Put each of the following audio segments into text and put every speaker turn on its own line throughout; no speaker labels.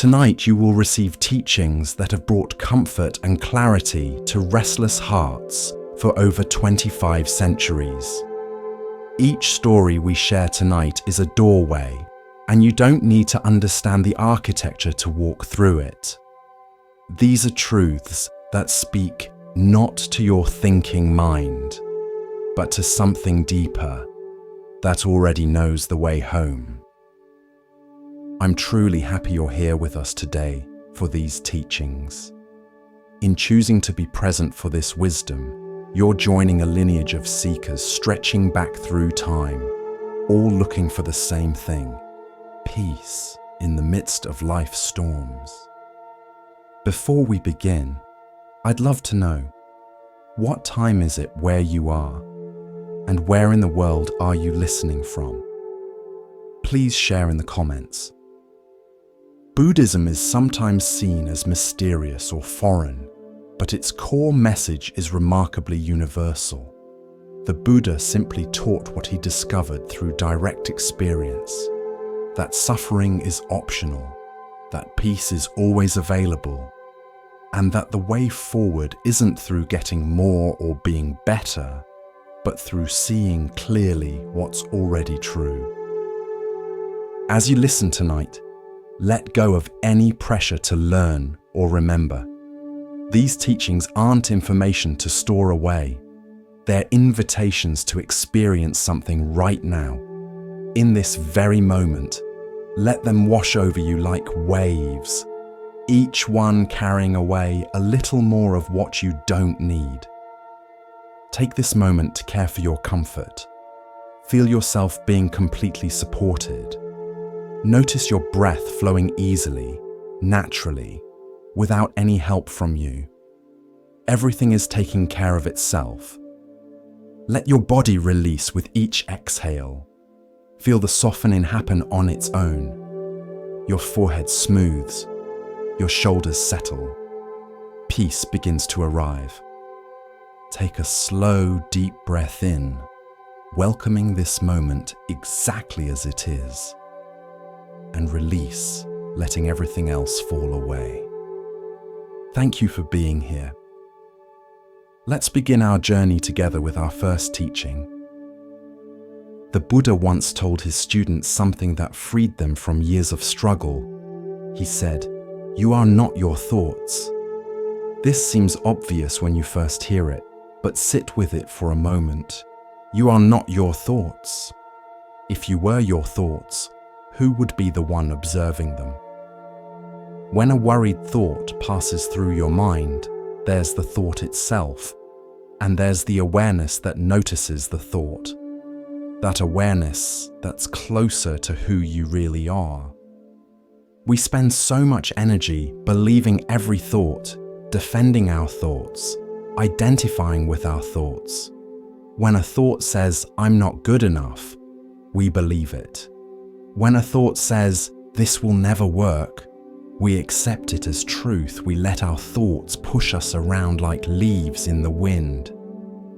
Tonight you will receive teachings that have brought comfort and clarity to restless hearts for over 25 centuries. Each story we share tonight is a doorway, and you don't need to understand the architecture to walk through it. These are truths that speak not to your thinking mind, but to something deeper that already knows the way home. I'm truly happy you're here with us today for these teachings. In choosing to be present for this wisdom, you're joining a lineage of seekers stretching back through time, all looking for the same thing: peace in the midst of life's storms. Before we begin, I'd love to know, what time is it where you are, and where in the world are you listening from? Please share in the comments. Buddhism is sometimes seen as mysterious or foreign, but its core message is remarkably universal. The Buddha simply taught what he discovered through direct experience: that suffering is optional, that peace is always available, and that the way forward isn't through getting more or being better, but through seeing clearly what's already true. As you listen tonight, let go of any pressure to learn or remember. These teachings aren't information to store away. They're invitations to experience something right now. In this very moment, let them wash over you like waves, each one carrying away a little more of what you don't need. Take this moment to care for your comfort. Feel yourself being completely supported. Notice your breath flowing easily, naturally, without any help from you. Everything is taking care of itself. Let your body release with each exhale. Feel the softening happen on its own. Your forehead smooths. Your shoulders settle. Peace begins to arrive. Take a slow, deep breath in, welcoming this moment exactly as it is, and release, letting everything else fall away. Thank you for being here. Let's begin our journey together with our first teaching. The Buddha once told his students something that freed them from years of struggle. He said, "You are not your thoughts." This seems obvious when you first hear it, but sit with it for a moment. You are not your thoughts. If you were your thoughts, who would be the one observing them? When a worried thought passes through your mind, there's the thought itself, and there's the awareness that notices the thought. That awareness that's closer to who you really are. We spend so much energy believing every thought, defending our thoughts, identifying with our thoughts. When a thought says, "I'm not good enough," we believe it. When a thought says, "This will never work," we accept it as truth. We let our thoughts push us around like leaves in the wind.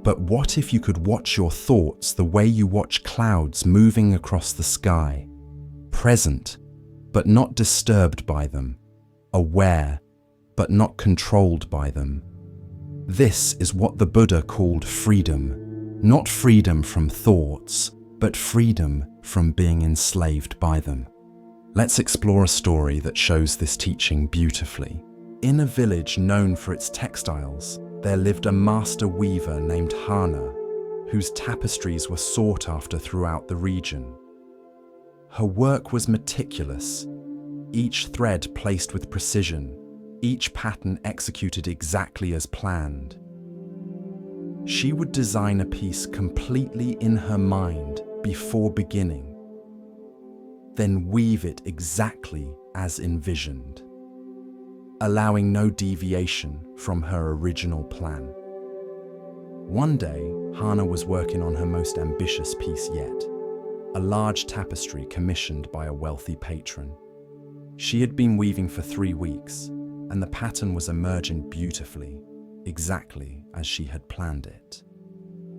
But what if you could watch your thoughts the way you watch clouds moving across the sky? Present, but not disturbed by them. Aware, but not controlled by them. This is what the Buddha called freedom. Not freedom from thoughts, but freedom from being enslaved by them. Let's explore a story that shows this teaching beautifully. In a village known for its textiles, there lived a master weaver named Hana, whose tapestries were sought after throughout the region. Her work was meticulous, each thread placed with precision, each pattern executed exactly as planned. She would design a piece completely in her mind before beginning, then weave it exactly as envisioned, allowing no deviation from her original plan. One day, Hana was working on her most ambitious piece yet, a large tapestry commissioned by a wealthy patron. She had been weaving for 3 weeks, and the pattern was emerging beautifully, exactly as she had planned it.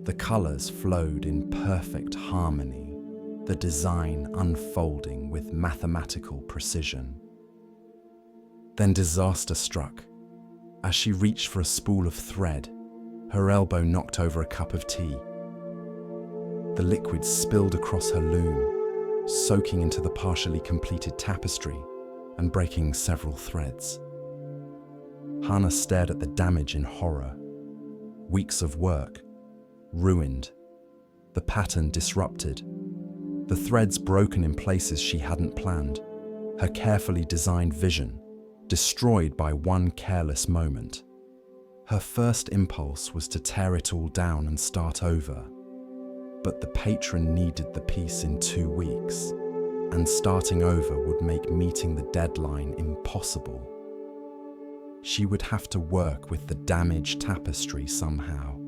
The colors flowed in perfect harmony, the design unfolding with mathematical precision. Then disaster struck. As she reached for a spool of thread, her elbow knocked over a cup of tea. The liquid spilled across her loom, soaking into the partially completed tapestry and breaking several threads. Hannah stared at the damage in horror. Weeks of work, ruined. The pattern disrupted. The threads broken in places she hadn't planned. Her carefully designed vision destroyed by one careless moment. Her first impulse was to tear it all down and start over. But the patron needed the piece in 2 weeks, and starting over would make meeting the deadline impossible. She would have to work with the damaged tapestry somehow.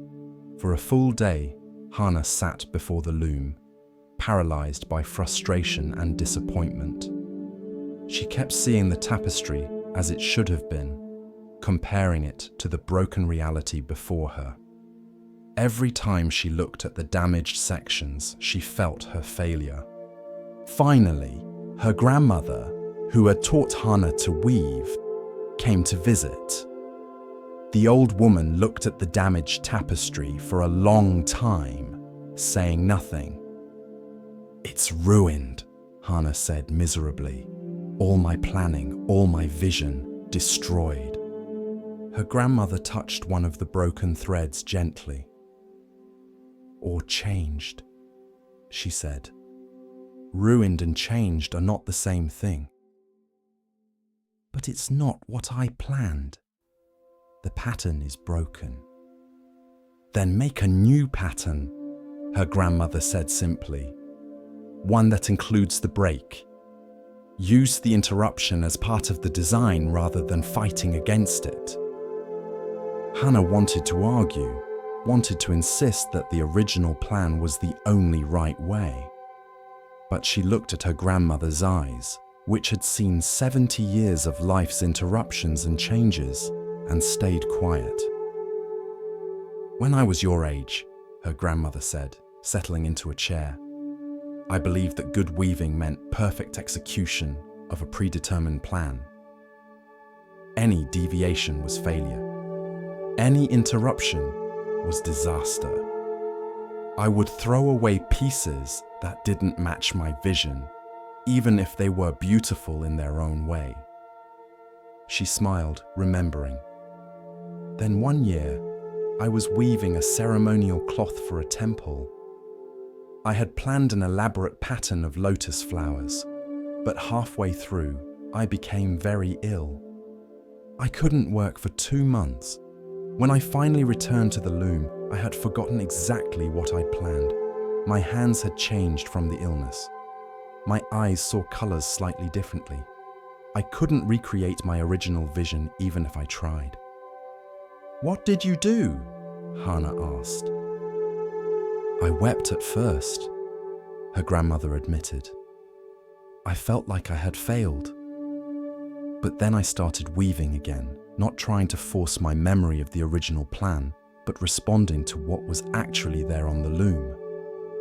For a full day, Hannah sat before the loom, paralyzed by frustration and disappointment. She kept seeing the tapestry as it should have been, comparing it to the broken reality before her. Every time she looked at the damaged sections, she felt her failure. Finally, her grandmother, who had taught Hannah to weave, came to visit. The old woman looked at the damaged tapestry for a long time, saying nothing. "It's ruined," Hannah said miserably. "All my planning, all my vision, destroyed." Her grandmother touched one of the broken threads gently. "Or changed," she said. "Ruined and changed are not the same thing." "But it's not what I planned. The pattern is broken." "Then make a new pattern," her grandmother said simply. "One that includes the break. Use the interruption as part of the design rather than fighting against it." Hannah wanted to argue, wanted to insist that the original plan was the only right way. But she looked at her grandmother's eyes, which had seen 70 years of life's interruptions and changes, and stayed quiet. "When I was your age," her grandmother said, settling into a chair, "I believed that good weaving meant perfect execution of a predetermined plan. Any deviation was failure. Any interruption was disaster. I would throw away pieces that didn't match my vision, even if they were beautiful in their own way." She smiled, remembering. "Then one year, I was weaving a ceremonial cloth for a temple. I had planned an elaborate pattern of lotus flowers, but halfway through, I became very ill. I couldn't work for 2 months. When I finally returned to the loom, I had forgotten exactly what I'd planned. My hands had changed from the illness. My eyes saw colors slightly differently. I couldn't recreate my original vision even if I tried." "What did you do?" Hannah asked. "I wept at first," her grandmother admitted. "I felt like I had failed. But then I started weaving again, not trying to force my memory of the original plan, but responding to what was actually there on the loom.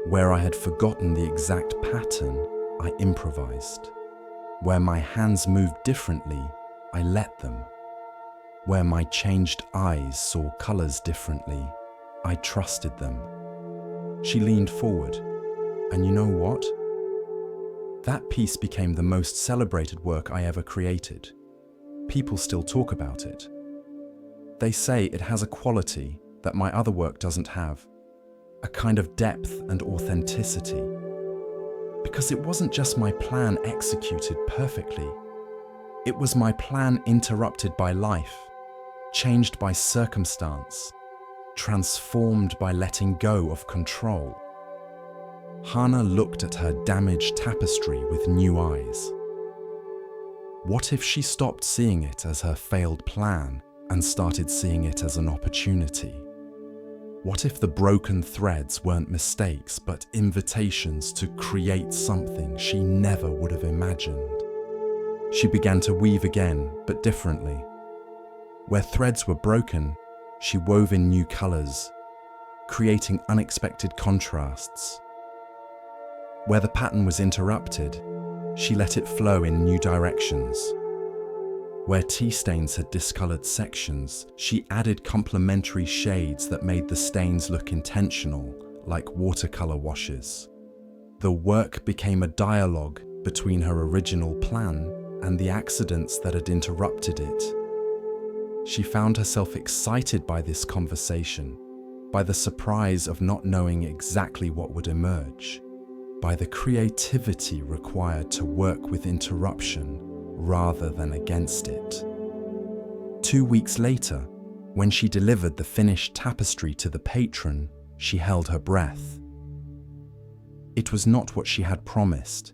Where I had forgotten the exact pattern, I improvised. Where my hands moved differently, I let them. Where my changed eyes saw colors differently, I trusted them." She leaned forward, and you know what? That piece became the most celebrated work I ever created. People still talk about it. They say it has a quality that my other work doesn't have, a kind of depth and authenticity. Because it wasn't just my plan executed perfectly. It was my plan interrupted by life, changed by circumstance, transformed by letting go of control. Hannah looked at her damaged tapestry with new eyes. What if she stopped seeing it as her failed plan and started seeing it as an opportunity? What if the broken threads weren't mistakes but invitations to create something she never would have imagined? She began to weave again, but differently. Where threads were broken, she wove in new colors, creating unexpected contrasts. Where the pattern was interrupted, she let it flow in new directions. Where tea stains had discolored sections, she added complementary shades that made the stains look intentional, like watercolor washes. The work became a dialogue between her original plan and the accidents that had interrupted it. She found herself excited by this conversation, by the surprise of not knowing exactly what would emerge, by the creativity required to work with interruption rather than against it. 2 weeks later, when she delivered the finished tapestry to the patron, she held her breath. It was not what she had promised.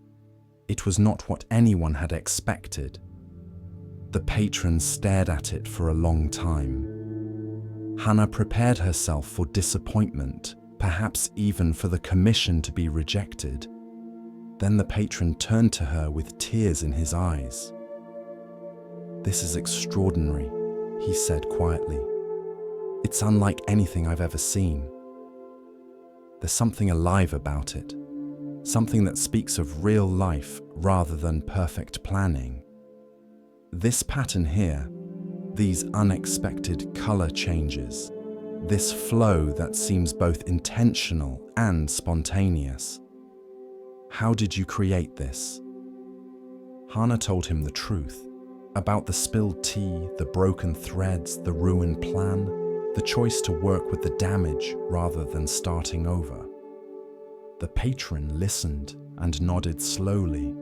It was not what anyone had expected. The patron stared at it for a long time. Hannah prepared herself for disappointment, perhaps even for the commission to be rejected. Then the patron turned to her with tears in his eyes. "This is extraordinary," he said quietly. "It's unlike anything I've ever seen. There's something alive about it, something that speaks of real life rather than perfect planning. This pattern here, these unexpected color changes, this flow that seems both intentional and spontaneous. How did you create this?" Hannah told him the truth about the spilled tea, the broken threads, the ruined plan, the choice to work with the damage rather than starting over. The patron listened and nodded slowly.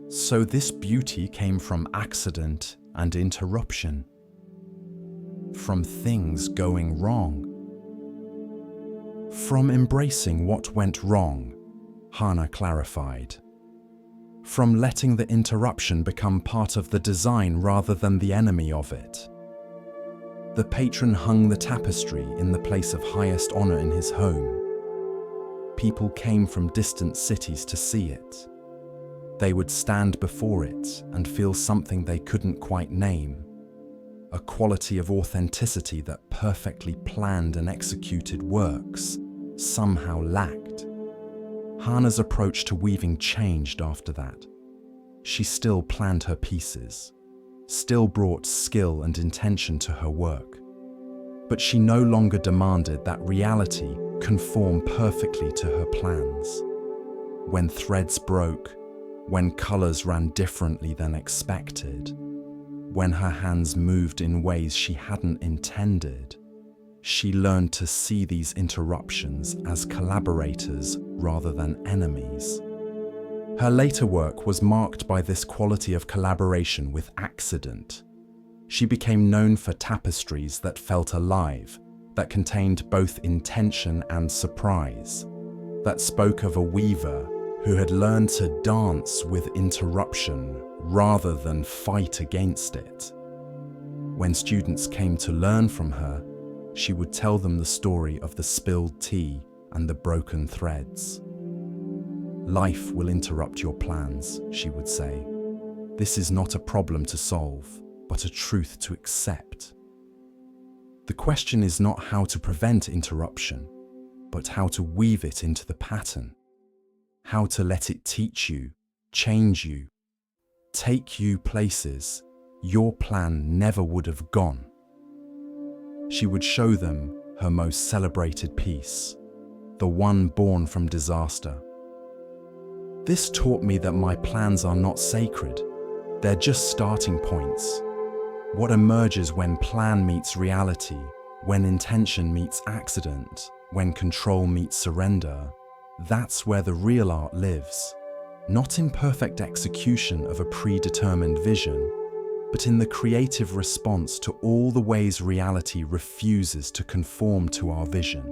"So this beauty came from accident and interruption, from things going wrong." "From embracing what went wrong," Hannah clarified. "From letting the interruption become part of the design rather than the enemy of it." The patron hung the tapestry in the place of highest honor in his home. People came from distant cities to see it. They would stand before it and feel something they couldn't quite name, a quality of authenticity that perfectly planned and executed works somehow lacked. Hannah's approach to weaving changed after that. She still planned her pieces, still brought skill and intention to her work, but she no longer demanded that reality conform perfectly to her plans. When threads broke, when colors ran differently than expected, when her hands moved in ways she hadn't intended, she learned to see these interruptions as collaborators rather than enemies. Her later work was marked by this quality of collaboration with accident. She became known for tapestries that felt alive, that contained both intention and surprise, that spoke of a weaver who had learned to dance with interruption rather than fight against it. When students came to learn from her, she would tell them the story of the spilled tea and the broken threads. "Life will interrupt your plans," she would say. "This is not a problem to solve, but a truth to accept." The question is not how to prevent interruption, but how to weave it into the pattern, how to let it teach you, change you, take you places your plan never would have gone. She would show them her most celebrated piece, the one born from disaster. "This taught me that my plans are not sacred. They're just starting points. What emerges when plan meets reality, when intention meets accident, when control meets surrender, that's where the real art lives. Not in perfect execution of a predetermined vision, but in the creative response to all the ways reality refuses to conform to our vision."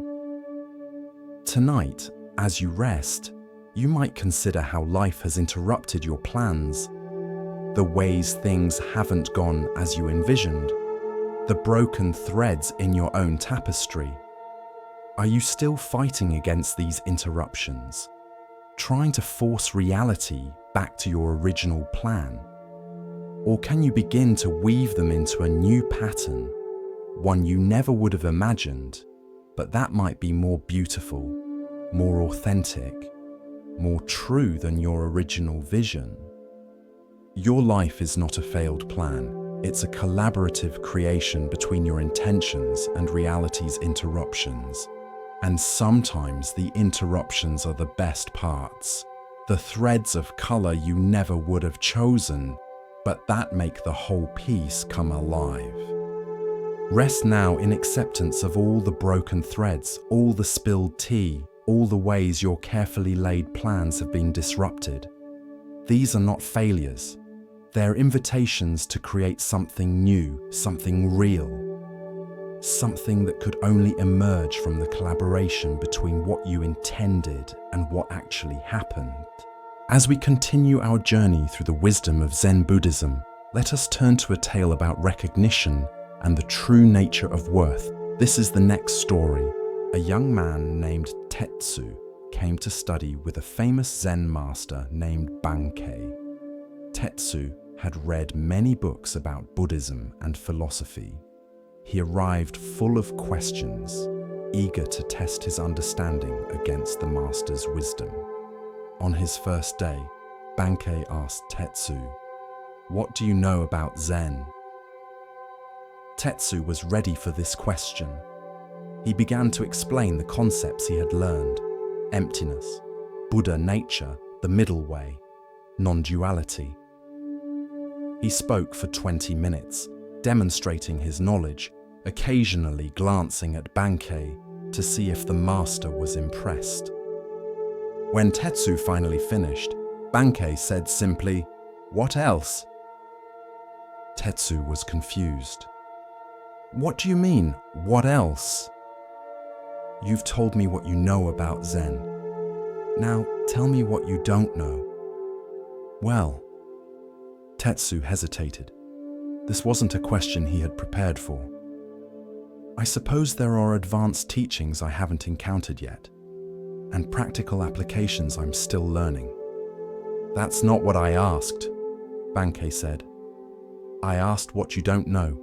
Tonight, as you rest, you might consider how life has interrupted your plans, the ways things haven't gone as you envisioned, the broken threads in your own tapestry. Are you still fighting against these interruptions, trying to force reality back to your original plan? Or can you begin to weave them into a new pattern, one you never would have imagined, but that might be more beautiful, more authentic, more true than your original vision? Your life is not a failed plan. It's a collaborative creation between your intentions and reality's interruptions. And sometimes the interruptions are the best parts, the threads of color you never would have chosen, but that make the whole piece come alive. Rest now in acceptance of all the broken threads, all the spilled tea, all the ways your carefully laid plans have been disrupted. These are not failures. They're invitations to create something new, something real, something that could only emerge from the collaboration between what you intended and what actually happened. As we continue our journey through the wisdom of Zen Buddhism, let us turn to a tale about recognition and the true nature of worth. This is the next story. A young man named Tetsu came to study with a famous Zen master named Bankei. Tetsu had read many books about Buddhism and philosophy. He arrived full of questions, eager to test his understanding against the master's wisdom. On his first day, Bankei asked Tetsu, "What do you know about Zen?" Tetsu was ready for this question. He began to explain the concepts he had learned: emptiness, Buddha nature, the middle way, non-duality. He spoke for 20 minutes, demonstrating his knowledge, occasionally glancing at Bankei to see if the master was impressed. When Tetsu finally finished, Bankei said simply, "What else?" Tetsu was confused. "What do you mean, what else?" "You've told me what you know about Zen. Now tell me what you don't know." "Well," Tetsu hesitated. This wasn't a question he had prepared for. "I suppose there are advanced teachings I haven't encountered yet, and practical applications I'm still learning." "That's not what I asked," Bankei said. "I asked what you don't know.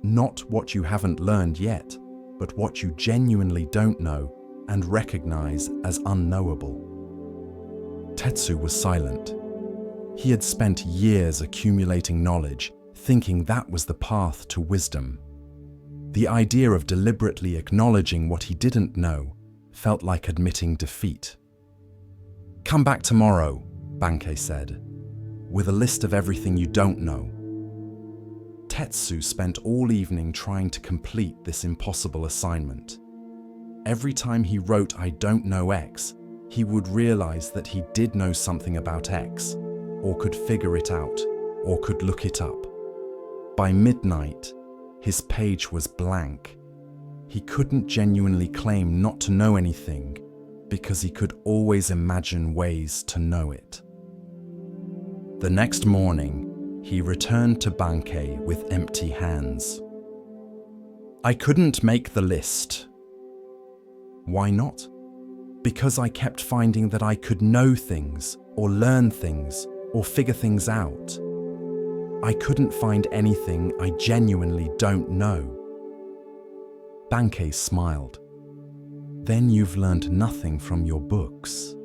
Not what you haven't learned yet, but what you genuinely don't know and recognize as unknowable." Tetsu was silent. He had spent years accumulating knowledge, thinking that was the path to wisdom. The idea of deliberately acknowledging what he didn't know felt like admitting defeat. "Come back tomorrow," Bankei said, "with a list of everything you don't know." Tetsu spent all evening trying to complete this impossible assignment. Every time he wrote "I don't know X," he would realize that he did know something about X, or could figure it out, or could look it up. By midnight, his page was blank. He couldn't genuinely claim not to know anything because he could always imagine ways to know it. The next morning, he returned to Bankei with empty hands. "I couldn't make the list." "Why not?" "Because I kept finding that I could know things, or learn things, or figure things out. I couldn't find anything I genuinely don't know." Bankei smiled. "Then you've learned nothing from your books.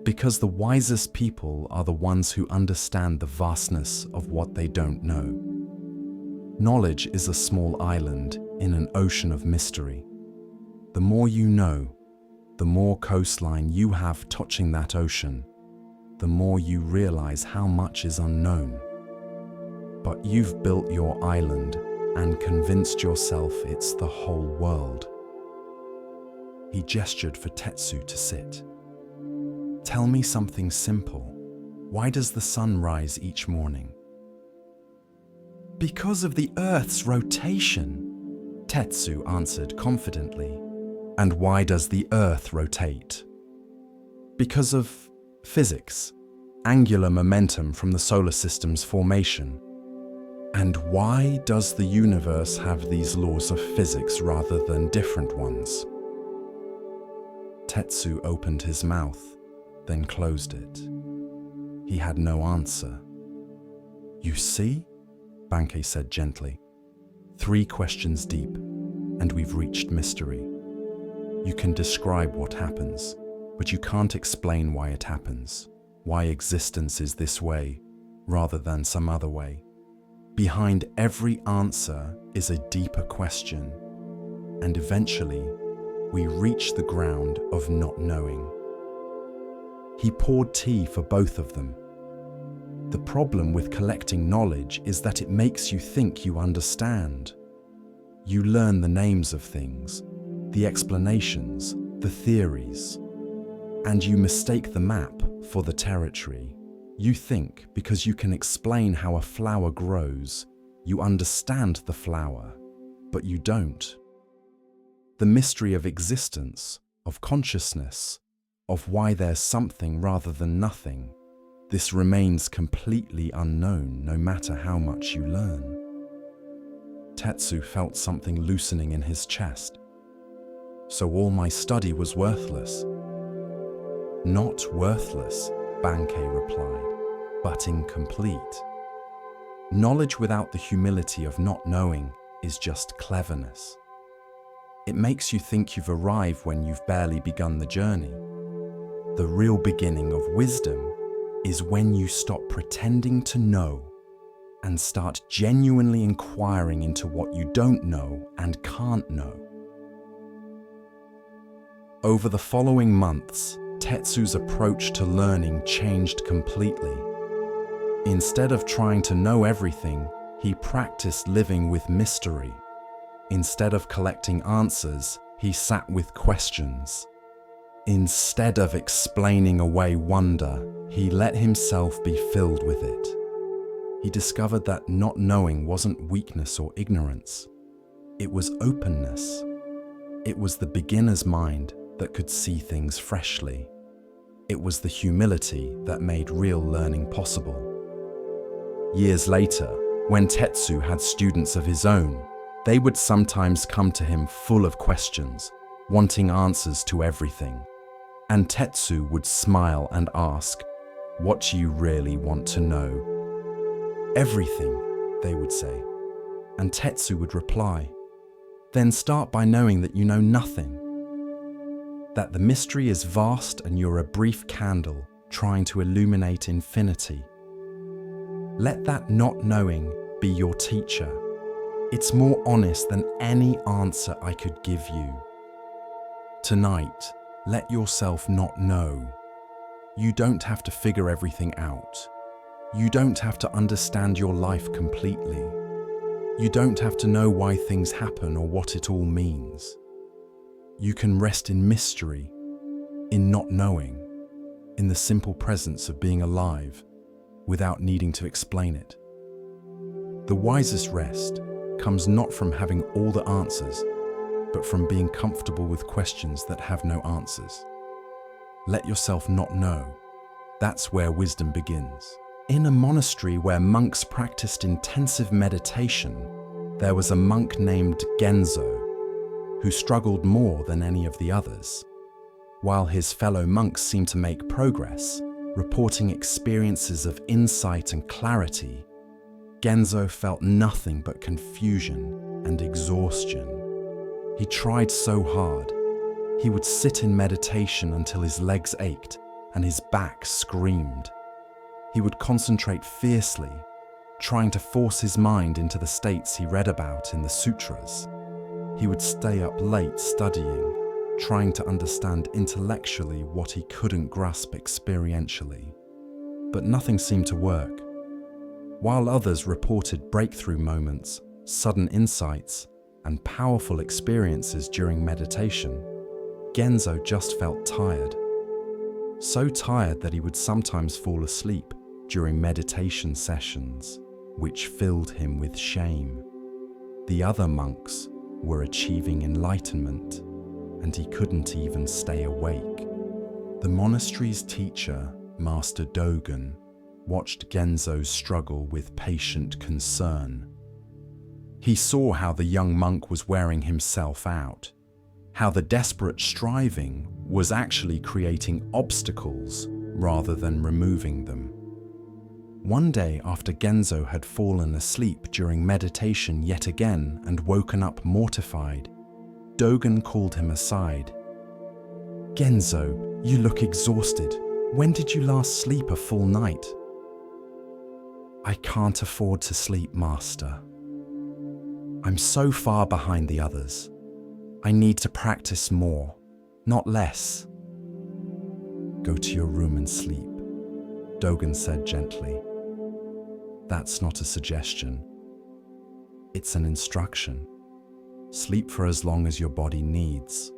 Because the wisest people are the ones who understand the vastness of what they don't know. Knowledge is a small island in an ocean of mystery. The more you know, the more coastline you have touching that ocean, the more you realize how much is unknown. But you've built your island and convinced yourself it's the whole world." He gestured for Tetsu to sit. "Tell me something simple. Why does the sun rise each morning?" "Because of the Earth's rotation," Tetsu answered confidently. "And why does the Earth rotate?" "Because of physics, angular momentum from the solar system's formation." "And why does the universe have these laws of physics rather than different ones?" Tetsu opened his mouth, then closed it. He had no answer. "You see?" Bankei said gently. 3 questions deep, and we've reached mystery. You can describe what happens, but you can't explain why it happens, why existence is this way, rather than some other way. Behind every answer is a deeper question, and eventually we reach the ground of not knowing. He poured tea for both of them. The problem with collecting knowledge is that it makes you think you understand. You learn the names of things, the explanations, the theories, and you mistake the map for the territory. You think because you can explain how a flower grows, you understand the flower, but you don't. The mystery of existence, of consciousness, of why there's something rather than nothing, this remains completely unknown no matter how much you learn. Tetsu felt something loosening in his chest. So all my study was worthless? Not worthless, Bankei replied, but incomplete. Knowledge without the humility of not knowing is just cleverness. It makes you think you've arrived when you've barely begun the journey. The real beginning of wisdom is when you stop pretending to know and start genuinely inquiring into what you don't know and can't know. Over the following months, Tetsu's approach to learning changed completely. Instead of trying to know everything, he practiced living with mystery. Instead of collecting answers, he sat with questions. Instead of explaining away wonder, he let himself be filled with it. He discovered that not knowing wasn't weakness or ignorance. It was openness. It was the beginner's mind that could see things freshly. It was the humility that made real learning possible. Years later, when Tetsu had students of his own, they would sometimes come to him full of questions, wanting answers to everything. And Tetsu would smile and ask, "What do you really want to know?" "Everything," they would say. And Tetsu would reply, "Then start by knowing that you know nothing. That the mystery is vast and you're a brief candle trying to illuminate infinity. Let that not knowing be your teacher. It's more honest than any answer I could give you. Tonight, let yourself not know. You don't have to figure everything out. You don't have to understand your life completely. You don't have to know why things happen or what it all means. You can rest in mystery, in not knowing, in the simple presence of being alive, without needing to explain it. The wisest rest comes not from having all the answers, but from being comfortable with questions that have no answers. Let yourself not know. That's where wisdom begins. In a monastery where monks practiced intensive meditation, there was a monk named Genzo, who struggled more than any of the others. While his fellow monks seemed to make progress, reporting experiences of insight and clarity, Genzo felt nothing but confusion and exhaustion. He tried so hard. He would sit in meditation until his legs ached and his back screamed. He would concentrate fiercely, trying to force his mind into the states he read about in the sutras. He would stay up late studying, trying to understand intellectually what he couldn't grasp experientially. But nothing seemed to work. While others reported breakthrough moments, sudden insights, and powerful experiences during meditation, Genzo just felt tired. So tired that he would sometimes fall asleep during meditation sessions, which filled him with shame. The other monks were achieving enlightenment, and he couldn't even stay awake. The monastery's teacher, Master Dogen, watched Genzo's struggle with patient concern. He saw how the young monk was wearing himself out, how the desperate striving was actually creating obstacles rather than removing them. One day after Genzo had fallen asleep during meditation yet again and woken up mortified, Dogen called him aside. "Genzo, you look exhausted. When did you last sleep a full night?" I can't afford to sleep, Master. I'm so far behind the others. I need to practice more, not less. Go to your room and sleep, Dogen said gently. That's not a suggestion. It's an instruction. Sleep for as long as your body needs.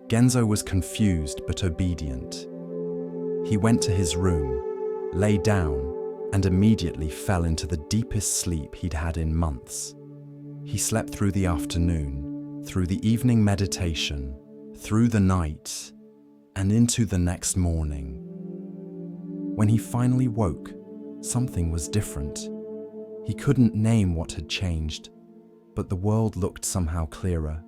Genzo was confused but obedient. He went to his room, lay down, and immediately fell into the deepest sleep he'd had in months. He slept through the afternoon, through the evening meditation, through the night, and into the next morning. When he finally woke, something was different. He couldn't name what had changed, but the world looked somehow clearer.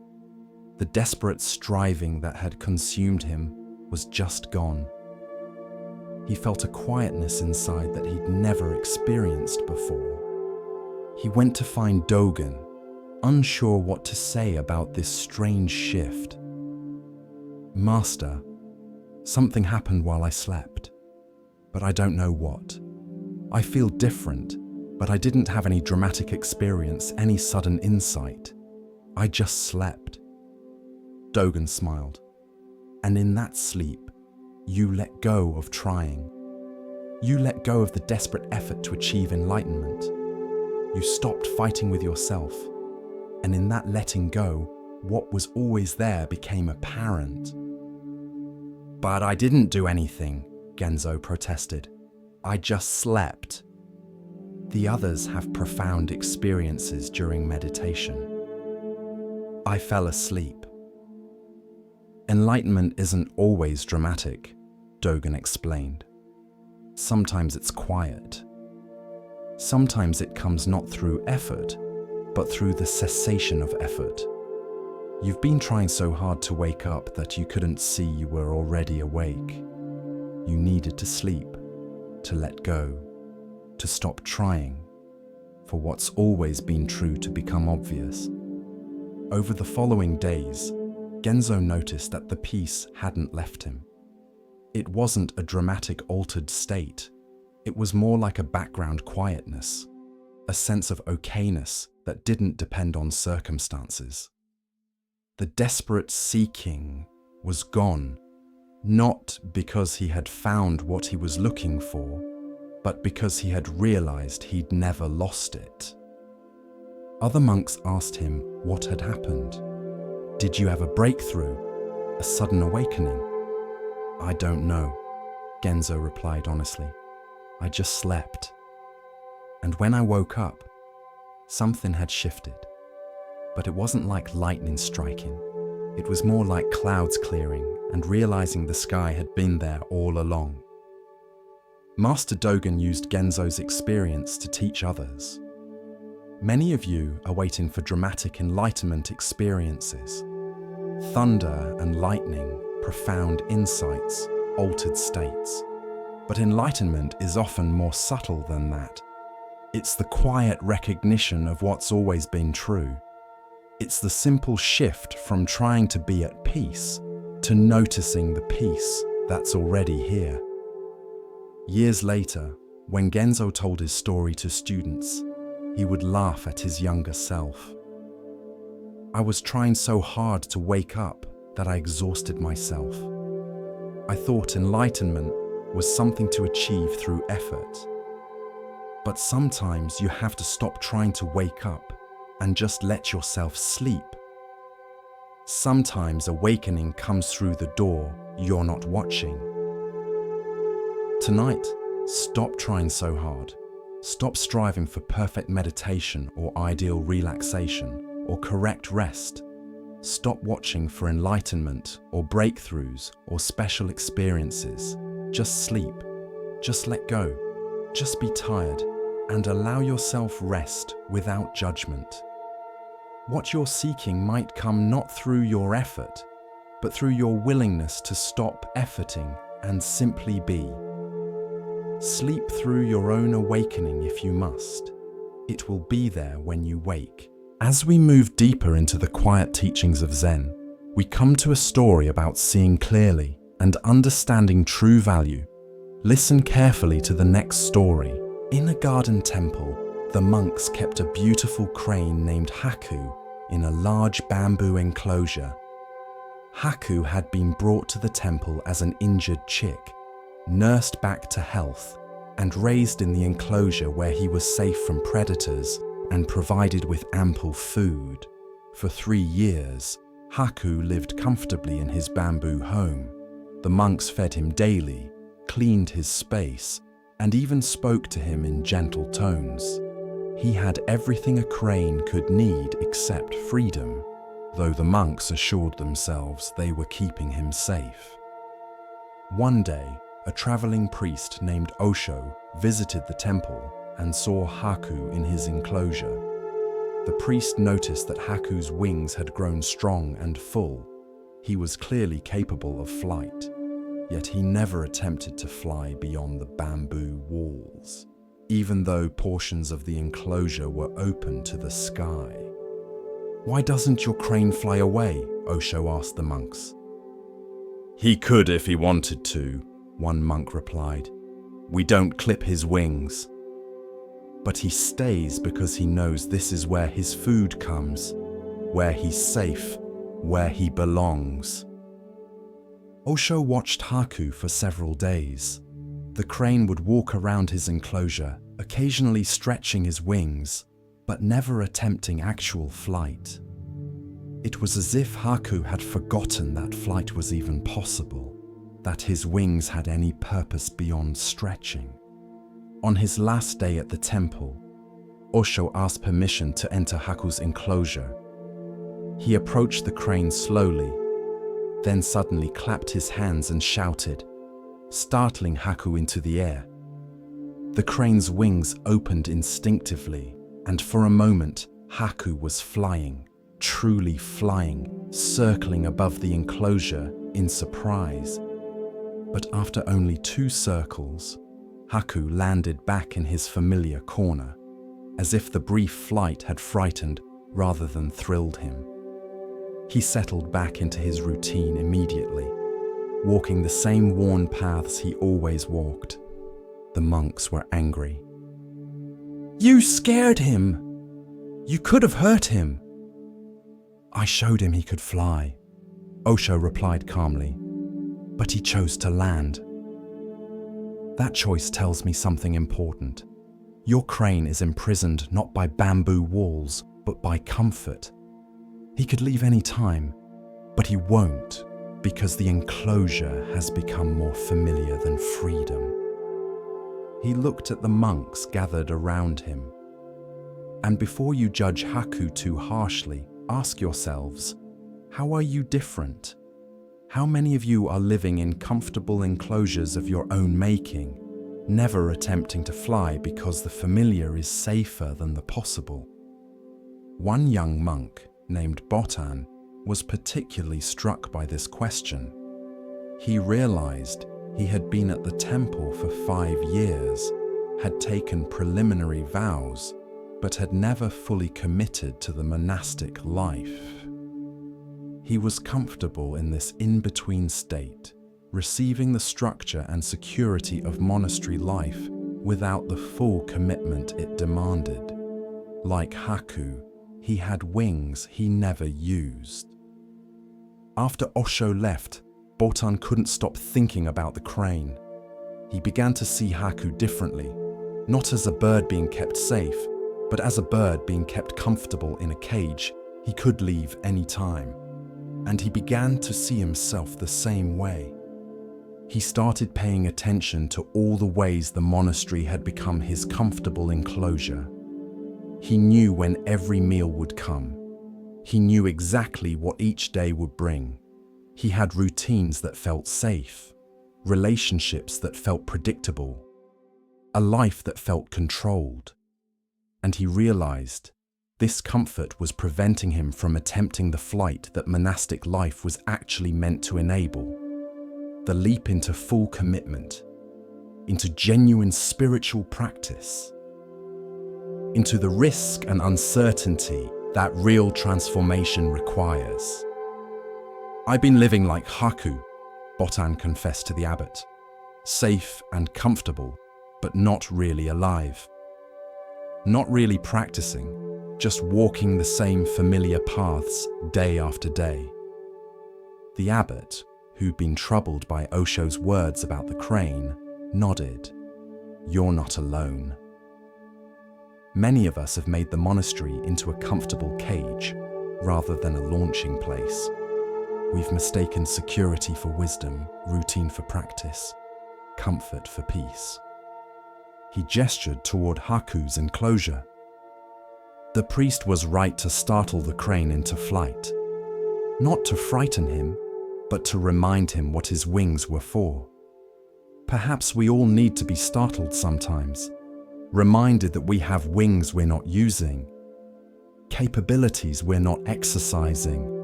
The desperate striving that had consumed him was just gone. He felt a quietness inside that he'd never experienced before. He went to find Dogen, unsure what to say about this strange shift. Master, something happened while I slept, but I don't know what. I feel different, but I didn't have any dramatic experience, any sudden insight. I just slept. Dogen smiled. And in that sleep, you let go of trying. You let go of the desperate effort to achieve enlightenment. You stopped fighting with yourself. And in that letting go, what was always there became apparent. But I didn't do anything, Genzo protested. I just slept. The others have profound experiences during meditation. I fell asleep. Enlightenment isn't always dramatic, Dogen explained. Sometimes it's quiet. Sometimes it comes not through effort, but through the cessation of effort. You've been trying so hard to wake up that you couldn't see you were already awake. You needed to sleep, to let go, to stop trying, for what's always been true to become obvious. Over the following days, Genzo noticed that the peace hadn't left him. It wasn't a dramatic altered state. It was more like a background quietness, a sense of okayness that didn't depend on circumstances. The desperate seeking was gone, not because he had found what he was looking for, but because he had realized he'd never lost it. Other monks asked him what had happened. Did you have a breakthrough, a sudden awakening? I don't know, Genzo replied honestly. I just slept. And when I woke up, something had shifted. But it wasn't like lightning striking. It was more like clouds clearing and realizing the sky had been there all along. Master Dogen used Genzo's experience to teach others. Many of you are waiting for dramatic enlightenment experiences. Thunder and lightning, profound insights, altered states. But enlightenment is often more subtle than that. It's the quiet recognition of what's always been true. It's the simple shift from trying to be at peace to noticing the peace that's already here. Years later, when Genzo told his story to students, he would laugh at his younger self. I was trying so hard to wake up that I exhausted myself. I thought enlightenment was something to achieve through effort. But sometimes you have to stop trying to wake up and just let yourself sleep. Sometimes awakening comes through the door you're not watching. Tonight, stop trying so hard. Stop striving for perfect meditation or ideal relaxation or correct rest. Stop watching for enlightenment or breakthroughs or special experiences. Just sleep. Just let go. Just be tired and allow yourself rest without judgment. What you're seeking might come not through your effort, but through your willingness to stop efforting and simply be. Sleep through your own awakening if you must. It will be there when you wake. As we move deeper into the quiet teachings of Zen, we come to a story about seeing clearly and understanding true value. Listen carefully to the next story, In a garden temple, the monks kept a beautiful crane named Haku in a large bamboo enclosure. Haku had been brought to the temple as an injured chick, nursed back to health, and raised in the enclosure where he was safe from predators and provided with ample food. For 3 years, Haku lived comfortably in his bamboo home. The monks fed him daily, cleaned his space, and even spoke to him in gentle tones. He had everything a crane could need except freedom, though the monks assured themselves they were keeping him safe. One day, a traveling priest named Osho visited the temple and saw Haku in his enclosure. The priest noticed that Haku's wings had grown strong and full. He was clearly capable of flight, yet he never attempted to fly beyond the bamboo walls, even though portions of the enclosure were open to the sky. "Why doesn't your crane fly away?" Osho asked the monks. "He could if he wanted to," one monk replied. "We don't clip his wings." But he stays because he knows this is where his food comes, where he's safe, where he belongs. Osho watched Haku for several days. The crane would walk around his enclosure, occasionally stretching his wings, but never attempting actual flight. It was as if Haku had forgotten that flight was even possible, that his wings had any purpose beyond stretching. On his last day at the temple, Osho asked permission to enter Haku's enclosure. He approached the crane slowly, then suddenly clapped his hands and shouted, startling Haku into the air. The crane's wings opened instinctively, and for a moment, Haku was flying, truly flying, circling above the enclosure in surprise. But after only 2 circles, Haku landed back in his familiar corner, as if the brief flight had frightened rather than thrilled him. He settled back into his routine immediately, walking the same worn paths he always walked. The monks were angry. "You scared him! You could have hurt him!" "I showed him he could fly," Osho replied calmly, "but he chose to land. That choice tells me something important. Your crane is imprisoned not by bamboo walls, but by comfort. He could leave any time, but he won't, because the enclosure has become more familiar than freedom." He looked at the monks gathered around him. And before you judge Haku too harshly, ask yourselves, how are you different? How many of you are living in comfortable enclosures of your own making, never attempting to fly because the familiar is safer than the possible? One young monk, named Botan, was particularly struck by this question. He realized he had been at the temple for 5 years, had taken preliminary vows, but had never fully committed to the monastic life. He was comfortable in this in-between state, receiving the structure and security of monastery life without the full commitment it demanded. Like Haku, he had wings he never used. After Osho left, Botan couldn't stop thinking about the crane. He began to see Haku differently, not as a bird being kept safe, but as a bird being kept comfortable in a cage he could leave any time. And he began to see himself the same way. He started paying attention to all the ways the monastery had become his comfortable enclosure. He knew when every meal would come. He knew exactly what each day would bring. He had routines that felt safe, relationships that felt predictable, a life that felt controlled. And he realized this comfort was preventing him from attempting the flight that monastic life was actually meant to enable. The leap into full commitment, into genuine spiritual practice, into the risk and uncertainty that real transformation requires. "I've been living like Haku," Botan confessed to the abbot, "safe and comfortable, but not really alive. Not really practicing, just walking the same familiar paths day after day. The abbot, who'd been troubled by Osho's words about the crane, nodded. You're not alone. Many of us have made the monastery into a comfortable cage rather than a launching place. We've mistaken security for wisdom, routine for practice, comfort for peace. He gestured toward Haku's enclosure. The priest was right to startle the crane into flight, not to frighten him, but to remind him what his wings were for. Perhaps we all need to be startled sometimes, reminded that we have wings we're not using, capabilities we're not exercising,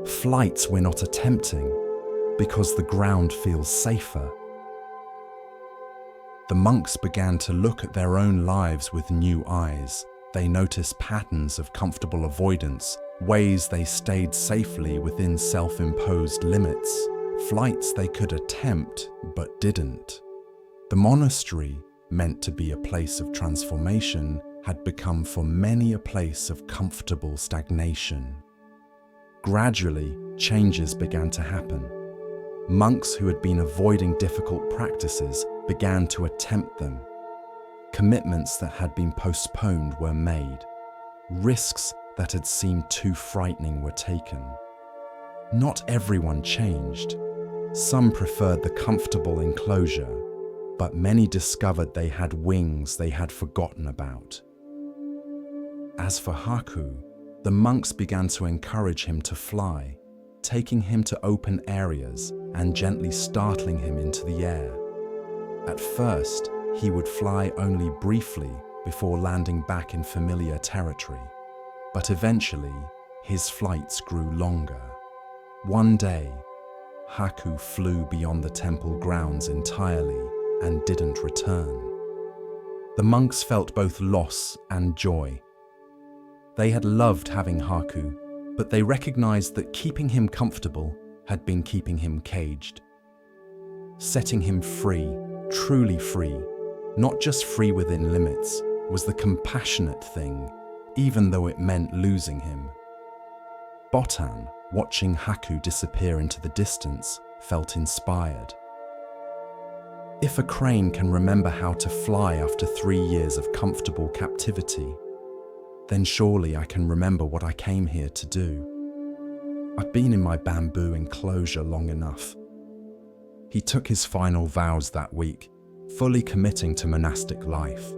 flights we're not attempting, because the ground feels safer. The monks began to look at their own lives with new eyes. They noticed patterns of comfortable avoidance, ways they stayed safely within self-imposed limits, flights they could attempt but didn't. The monastery, meant to be a place of transformation, had become for many a place of comfortable stagnation. Gradually, changes began to happen. Monks who had been avoiding difficult practices began to attempt them. Commitments that had been postponed were made. Risks that had seemed too frightening were taken. Not everyone changed. Some preferred the comfortable enclosure, but many discovered they had wings they had forgotten about. As for Haku, the monks began to encourage him to fly, taking him to open areas and gently startling him into the air. At first, he would fly only briefly before landing back in familiar territory, but eventually, his flights grew longer. One day, Haku flew beyond the temple grounds entirely and didn't return. The monks felt both loss and joy. They had loved having Haku, but they recognized that keeping him comfortable had been keeping him caged. Setting him free, truly free, not just free within limits, was the compassionate thing, even though it meant losing him. Botan, watching Haku disappear into the distance, felt inspired. If a crane can remember how to fly after 3 years of comfortable captivity, then surely I can remember what I came here to do. I've been in my bamboo enclosure long enough. He took his final vows that week, fully committing to monastic life.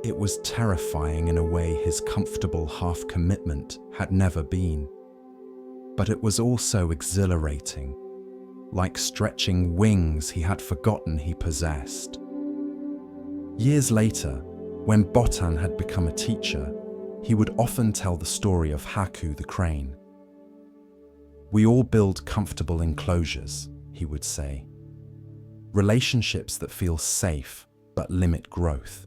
It was terrifying in a way his comfortable half-commitment had never been. But it was also exhilarating, like stretching wings he had forgotten he possessed. Years later, when Botan had become a teacher, he would often tell the story of Haku the crane. We all build comfortable enclosures, he would say. Relationships that feel safe but limit growth.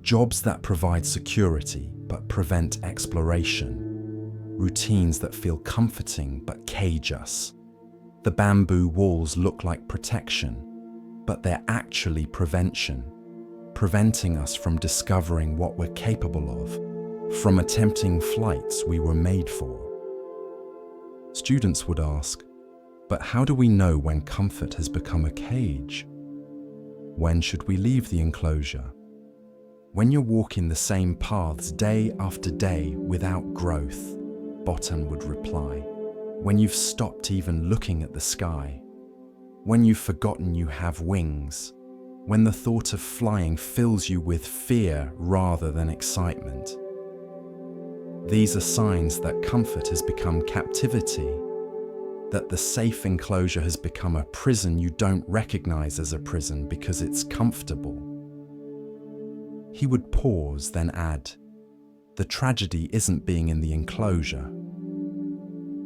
Jobs that provide security but prevent exploration. Routines that feel comforting but cage us. The bamboo walls look like protection, but they're actually prevention, preventing us from discovering what we're capable of, from attempting flights we were made for. Students would ask, but how do we know when comfort has become a cage? When should we leave the enclosure? When you're walking the same paths day after day without growth, Botan would reply. When you've stopped even looking at the sky. When you've forgotten you have wings. When the thought of flying fills you with fear rather than excitement. These are signs that comfort has become captivity, that the safe enclosure has become a prison you don't recognize as a prison because it's comfortable. He would pause, then add, the tragedy isn't being in the enclosure.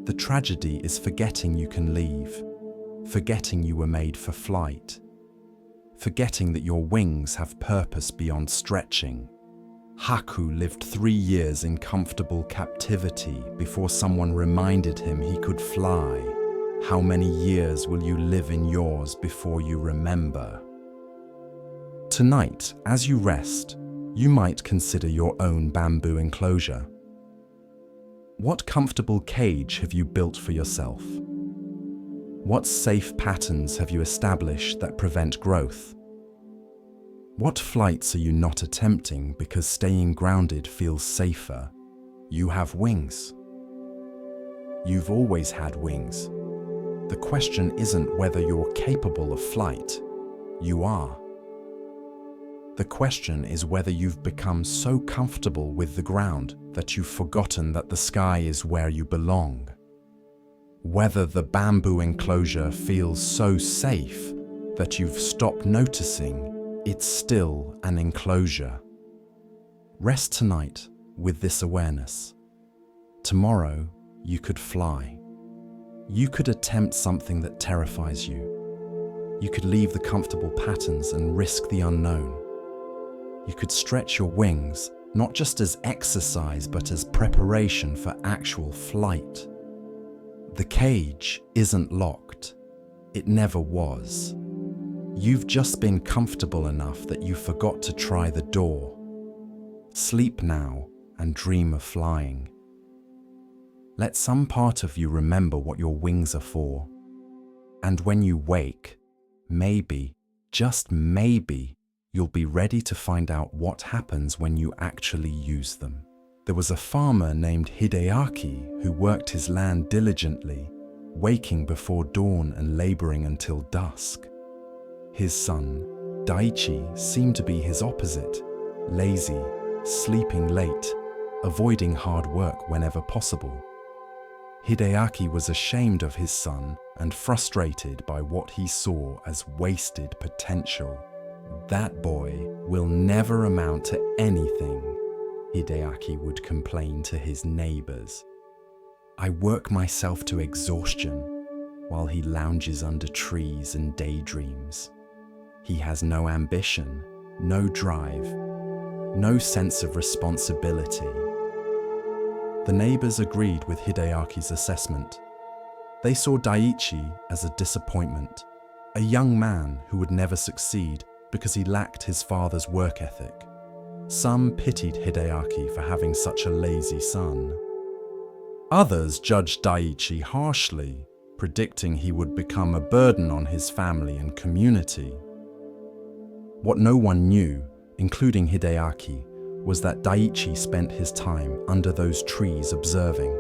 The tragedy is forgetting you can leave, forgetting you were made for flight, forgetting that your wings have purpose beyond stretching. Haku lived 3 years in comfortable captivity before someone reminded him he could fly. How many years will you live in yours before you remember? Tonight, as you rest, you might consider your own bamboo enclosure. What comfortable cage have you built for yourself? What safe patterns have you established that prevent growth? What flights are you not attempting because staying grounded feels safer? You have wings. You've always had wings. The question isn't whether you're capable of flight. You are. The question is whether you've become so comfortable with the ground that you've forgotten that the sky is where you belong. Whether the bamboo enclosure feels so safe that you've stopped noticing it's still an enclosure. Rest tonight with this awareness. Tomorrow, you could fly. You could attempt something that terrifies you. You could leave the comfortable patterns and risk the unknown. You could stretch your wings, not just as exercise, but as preparation for actual flight. The cage isn't locked. It never was. You've just been comfortable enough that you forgot to try the door. Sleep now and dream of flying. Let some part of you remember what your wings are for. And when you wake, maybe, just maybe, you'll be ready to find out what happens when you actually use them. There was a farmer named Hideaki who worked his land diligently, waking before dawn and laboring until dusk. His son, Daichi, seemed to be his opposite, lazy, sleeping late, avoiding hard work whenever possible. Hideaki was ashamed of his son and frustrated by what he saw as wasted potential. That boy will never amount to anything, Hideaki would complain to his neighbors. I work myself to exhaustion while he lounges under trees and daydreams. He has no ambition, no drive, no sense of responsibility. The neighbors agreed with Hideaki's assessment. They saw Daichi as a disappointment, a young man who would never succeed because he lacked his father's work ethic. Some pitied Hideaki for having such a lazy son. Others judged Daichi harshly, predicting he would become a burden on his family and community. What no one knew, including Hideaki, was that Daichi spent his time under those trees observing.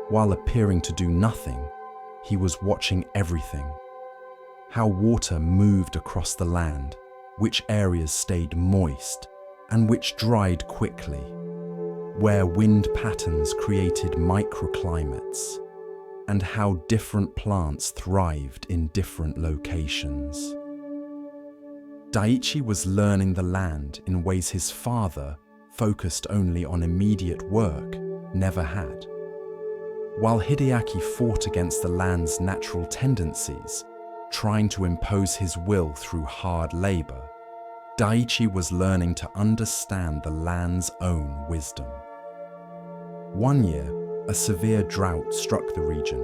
While appearing to do nothing, he was watching everything. How water moved across the land, which areas stayed moist, and which dried quickly, where wind patterns created microclimates, and how different plants thrived in different locations. Daichi was learning the land in ways his father, focused only on immediate work, never had. While Hideaki fought against the land's natural tendencies, trying to impose his will through hard labor, Daichi was learning to understand the land's own wisdom. One year, a severe drought struck the region.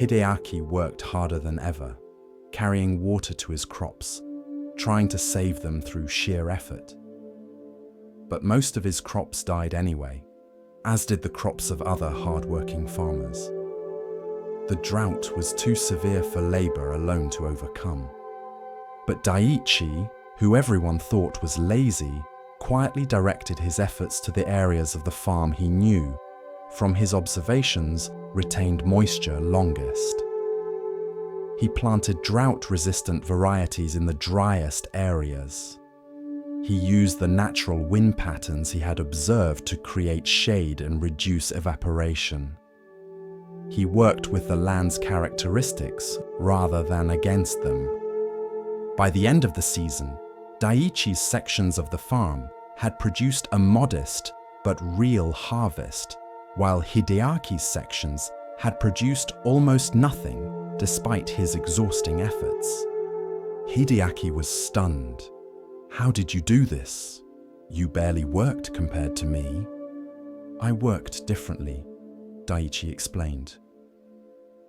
Hideaki worked harder than ever, carrying water to his crops, trying to save them through sheer effort. But most of his crops died anyway, as did the crops of other hard-working farmers. The drought was too severe for labor alone to overcome. But Daichi, who everyone thought was lazy, quietly directed his efforts to the areas of the farm he knew, from his observations, retained moisture longest. He planted drought-resistant varieties in the driest areas. He used the natural wind patterns he had observed to create shade and reduce evaporation. He worked with the land's characteristics rather than against them. By the end of the season, Daichi's sections of the farm had produced a modest but real harvest, while Hideaki's sections had produced almost nothing despite his exhausting efforts. Hideaki was stunned. How did you do this? You barely worked compared to me. I worked differently, Daichi explained.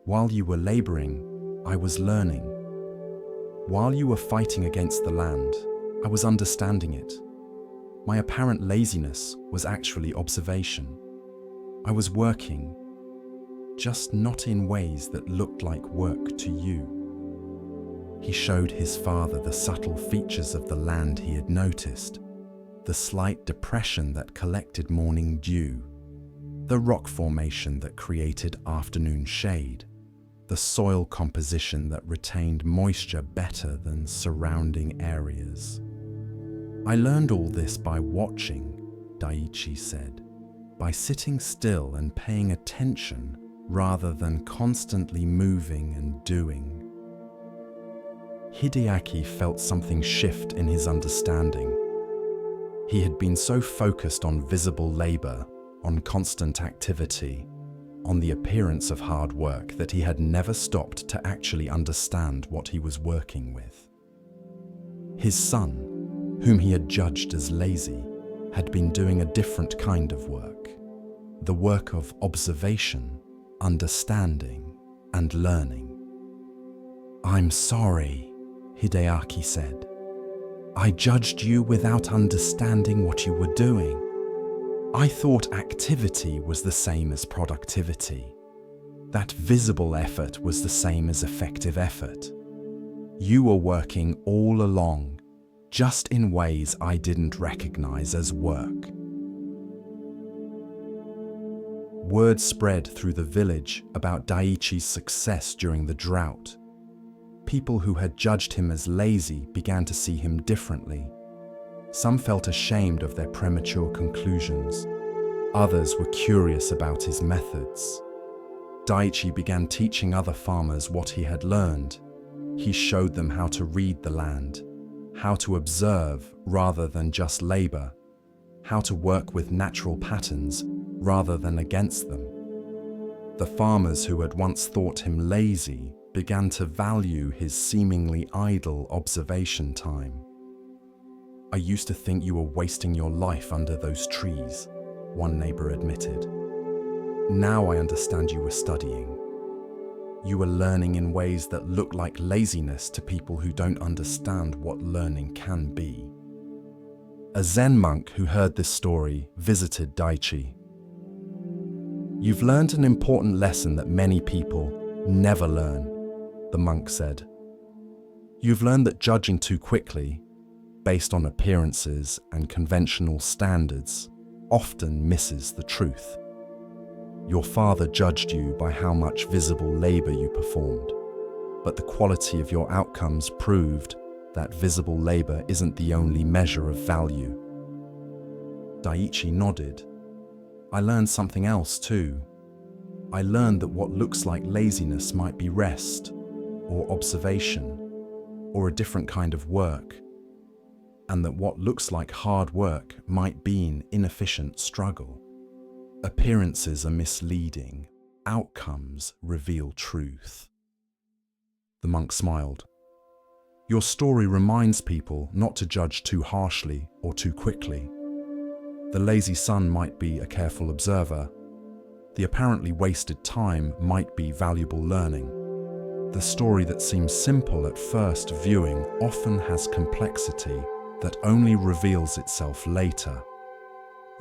While you were laboring, I was learning. While you were fighting against the land, I was understanding it. My apparent laziness was actually observation. I was working, just not in ways that looked like work to you. He showed his father the subtle features of the land he had noticed, the slight depression that collected morning dew, the rock formation that created afternoon shade, the soil composition that retained moisture better than surrounding areas. I learned all this by watching, Daiichi said, by sitting still and paying attention rather than constantly moving and doing. Hideaki felt something shift in his understanding. He had been so focused on visible labor, on constant activity, on the appearance of hard work that he had never stopped to actually understand what he was working with. His son, whom he had judged as lazy, had been doing a different kind of work, the work of observation, understanding, and learning. "I'm sorry," Hideaki said. "I judged you without understanding what you were doing. I thought activity was the same as productivity, that visible effort was the same as effective effort. You were working all along, just in ways I didn't recognize as work." Word spread through the village about Daiichi's success during the drought. People who had judged him as lazy began to see him differently. Some felt ashamed of their premature conclusions. Others were curious about his methods. Daiichi began teaching other farmers what he had learned. He showed them how to read the land, how to observe rather than just labor, how to work with natural patterns rather than against them. The farmers who had once thought him lazy began to value his seemingly idle observation time. "I used to think you were wasting your life under those trees," one neighbor admitted. "Now I understand you were studying. You were learning in ways that look like laziness to people who don't understand what learning can be." A Zen monk who heard this story visited Daiichi. "You've learned an important lesson that many people never learn," the monk said. "You've learned that judging too quickly, based on appearances and conventional standards, often misses the truth. Your father judged you by how much visible labor you performed, but the quality of your outcomes proved that visible labor isn't the only measure of value." Daiichi nodded. "I learned something else too. I learned that what looks like laziness might be rest, or observation, or a different kind of work, and that what looks like hard work might be an inefficient struggle. Appearances are misleading, outcomes reveal truth." The monk smiled. "Your story reminds people not to judge too harshly or too quickly. The lazy son might be a careful observer. The apparently wasted time might be valuable learning. The story that seems simple at first viewing often has complexity that only reveals itself later."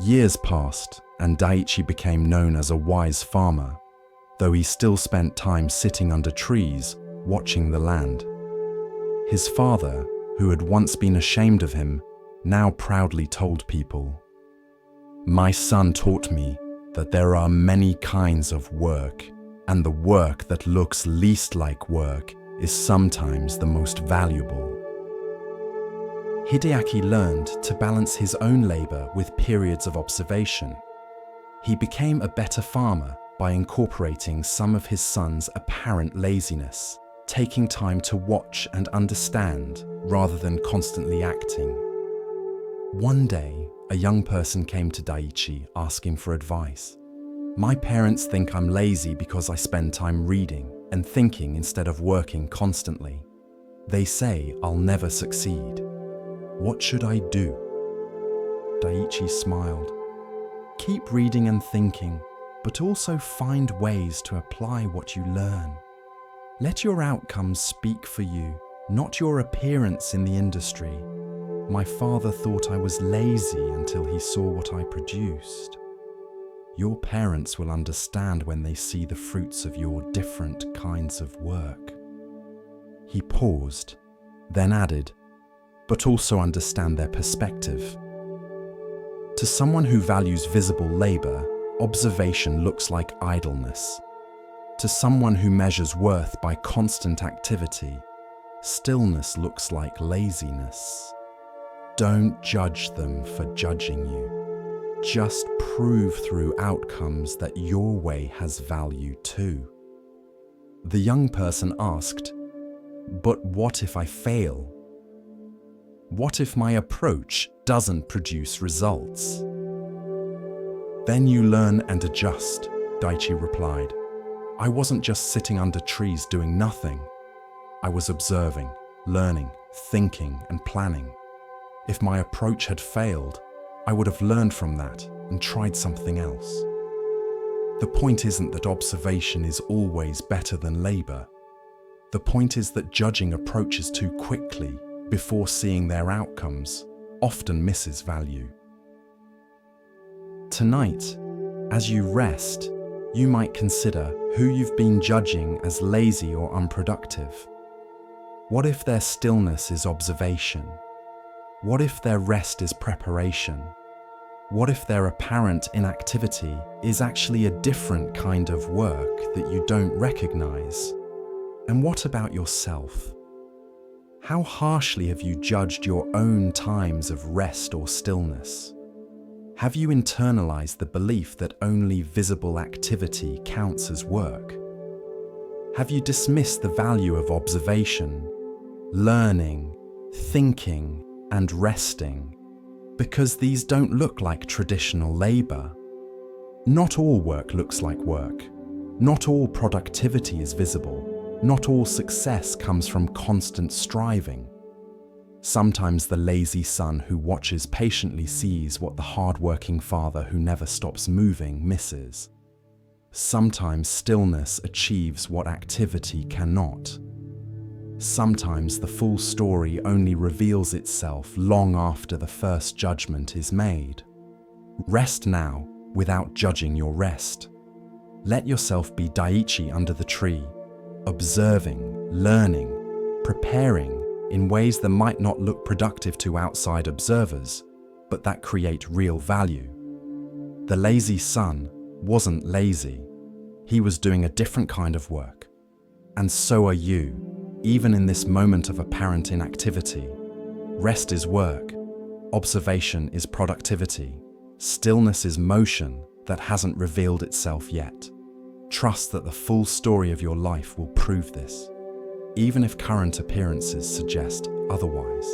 Years passed, and Daiichi became known as a wise farmer, though he still spent time sitting under trees, watching the land. His father, who had once been ashamed of him, now proudly told people, "My son taught me that there are many kinds of work, and the work that looks least like work is sometimes the most valuable." Hideaki learned to balance his own labor with periods of observation. He became a better farmer by incorporating some of his son's apparent laziness, taking time to watch and understand rather than constantly acting. One day, a young person came to Daiichi asking for advice. "My parents think I'm lazy because I spend time reading and thinking instead of working constantly. They say I'll never succeed. What should I do?" Daiichi smiled. "Keep reading and thinking, but also find ways to apply what you learn. Let your outcomes speak for you, not your appearance in the industry. My father thought I was lazy until he saw what I produced. Your parents will understand when they see the fruits of your different kinds of work." He paused, then added, "But also understand their perspective. To someone who values visible labor, observation looks like idleness. To someone who measures worth by constant activity, stillness looks like laziness. Don't judge them for judging you. Just prove through outcomes that your way has value too." The young person asked, "But what if I fail? What if my approach doesn't produce results?" "Then you learn and adjust," Daichi replied. "I wasn't just sitting under trees doing nothing. I was observing, learning, thinking, and planning. If my approach had failed, I would have learned from that and tried something else." The point isn't that observation is always better than labor. The point is that judging approaches too quickly before seeing their outcomes often misses value. Tonight, as you rest, you might consider who you've been judging as lazy or unproductive. What if their stillness is observation? What if their rest is preparation? What if their apparent inactivity is actually a different kind of work that you don't recognize? And what about yourself? How harshly have you judged your own times of rest or stillness? Have you internalized the belief that only visible activity counts as work? Have you dismissed the value of observation, learning, thinking, and resting because these don't look like traditional labor? Not all work looks like work. Not all productivity is visible. Not all success comes from constant striving. Sometimes the lazy son who watches patiently sees what the hard-working father who never stops moving misses. Sometimes stillness achieves what activity cannot. Sometimes the full story only reveals itself long after the first judgment is made. Rest now without judging your rest. Let yourself be Daichi under the tree, observing, learning, preparing in ways that might not look productive to outside observers, but that create real value. The lazy son wasn't lazy. He was doing a different kind of work. And so are you, even in this moment of apparent inactivity. Rest is work. Observation is productivity. Stillness is motion that hasn't revealed itself yet. Trust that the full story of your life will prove this, even if current appearances suggest otherwise.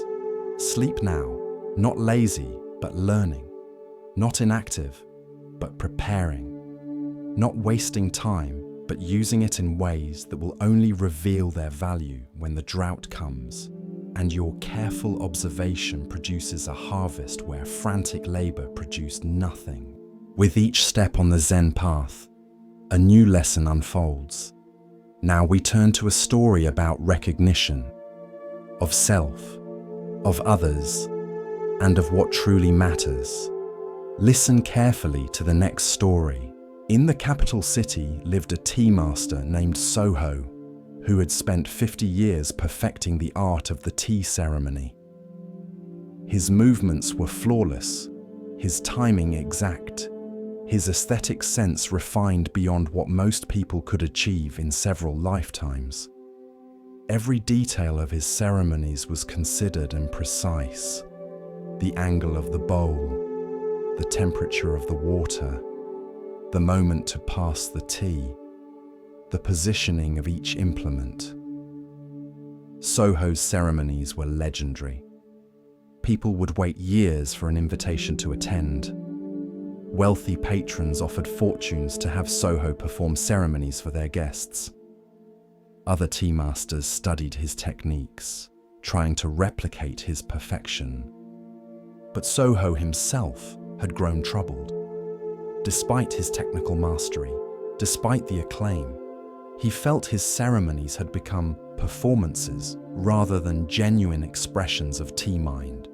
Sleep now, not lazy, but learning. Not inactive, but preparing. Not wasting time, but using it in ways that will only reveal their value when the drought comes, and your careful observation produces a harvest where frantic labor produced nothing. With each step on the Zen path, a new lesson unfolds. Now we turn to a story about recognition, of self, of others, and of what truly matters. Listen carefully to the next story. In the capital city lived a tea master named Soho, who had spent 50 years perfecting the art of the tea ceremony. His movements were flawless, his timing exact, his aesthetic sense refined beyond what most people could achieve in several lifetimes. Every detail of his ceremonies was considered and precise. The angle of the bowl, the temperature of the water, the moment to pass the tea, the positioning of each implement. Soho's ceremonies were legendary. People would wait years for an invitation to attend. Wealthy patrons offered fortunes to have Soho perform ceremonies for their guests. Other tea masters studied his techniques, trying to replicate his perfection. But Soho himself had grown troubled. Despite his technical mastery, despite the acclaim, He felt his ceremonies had become performances rather than genuine expressions of tea mind.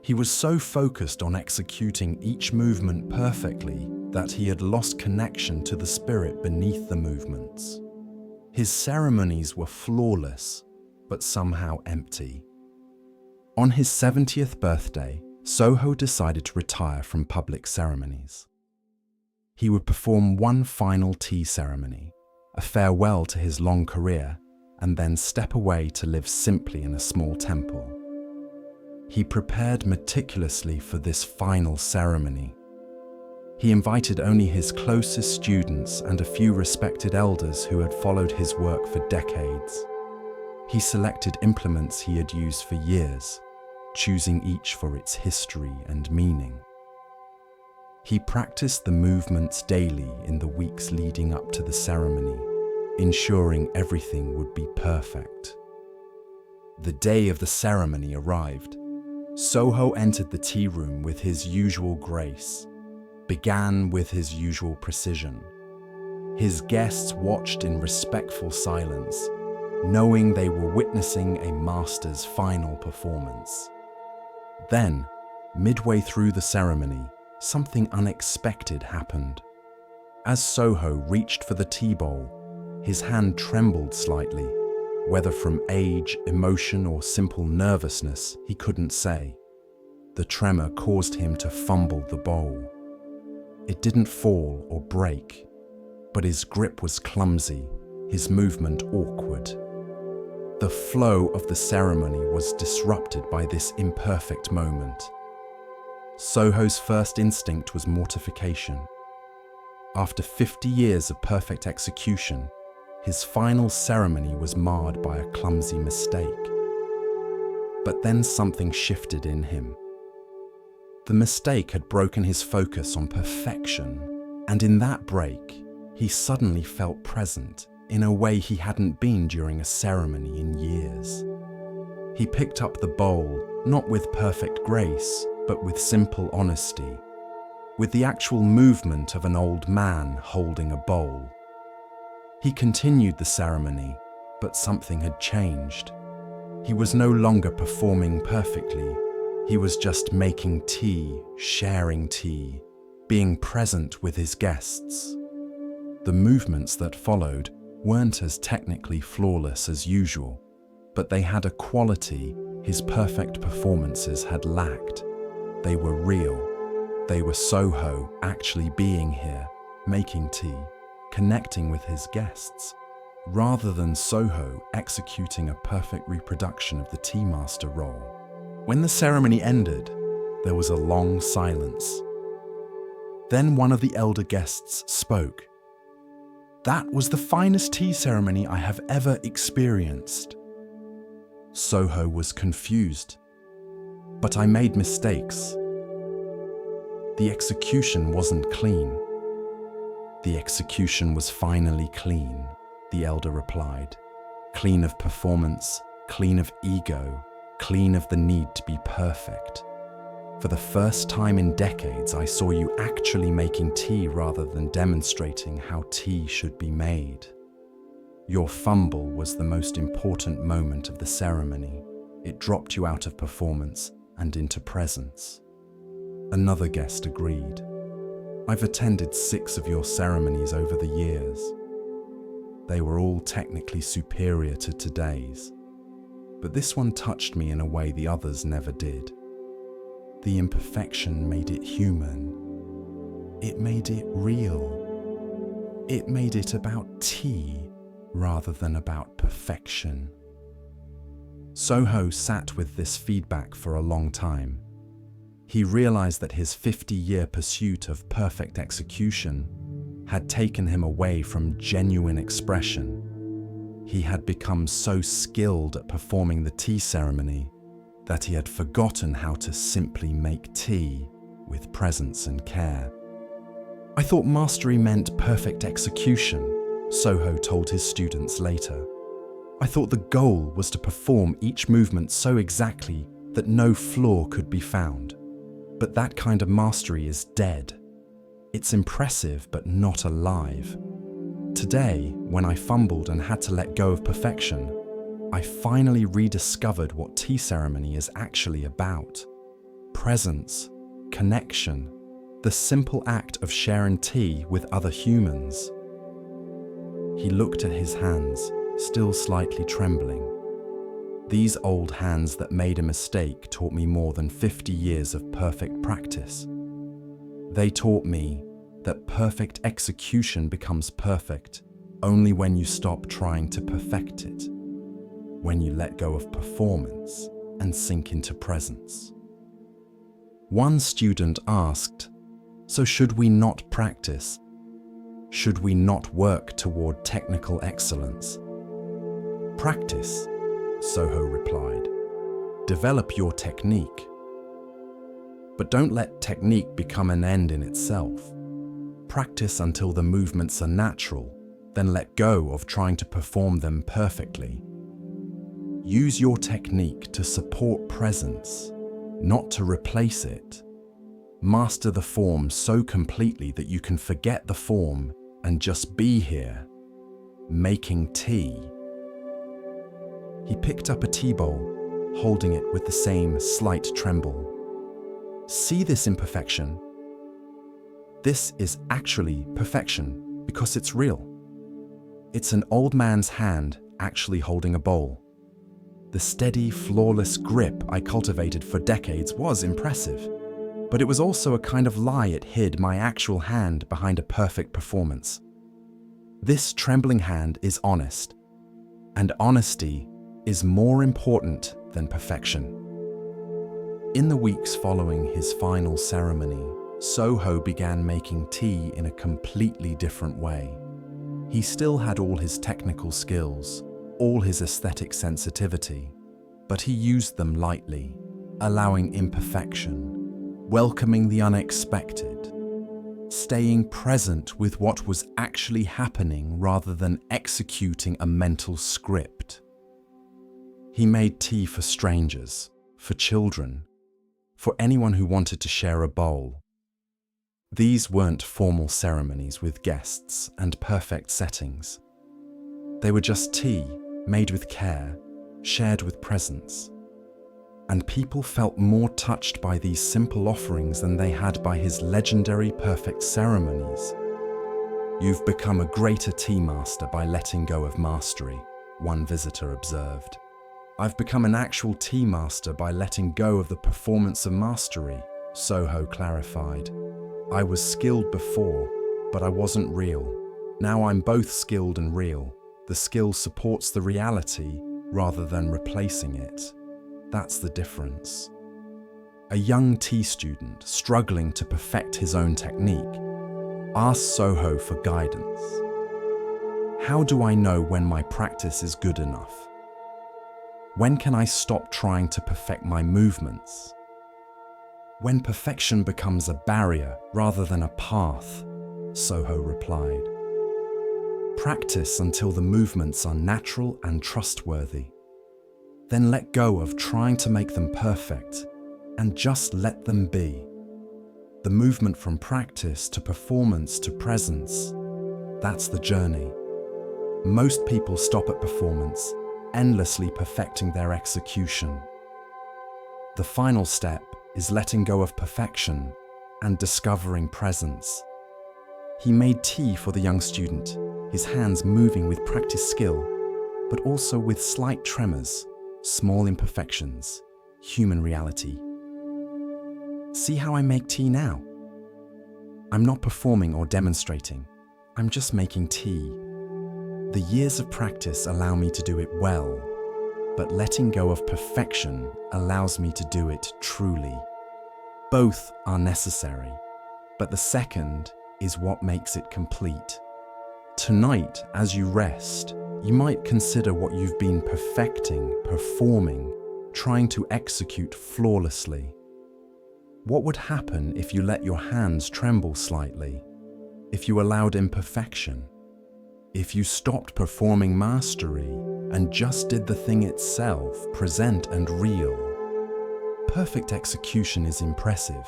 He was so focused on executing each movement perfectly that he had lost connection to the spirit beneath the movements. His ceremonies were flawless, but somehow empty. On his 70th birthday, Soho decided to retire from public ceremonies. He would perform one final tea ceremony, a farewell to his long career, and then step away to live simply in a small temple. He prepared meticulously for this final ceremony. He invited only his closest students and a few respected elders who had followed his work for decades. He selected implements he had used for years, choosing each for its history and meaning. He practiced the movements daily in the weeks leading up to the ceremony, ensuring everything would be perfect. The day of the ceremony arrived. Soho entered the tea room with his usual grace, began with his usual precision. His guests watched in respectful silence, knowing they were witnessing a master's final performance. Then, midway through the ceremony, something unexpected happened. As Soho reached for the tea bowl, his hand trembled slightly. Whether from age, emotion, or simple nervousness, he couldn't say. The tremor caused him to fumble the bowl. It didn't fall or break, but his grip was clumsy, his movement awkward. The flow of the ceremony was disrupted by this imperfect moment. Soho's first instinct was mortification. After 50 years of perfect execution, his final ceremony was marred by a clumsy mistake. But then something shifted in him. The mistake had broken his focus on perfection, and in that break, he suddenly felt present in a way he hadn't been during a ceremony in years. He picked up the bowl, not with perfect grace, but with simple honesty, with the actual movement of an old man holding a bowl. He continued the ceremony, but something had changed. He was no longer performing perfectly. He was just making tea, sharing tea, being present with his guests. The movements that followed weren't as technically flawless as usual, but they had a quality his perfect performances had lacked. They were real. They were Soho actually being here, making tea, connecting with his guests, rather than Soho executing a perfect reproduction of the tea master role. When the ceremony ended, there was a long silence. Then one of the elder guests spoke. "That was the finest tea ceremony I have ever experienced." Soho was confused. "But I made mistakes. The execution wasn't clean." "The execution was finally clean," the elder replied. "Clean of performance, clean of ego, clean of the need to be perfect. For the first time in decades, I saw you actually making tea rather than demonstrating how tea should be made. Your fumble was the most important moment of the ceremony. It dropped you out of performance and into presence." Another guest agreed. "I've attended 6 of your ceremonies over the years. They were all technically superior to today's, but this one touched me in a way the others never did. The imperfection made it human. It made it real. It made it about tea rather than about perfection." Soho sat with this feedback for a long time. He realized that his 50-year pursuit of perfect execution had taken him away from genuine expression. He had become so skilled at performing the tea ceremony that he had forgotten how to simply make tea with presence and care. "I thought mastery meant perfect execution," Soho told his students later. "I thought the goal was to perform each movement so exactly that no flaw could be found. But that kind of mastery is dead. It's impressive but not alive. today, when I fumbled and had to let go of perfection, I finally rediscovered what tea ceremony is actually about. Presence, connection, the simple act of sharing tea with other humans. He looked at his hands, still slightly trembling. These old hands that made a mistake taught me more than 50 years of perfect practice. They taught me that perfect execution becomes perfect only when you stop trying to perfect it, when you let go of performance and sink into presence. One student asked, "So should we not practice? Should we not work toward technical excellence?" "Practice," Soho replied. "Develop your technique. But don't let technique become an end in itself. Practice until the movements are natural, then let go of trying to perform them perfectly. Use your technique to support presence, not to replace it. Master the form so completely that you can forget the form and just be here, making tea." He picked up a tea bowl, holding it with the same slight tremble. "See this imperfection? This is actually perfection because it's real. It's an old man's hand actually holding a bowl. The steady, flawless grip I cultivated for decades was impressive, but it was also a kind of lie it hid my actual hand behind a perfect performance. This trembling hand is honest, and honesty is more important than perfection." In the weeks following his final ceremony, Soho began making tea in a completely different way. He still had all his technical skills, all his aesthetic sensitivity, but he used them lightly, allowing imperfection, welcoming the unexpected, staying present with what was actually happening rather than executing a mental script. He made tea for strangers, for children, for anyone who wanted to share a bowl. These weren't formal ceremonies with guests and perfect settings. They were just tea, made with care, shared with presence. And people felt more touched by these simple offerings than they had by his legendary perfect ceremonies. "You've become a greater tea master by letting go of mastery," one visitor observed. "I've become an actual tea master by letting go of the performance of mastery," Soho clarified. "I was skilled before, but I wasn't real. Now I'm both skilled and real. The skill supports the reality rather than replacing it. That's the difference." A young tea student struggling to perfect his own technique asked Soho for guidance. "How do I know when my practice is good enough? When can I stop trying to perfect my movements? When perfection becomes a barrier rather than a path," Soho replied. "Practice until the movements are natural and trustworthy. Then let go of trying to make them perfect and just let them be. The movement from practice to performance to presence, that's the journey. Most people stop at performance, endlessly perfecting their execution. The final step is letting go of perfection and discovering presence." He made tea for the young student, his hands moving with practiced skill, but also with slight tremors, small imperfections, human reality. "See how I make tea now? I'm not performing or demonstrating, I'm just making tea. The years of practice allow me to do it well, but letting go of perfection allows me to do it truly. Both are necessary, but the second is what makes it complete." Tonight, as you rest, you might consider what you've been perfecting, performing, trying to execute flawlessly. What would happen if you let your hands tremble slightly? If you allowed imperfection? If you stopped performing mastery and just did the thing itself, present and real? Perfect execution is impressive,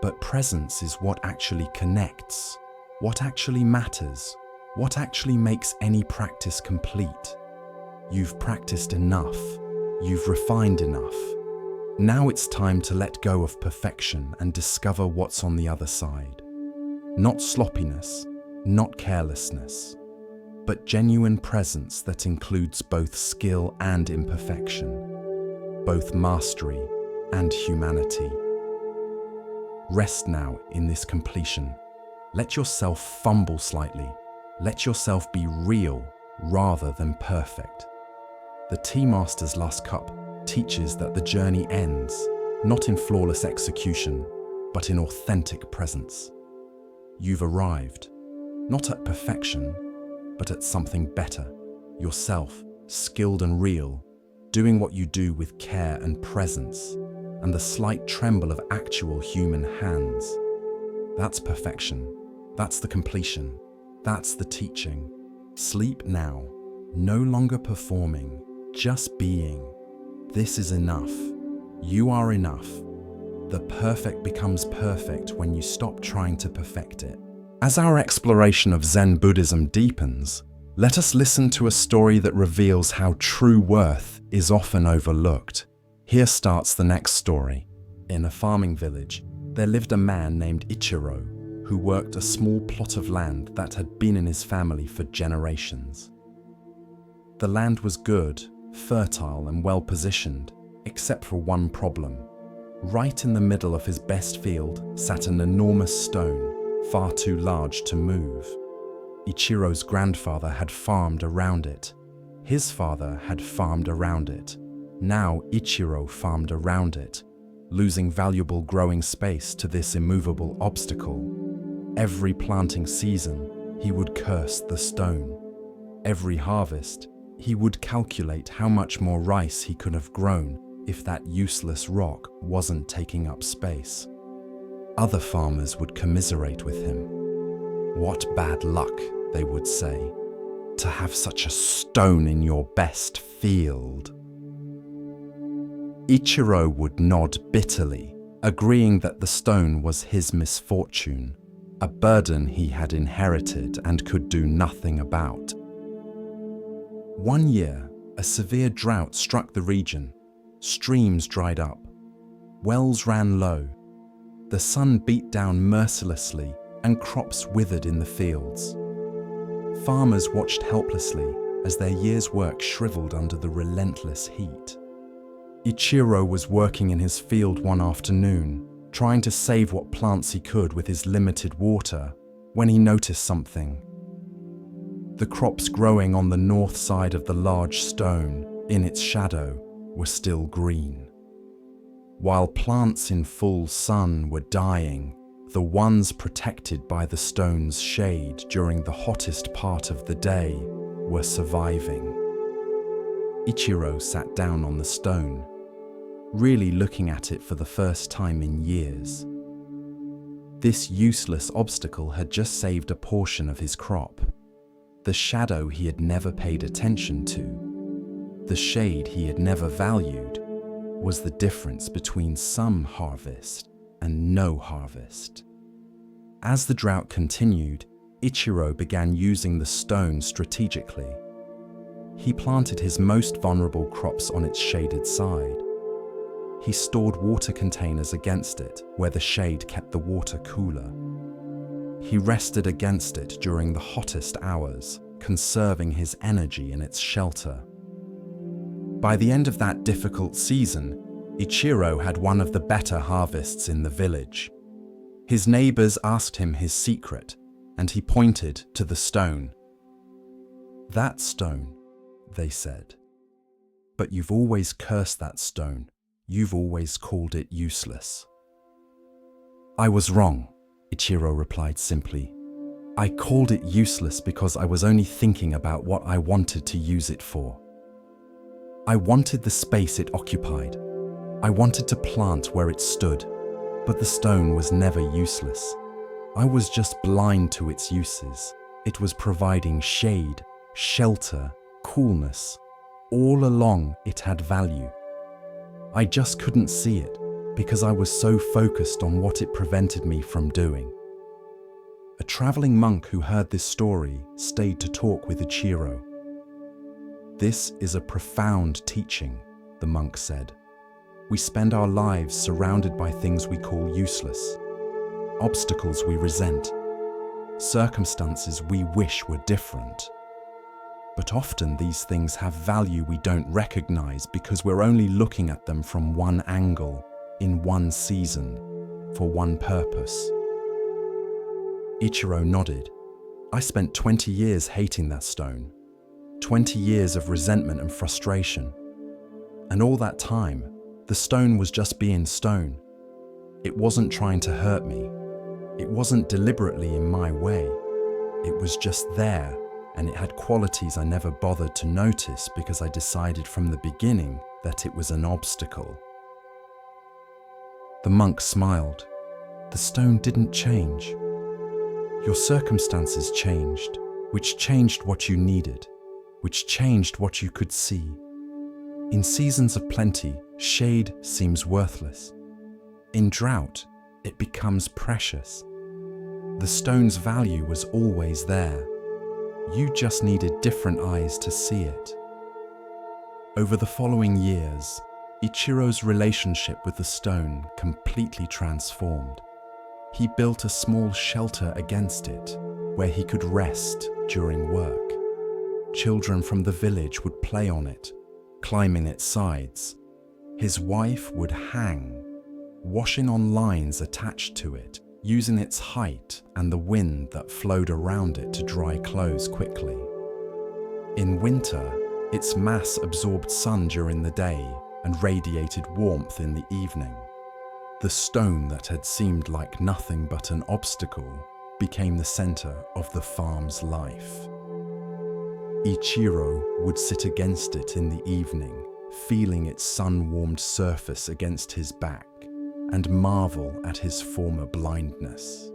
but presence is what actually connects, what actually matters, What actually makes any practice complete? You've practiced enough. You've refined enough. Now it's time to let go of perfection and discover what's on the other side. Not sloppiness, not carelessness, but genuine presence that includes both skill and imperfection, both mastery and humanity. Rest now in this completion. Let yourself fumble slightly. Let yourself be real rather than perfect. The Tea Master's Last Cup teaches that the journey ends, not in flawless execution, but in authentic presence. You've arrived, not at perfection, but at something better. Yourself, skilled and real, doing what you do with care and presence, and the slight tremble of actual human hands. That's perfection. That's the completion. That's the teaching. Sleep now, no longer performing, just being. This is enough. You are enough. The perfect becomes perfect when you stop trying to perfect it. As our exploration of Zen Buddhism deepens, let us listen to a story that reveals how true worth is often overlooked. Here starts the next story. In a farming village, there lived a man named Ichiro, who worked a small plot of land that had been in his family for generations. The land was good, fertile and well positioned, except for one problem. Right in the middle of his best field sat an enormous stone, far too large to move. Ichiro's grandfather had farmed around it. His father had farmed around it. Now Ichiro farmed around it, losing valuable growing space to this immovable obstacle. Every planting season, he would curse the stone. Every harvest, he would calculate how much more rice he could have grown if that useless rock wasn't taking up space. Other farmers would commiserate with him. "What bad luck," they would say, "to have such a stone in your best field." Ichiro would nod bitterly, agreeing that the stone was his misfortune, a burden he had inherited and could do nothing about. One year, a severe drought struck the region. Streams dried up. Wells ran low. The sun beat down mercilessly and crops withered in the fields. Farmers watched helplessly as their year's work shriveled under the relentless heat. Ichiro was working in his field one afternoon, trying to save what plants he could with his limited water, when he noticed something. The crops growing on the north side of the large stone, in its shadow, were still green. While plants in full sun were dying, the ones protected by the stone's shade during the hottest part of the day were surviving. Ichiro sat down on the stone, really looking at it for the first time in years. This useless obstacle had just saved a portion of his crop. The shadow he had never paid attention to, the shade he had never valued, was the difference between some harvest and no harvest. As the drought continued, Ichiro began using the stone strategically. He planted his most vulnerable crops on its shaded side. He stored water containers against it, where the shade kept the water cooler. He rested against it during the hottest hours, conserving his energy in its shelter. By the end of that difficult season, Ichiro had one of the better harvests in the village. His neighbors asked him his secret, and he pointed to the stone. "That stone," they said. "But you've always cursed that stone. You've always called it useless." "I was wrong," Ichiro replied simply. "I called it useless because I was only thinking about what I wanted to use it for. I wanted the space it occupied. I wanted to plant where it stood, but the stone was never useless. I was just blind to its uses. It was providing shade, shelter, coolness. All along it had value. I just couldn't see it because I was so focused on what it prevented me from doing." A traveling monk who heard this story stayed to talk with Ichiro. "This is a profound teaching," the monk said. "We spend our lives surrounded by things we call useless, obstacles we resent, circumstances we wish were different. But often these things have value we don't recognize because we're only looking at them from one angle, in one season, for one purpose." Ichiro nodded. "I spent 20 years hating that stone, 20 years of resentment and frustration. And all that time, the stone was just being stone. It wasn't trying to hurt me. It wasn't deliberately in my way. It was just there, and it had qualities I never bothered to notice because I decided from the beginning that it was an obstacle." The monk smiled. "The stone didn't change. Your circumstances changed, which changed what you needed, which changed what you could see. In seasons of plenty, shade seems worthless. In drought, it becomes precious. The stone's value was always there. You just needed different eyes to see it." Over the following years, Ichiro's relationship with the stone completely transformed. He built a small shelter against it, where he could rest during work. Children from the village would play on it, climbing its sides. His wife would hang, washing on lines attached to it, using its height and the wind that flowed around it to dry clothes quickly. In winter, its mass absorbed sun during the day and radiated warmth in the evening. The stone that had seemed like nothing but an obstacle became the center of the farm's life. Ichiro would sit against it in the evening, feeling its sun-warmed surface against his back, and marvel at his former blindness.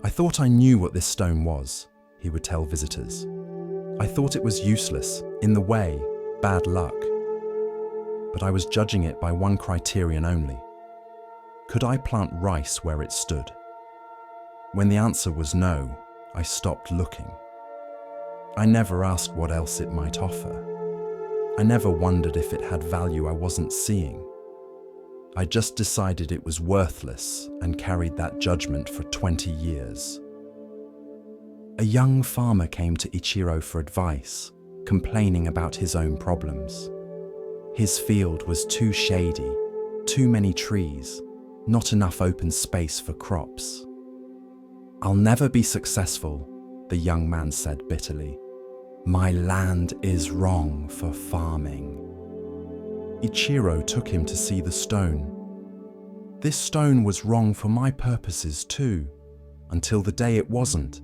"I thought I knew what this stone was," he would tell visitors. "I thought it was useless, in the way, bad luck. But I was judging it by one criterion only. Could I plant rice where it stood? When the answer was no, I stopped looking. I never asked what else it might offer. I never wondered if it had value I wasn't seeing. I just decided it was worthless and carried that judgment for 20 years." A young farmer came to Ichiro for advice, complaining about his own problems. His field was too shady, too many trees, not enough open space for crops. "I'll never be successful," the young man said bitterly. "My land is wrong for farming." Ichiro took him to see the stone. "This stone was wrong for my purposes too, until the day it wasn't,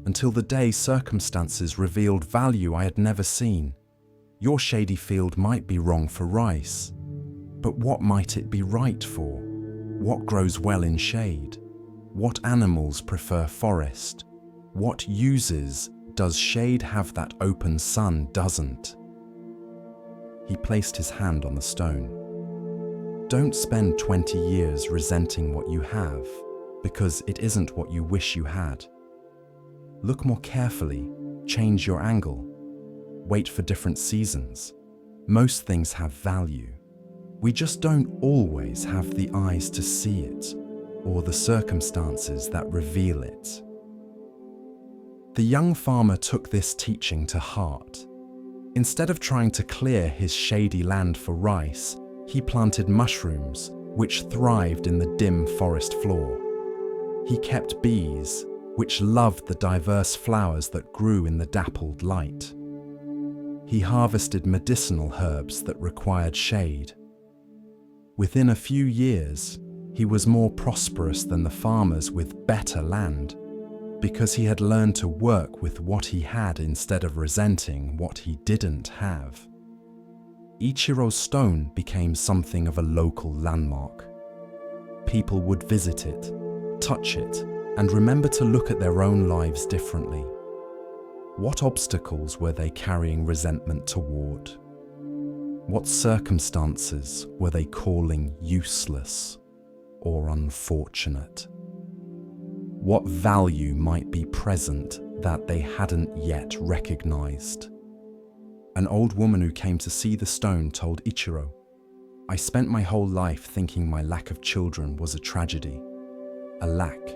until the day circumstances revealed value I had never seen. Your shady field might be wrong for rice, but what might it be right for? What grows well in shade? What animals prefer forest? What uses does shade have that open sun doesn't?" He placed his hand on the stone. "Don't spend 20 years resenting what you have, because it isn't what you wish you had. Look more carefully, change your angle, wait for different seasons. Most things have value. We just don't always have the eyes to see it, or the circumstances that reveal it." The young farmer took this teaching to heart. Instead of trying to clear his shady land for rice, he planted mushrooms, which thrived in the dim forest floor. He kept bees, which loved the diverse flowers that grew in the dappled light. He harvested medicinal herbs that required shade. Within a few years, he was more prosperous than the farmers with better land, because he had learned to work with what he had instead of resenting what he didn't have. Ichiro's stone became something of a local landmark. People would visit it, touch it, and remember to look at their own lives differently. What obstacles were they carrying resentment toward? What circumstances were they calling useless or unfortunate? What value might be present that they hadn't yet recognized? An old woman who came to see the stone told Ichiro, "I spent my whole life thinking my lack of children was a tragedy, a lack,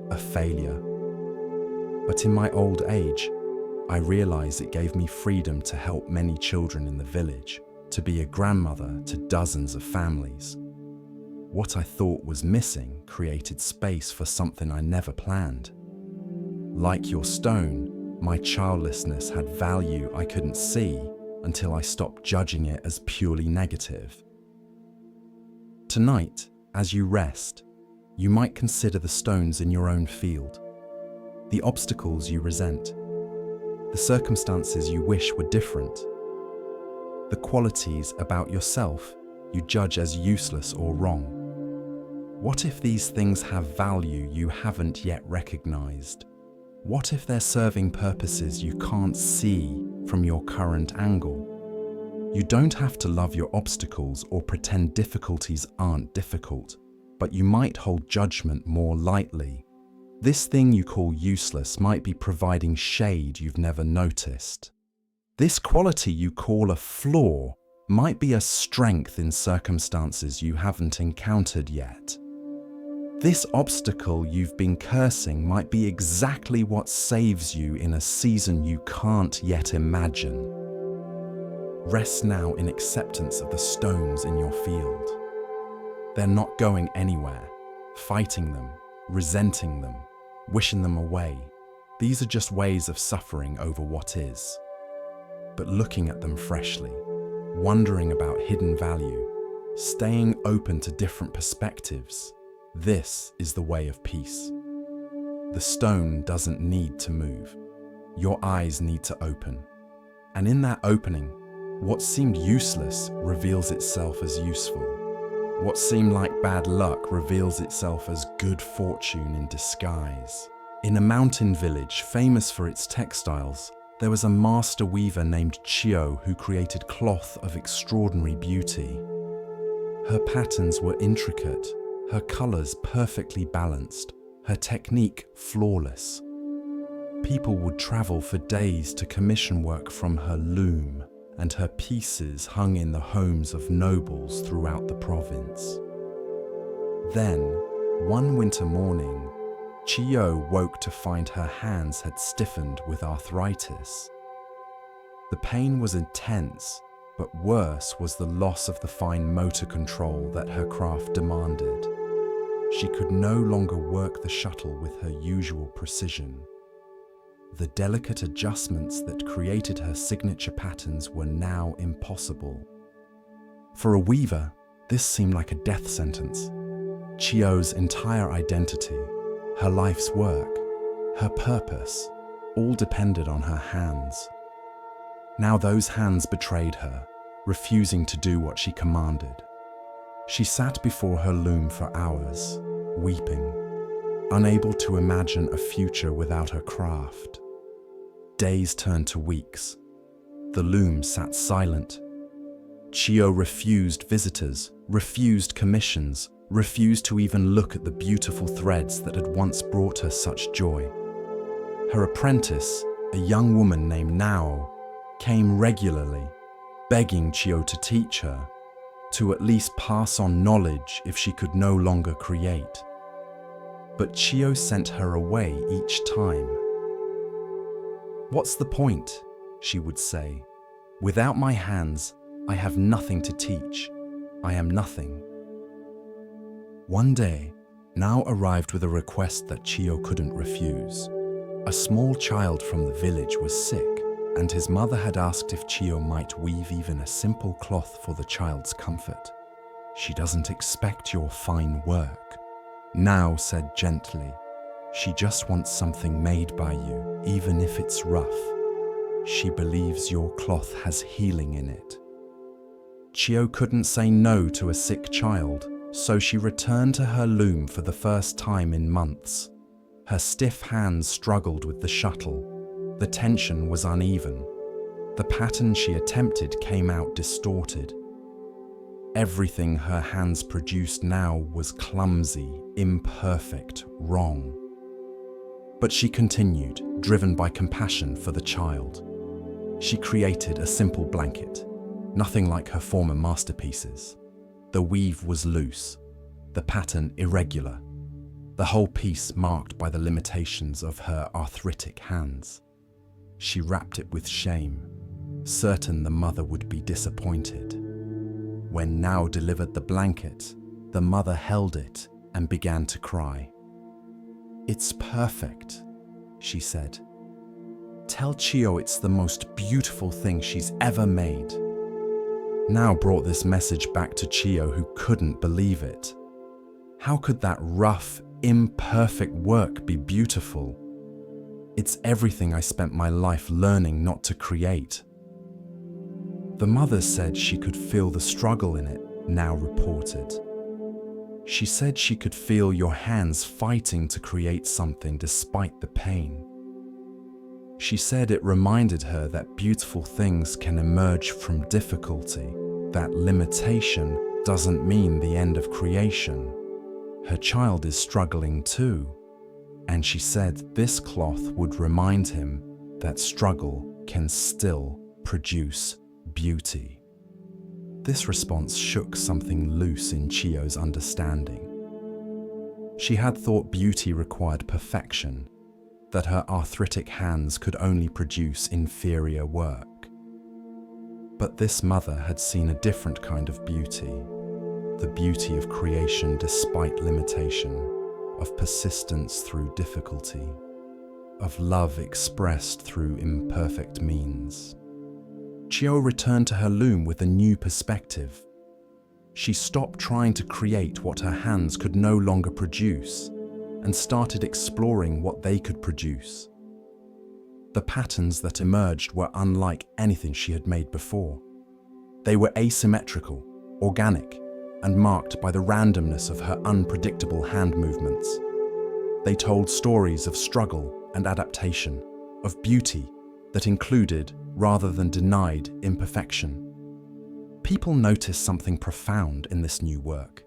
a failure. But in my old age, I realized it gave me freedom to help many children in the village, to be a grandmother to dozens of families. What I thought was missing created space for something I never planned. Like your stone, my childlessness had value I couldn't see until I stopped judging it as purely negative." Tonight, as you rest, you might consider the stones in your own field, the obstacles you resent, the circumstances you wish were different, the qualities about yourself you judge as useless or wrong. What if these things have value you haven't yet recognized? What if they're serving purposes you can't see from your current angle? You don't have to love your obstacles or pretend difficulties aren't difficult, but you might hold judgment more lightly. This thing you call useless might be providing shade you've never noticed. This quality you call a flaw might be a strength in circumstances you haven't encountered yet. This obstacle you've been cursing might be exactly what saves you in a season you can't yet imagine. Rest now in acceptance of the stones in your field. They're not going anywhere. Fighting them, resenting them, wishing them away. These are just ways of suffering over what is. But looking at them freshly, wondering about hidden value, staying open to different perspectives, this is the way of peace. The stone doesn't need to move. Your eyes need to open. And in that opening, what seemed useless reveals itself as useful. What seemed like bad luck reveals itself as good fortune in disguise. In a mountain village famous for its textiles, there was a master weaver named Chio who created cloth of extraordinary beauty. Her patterns were intricate, her colors perfectly balanced, her technique flawless. People would travel for days to commission work from her loom, and her pieces hung in the homes of nobles throughout the province. Then, one winter morning, Chio woke to find her hands had stiffened with arthritis. The pain was intense, but worse was the loss of the fine motor control that her craft demanded. She could no longer work the shuttle with her usual precision. The delicate adjustments that created her signature patterns were now impossible. For a weaver, this seemed like a death sentence. Chio's entire identity, her life's work, her purpose, all depended on her hands. Now those hands betrayed her, refusing to do what she commanded. She sat before her loom for hours, weeping, unable to imagine a future without her craft. Days turned to weeks. The loom sat silent. Chio refused visitors, refused commissions, refused to even look at the beautiful threads that had once brought her such joy. Her apprentice, a young woman named Nao, came regularly, begging Chio to teach her, to at least pass on knowledge if she could no longer create. But Chio sent her away each time. "What's the point?" she would say. "Without my hands, I have nothing to teach. I am nothing." One day, Nao arrived with a request that Chio couldn't refuse. A small child from the village was sick, and his mother had asked if Chio might weave even a simple cloth for the child's comfort. "She doesn't expect your fine work," Nao said gently. "She just wants something made by you, even if it's rough. She believes your cloth has healing in it." Chio couldn't say no to a sick child, so she returned to her loom for the first time in months. Her stiff hands struggled with the shuttle. The tension was uneven. The pattern she attempted came out distorted. Everything her hands produced now was clumsy, imperfect, wrong. But she continued, driven by compassion for the child. She created a simple blanket, nothing like her former masterpieces. The weave was loose, the pattern irregular, the whole piece marked by the limitations of her arthritic hands. She wrapped it with shame, certain the mother would be disappointed. When Nao delivered the blanket, the mother held it and began to cry. "It's perfect," she said. "Tell Chio it's the most beautiful thing she's ever made." Nao brought this message back to Chio, who couldn't believe it. How could that rough, imperfect work be beautiful? "It's everything I spent my life learning not to create." The mother said she could feel the struggle in it, Nao reported. She said she could feel your hands fighting to create something despite the pain. She said it reminded her that beautiful things can emerge from difficulty, that limitation doesn't mean the end of creation. Her child is struggling too, and she said this cloth would remind him that struggle can still produce beauty. This response shook something loose in Chio's understanding. She had thought beauty required perfection, that her arthritic hands could only produce inferior work. But this mother had seen a different kind of beauty, the beauty of creation despite limitation, of persistence through difficulty, of love expressed through imperfect means. Chio returned to her loom with a new perspective. She stopped trying to create what her hands could no longer produce and started exploring what they could produce. The patterns that emerged were unlike anything she had made before. They were asymmetrical, organic, and marked by the randomness of her unpredictable hand movements. They told stories of struggle and adaptation, of beauty that included, rather than denied, imperfection. People noticed something profound in this new work.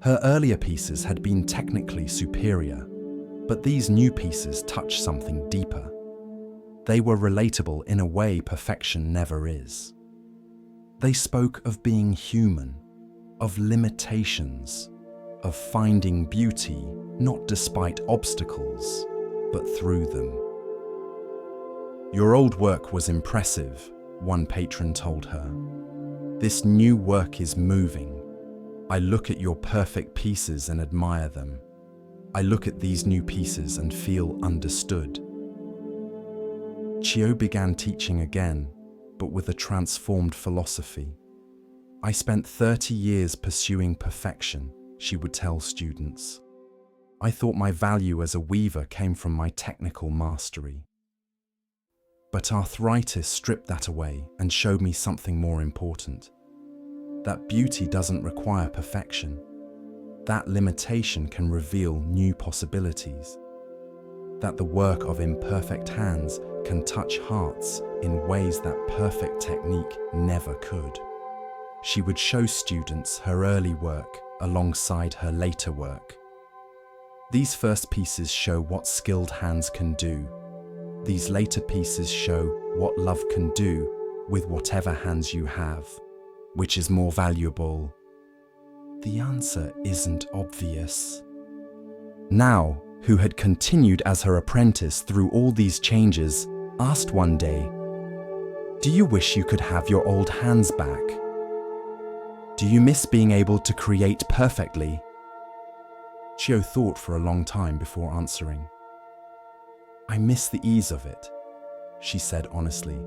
Her earlier pieces had been technically superior, but these new pieces touched something deeper. They were relatable in a way perfection never is. They spoke of being human, of limitations, of finding beauty not despite obstacles, but through them. "Your old work was impressive," one patron told her. "This new work is moving. I look at your perfect pieces and admire them. I look at these new pieces and feel understood." Chio began teaching again, but with a transformed philosophy. "I spent 30 years pursuing perfection," she would tell students. "I thought my value as a weaver came from my technical mastery. But arthritis stripped that away and showed me something more important. That beauty doesn't require perfection. That limitation can reveal new possibilities. That the work of imperfect hands can touch hearts in ways that perfect technique never could." She would show students her early work alongside her later work. "These first pieces show what skilled hands can do. These later pieces show what love can do with whatever hands you have. Which is more valuable?" The answer isn't obvious. Nao, who had continued as her apprentice through all these changes, asked one day, "Do you wish you could have your old hands back? Do you miss being able to create perfectly?" Chio thought for a long time before answering. "I miss the ease of it," she said honestly.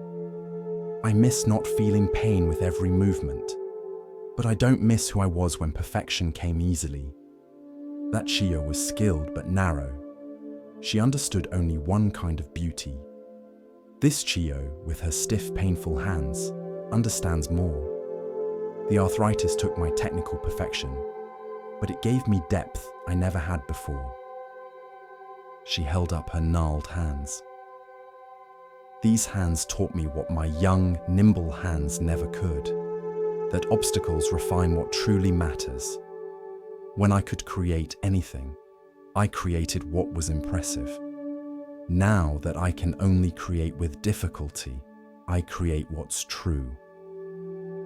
"I miss not feeling pain with every movement, but I don't miss who I was when perfection came easily." That Chio was skilled but narrow. She understood only one kind of beauty. This Chio, with her stiff, painful hands, understands more. The arthritis took my technical perfection, but it gave me depth I never had before. She held up her gnarled hands. "These hands taught me what my young, nimble hands never could, that obstacles refine what truly matters. When I could create anything, I created what was impressive. Now that I can only create with difficulty, I create what's true.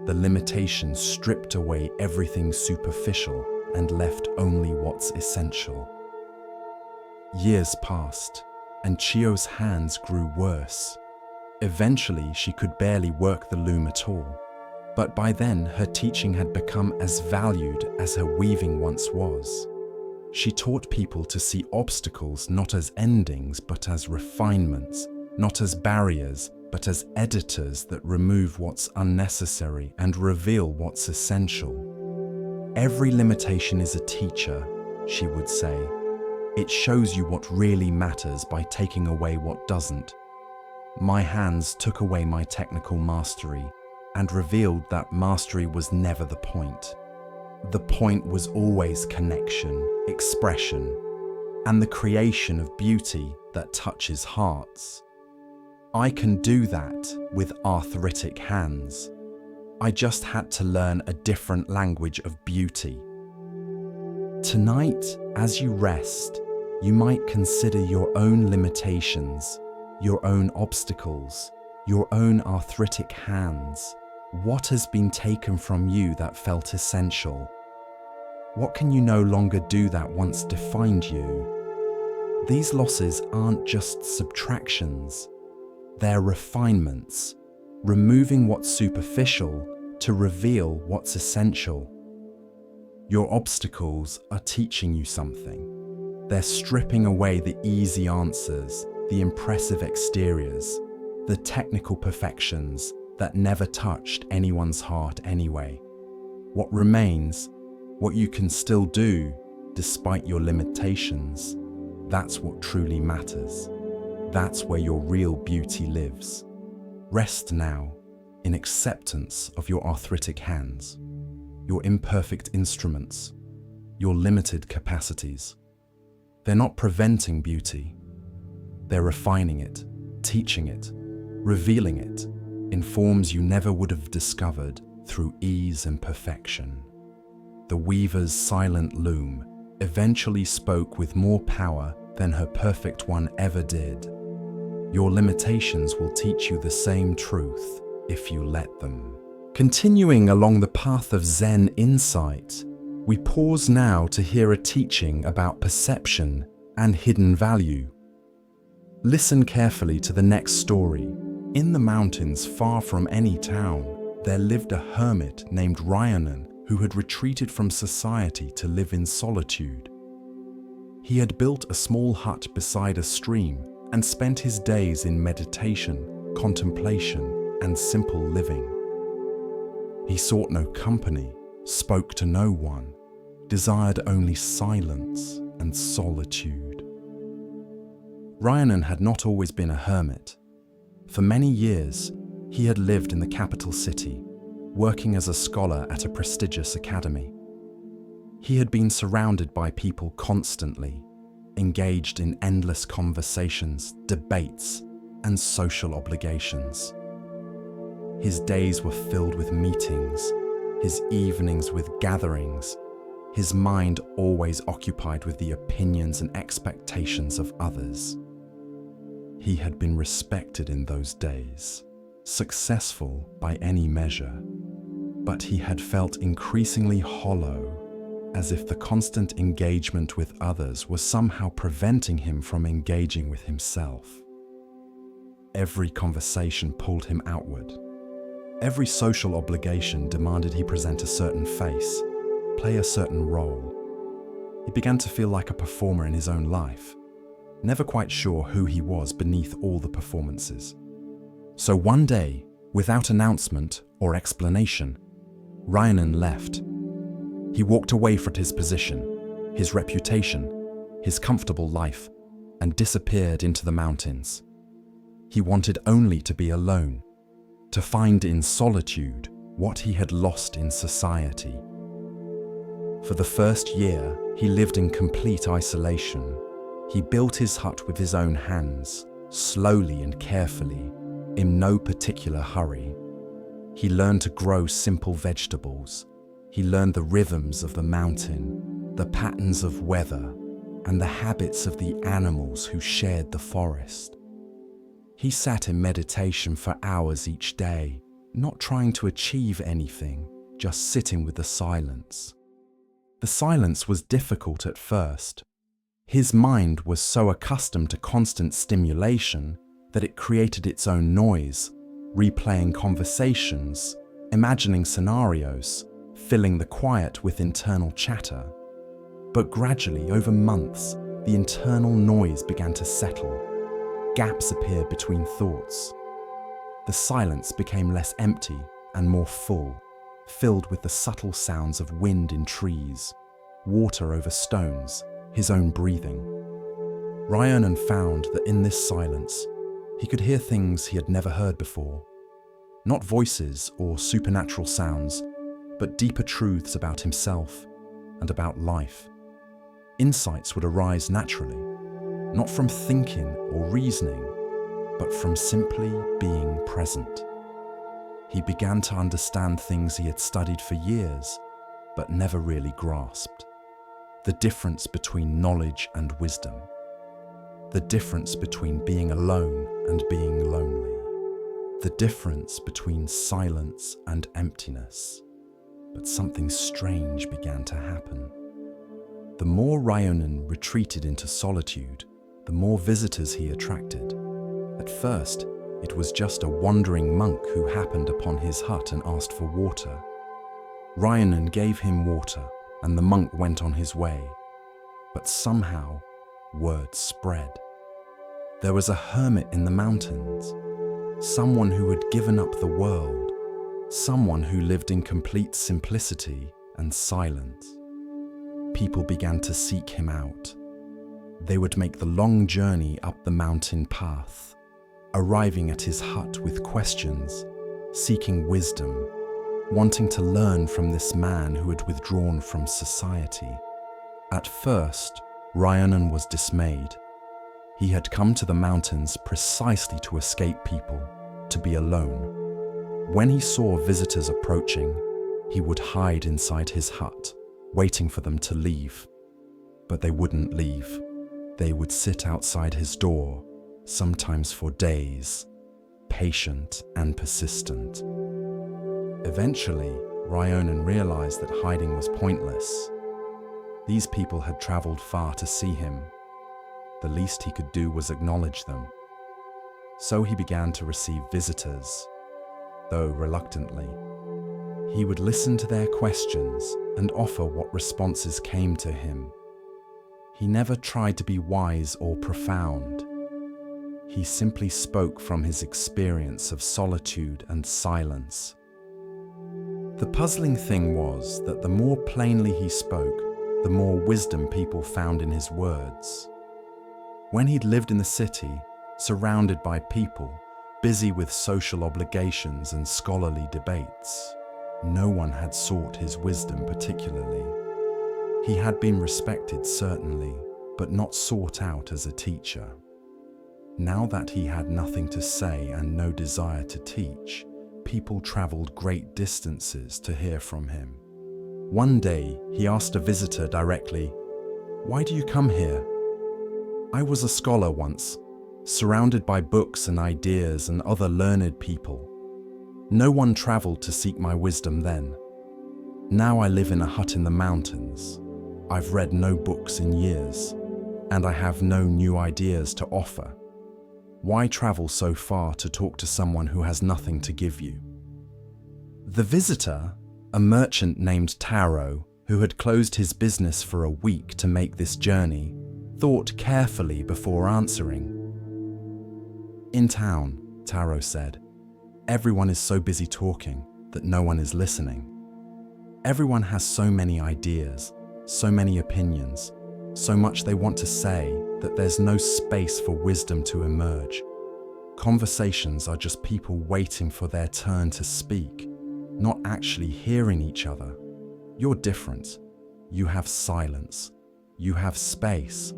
The limitations stripped away everything superficial and left only what's essential. Years passed, and Chio's hands grew worse. Eventually, she could barely work the loom at all. But by then, her teaching had become as valued as her weaving once was. She taught people to see obstacles not as endings, but as refinements, not as barriers, but as editors that remove what's unnecessary and reveal what's essential. Every limitation is a teacher, she would say. It shows you what really matters by taking away what doesn't. My hands took away my technical mastery and revealed that mastery was never the point. The point was always connection, expression, and the creation of beauty that touches hearts. I can do that with arthritic hands. I just had to learn a different language of beauty. Tonight, as you rest, you might consider your own limitations, your own obstacles, your own arthritic hands. What has been taken from you that felt essential? What can you no longer do that once defined you? These losses aren't just subtractions. They're refinements, removing what's superficial to reveal what's essential. Your obstacles are teaching you something. They're stripping away the easy answers, the impressive exteriors, the technical perfections that never touched anyone's heart anyway. What remains, what you can still do despite your limitations, that's what truly matters. That's where your real beauty lives. Rest now in acceptance of your arthritic hands, your imperfect instruments, your limited capacities. They're not preventing beauty. They're refining it, teaching it, revealing it in forms you never would have discovered through ease and perfection. The weaver's silent loom eventually spoke with more power than her perfect one ever did. Your limitations will teach you the same truth if you let them. Continuing along the path of Zen insight, we pause now to hear a teaching about perception and hidden value. Listen carefully to the next story. In the mountains far from any town, there lived a hermit named Ryanan who had retreated from society to live in solitude. He had built a small hut beside a stream and spent his days in meditation, contemplation, and simple living. He sought no company, spoke to no one, desired only silence and solitude. Ryanan had not always been a hermit. For many years, he had lived in the capital city, working as a scholar at a prestigious academy. He had been surrounded by people constantly, engaged in endless conversations, debates, and social obligations. His days were filled with meetings, his evenings with gatherings, his mind always occupied with the opinions and expectations of others. He had been respected in those days, successful by any measure, but he had felt increasingly hollow, as if the constant engagement with others was somehow preventing him from engaging with himself. Every conversation pulled him outward. Every social obligation demanded he present a certain face, play a certain role. He began to feel like a performer in his own life, never quite sure who he was beneath all the performances. So one day, without announcement or explanation, Ryanan left. He walked away from his position, his reputation, his comfortable life, and disappeared into the mountains. He wanted only to be alone, to find in solitude what he had lost in society. For the first year, he lived in complete isolation. He built his hut with his own hands, slowly and carefully, in no particular hurry. He learned to grow simple vegetables. He learned the rhythms of the mountain, the patterns of weather, and the habits of the animals who shared the forest. He sat in meditation for hours each day, not trying to achieve anything, just sitting with the silence. The silence was difficult at first. His mind was so accustomed to constant stimulation that it created its own noise, replaying conversations, imagining scenarios, filling the quiet with internal chatter. But gradually, over months, the internal noise began to settle. Gaps appeared between thoughts. The silence became less empty and more full, filled with the subtle sounds of wind in trees, water over stones, his own breathing. Ryonen found that in this silence, he could hear things he had never heard before. Not voices or supernatural sounds, but deeper truths about himself and about life. Insights would arise naturally, not from thinking or reasoning, but from simply being present. He began to understand things he had studied for years, but never really grasped. The difference between knowledge and wisdom. The difference between being alone and being lonely. The difference between silence and emptiness. But something strange began to happen. The more Ryonen retreated into solitude, the more visitors he attracted. At first, it was just a wandering monk who happened upon his hut and asked for water. Ryonen gave him water, and the monk went on his way. But somehow, word spread. There was a hermit in the mountains, someone who had given up the world, someone who lived in complete simplicity and silence. People began to seek him out. They would make the long journey up the mountain path, arriving at his hut with questions, seeking wisdom, wanting to learn from this man who had withdrawn from society. At first, Ryonen was dismayed. He had come to the mountains precisely to escape people, to be alone. When he saw visitors approaching, he would hide inside his hut, waiting for them to leave. But they wouldn't leave. They would sit outside his door, sometimes for days, patient and persistent. Eventually, Ryonen realized that hiding was pointless. These people had traveled far to see him. The least he could do was acknowledge them. So he began to receive visitors, though reluctantly. He would listen to their questions and offer what responses came to him. He never tried to be wise or profound. He simply spoke from his experience of solitude and silence. The puzzling thing was that the more plainly he spoke, the more wisdom people found in his words. When he'd lived in the city, surrounded by people, busy with social obligations and scholarly debates, no one had sought his wisdom particularly. He had been respected, certainly, but not sought out as a teacher. Now that he had nothing to say and no desire to teach, people traveled great distances to hear from him. One day, he asked a visitor directly, "Why do you come here?" "I was a scholar once, surrounded by books and ideas and other learned people. No one traveled to seek my wisdom then. Now I live in a hut in the mountains. I've read no books in years, and I have no new ideas to offer. Why travel so far to talk to someone who has nothing to give you?" The visitor, a merchant named Taro, who had closed his business for a week to make this journey, thought carefully before answering. "In town," Taro said, "everyone is so busy talking that no one is listening. Everyone has so many ideas, so many opinions, so much they want to say that there's no space for wisdom to emerge. Conversations are just people waiting for their turn to speak, not actually hearing each other. You're different. You have silence. You have space.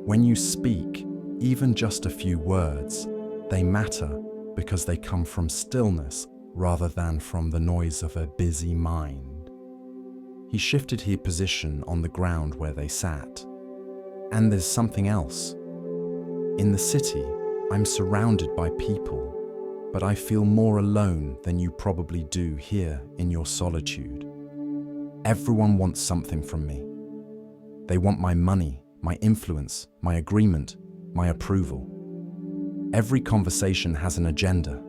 When you speak, even just a few words, they matter because they come from stillness rather than from the noise of a busy mind." He shifted his position on the ground where they sat. And there's something else. In the city, I'm surrounded by people, but I feel more alone than you probably do here in your solitude. Everyone wants something from me. They want my money, my influence, my agreement, my approval. Every conversation has an agenda.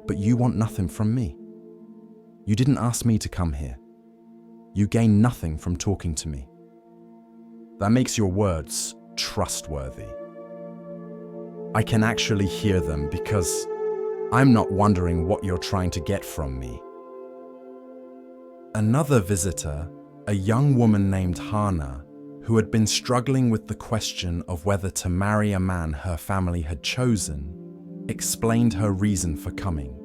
But you want nothing from me. You didn't ask me to come here. You gain nothing from talking to me. That makes your words trustworthy. I can actually hear them because I'm not wondering what you're trying to get from me. Another visitor, a young woman named Hana, who had been struggling with the question of whether to marry a man her family had chosen, explained her reason for coming.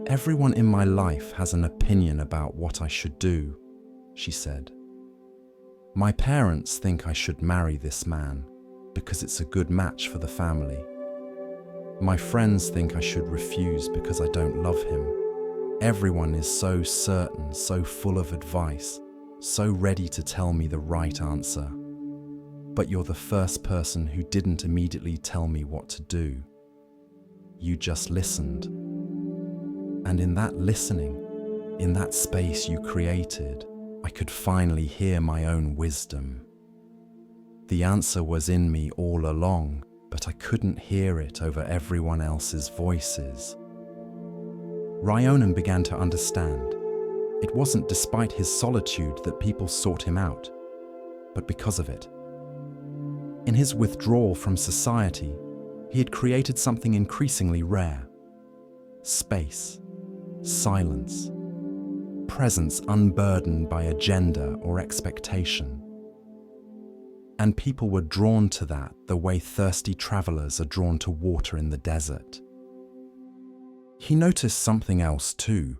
Everyone in my life has an opinion about what I should do, she said. My parents think I should marry this man because it's a good match for the family. My friends think I should refuse because I don't love him. Everyone is so certain, so full of advice, so ready to tell me the right answer. But you're the first person who didn't immediately tell me what to do. You just listened. And in that listening, in that space you created, I could finally hear my own wisdom. The answer was in me all along, but I couldn't hear it over everyone else's voices. Ryonan began to understand. It wasn't despite his solitude that people sought him out, but because of it. In his withdrawal from society, he had created something increasingly rare. Space, silence, presence unburdened by agenda or expectation. And people were drawn to that the way thirsty travelers are drawn to water in the desert. He noticed something else too.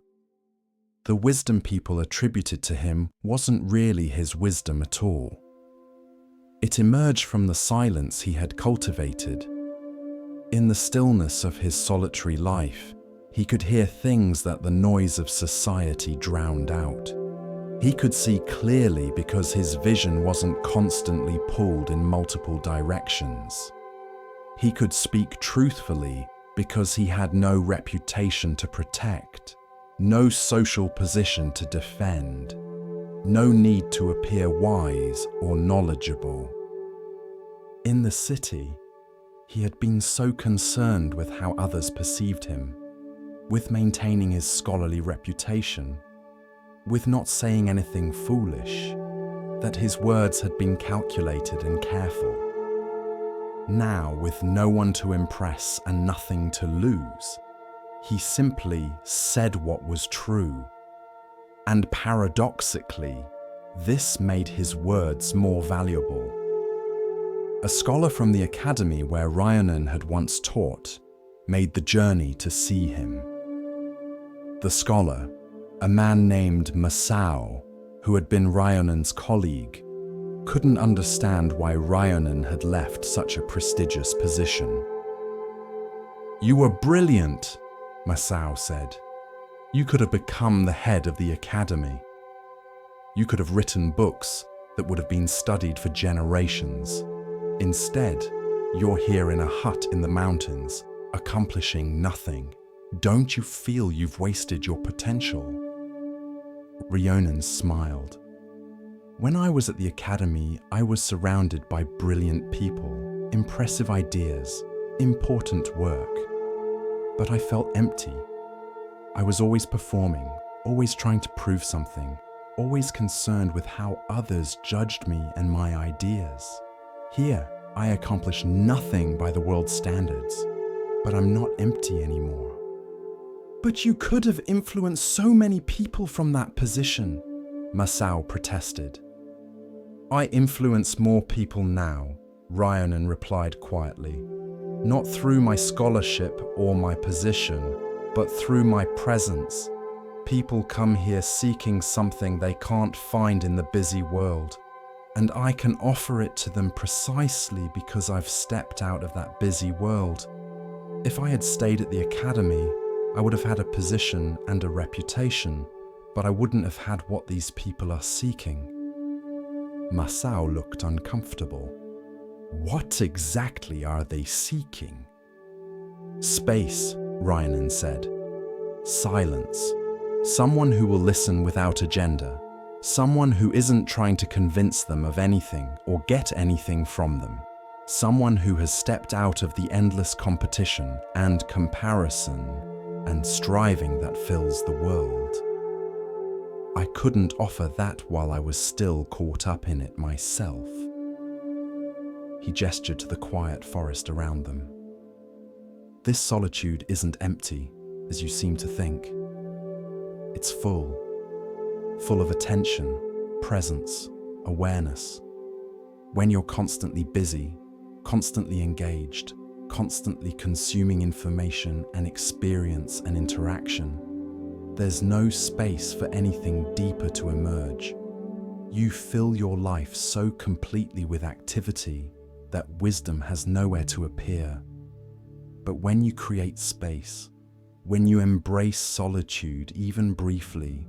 The wisdom people attributed to him wasn't really his wisdom at all. It emerged from the silence he had cultivated. In the stillness of his solitary life, he could hear things that the noise of society drowned out. He could see clearly because his vision wasn't constantly pulled in multiple directions. He could speak truthfully because he had no reputation to protect, no social position to defend, no need to appear wise or knowledgeable. In the city, he had been so concerned with how others perceived him, with maintaining his scholarly reputation, with not saying anything foolish, that his words had been calculated and careful. Now, with no one to impress and nothing to lose, he simply said what was true. And paradoxically, this made his words more valuable. A scholar from the academy where Ryonan had once taught made the journey to see him. The scholar, a man named Masao, who had been Ryonan's colleague, couldn't understand why Ryonan had left such a prestigious position. "You were brilliant," Masao said. "You could have become the head of the academy. You could have written books that would have been studied for generations. Instead, you're here in a hut in the mountains, accomplishing nothing. Don't you feel you've wasted your potential?" Ryonan smiled. "When I was at the academy, I was surrounded by brilliant people, impressive ideas, important work. But I felt empty. I was always performing, always trying to prove something, always concerned with how others judged me and my ideas. Here, I accomplish nothing by the world's standards, but I'm not empty anymore." "But you could have influenced so many people from that position," Masao protested. "I influence more people now," Ryonan replied quietly. "Not through my scholarship or my position, but through my presence. People come here seeking something they can't find in the busy world, and I can offer it to them precisely because I've stepped out of that busy world. If I had stayed at the academy, I would have had a position and a reputation, but I wouldn't have had what these people are seeking." Masao looked uncomfortable. What exactly are they seeking? Space, Ryanan said. Silence. Someone who will listen without agenda. Someone who isn't trying to convince them of anything or get anything from them. Someone who has stepped out of the endless competition and comparison and striving that fills the world. I couldn't offer that while I was still caught up in it myself. He gestured to the quiet forest around them. This solitude isn't empty, as you seem to think. It's full of attention, presence, awareness. When you're constantly busy, constantly engaged, constantly consuming information and experience and interaction, there's no space for anything deeper to emerge. You fill your life so completely with activity that wisdom has nowhere to appear. But when you create space, when you embrace solitude even briefly,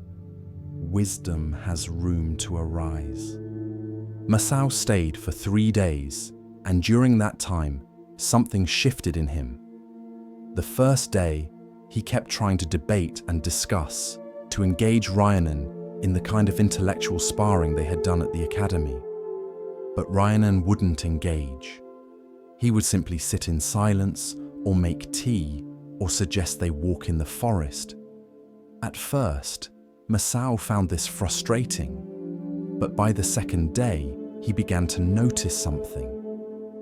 wisdom has room to arise. Masao stayed for 3 days, and during that time, something shifted in him. The first day, he kept trying to debate and discuss, to engage Ryanan in the kind of intellectual sparring they had done at the academy. But Ryanan wouldn't engage. He would simply sit in silence, or make tea, or suggest they walk in the forest. At first, Masao found this frustrating, but by the second day, he began to notice something.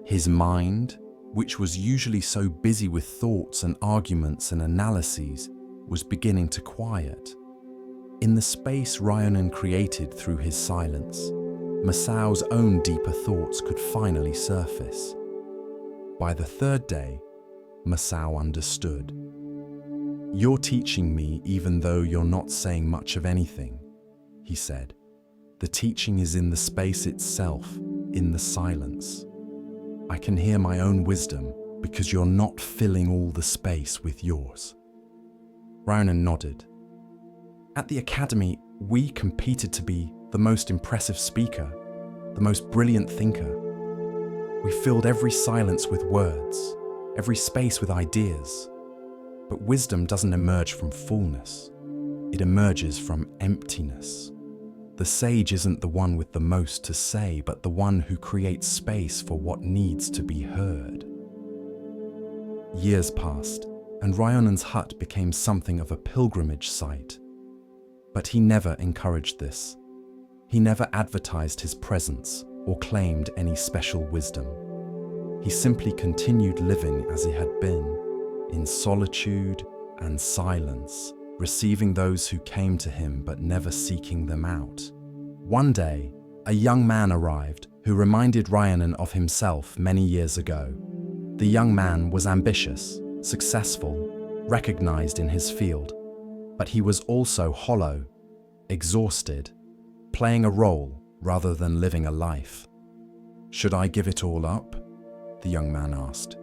His mind, which was usually so busy with thoughts and arguments and analyses, was beginning to quiet. In the space Ryanan created through his silence, Masao's own deeper thoughts could finally surface. By the third day, Masao understood. "You're teaching me even though you're not saying much of anything," he said. "The teaching is in the space itself, in the silence. I can hear my own wisdom because you're not filling all the space with yours." Ryanan nodded. "At the academy, we competed to be the most impressive speaker, the most brilliant thinker. We filled every silence with words, every space with ideas. But wisdom doesn't emerge from fullness. It emerges from emptiness. The sage isn't the one with the most to say, but the one who creates space for what needs to be heard." Years passed, and Ryanan's hut became something of a pilgrimage site. But he never encouraged this. He never advertised his presence or claimed any special wisdom. He simply continued living as he had been, in solitude and silence, receiving those who came to him but never seeking them out. One day, a young man arrived who reminded Ryanan of himself many years ago. The young man was ambitious, successful, recognized in his field, but he was also hollow, exhausted, playing a role rather than living a life. "Should I give it all up?" the young man asked.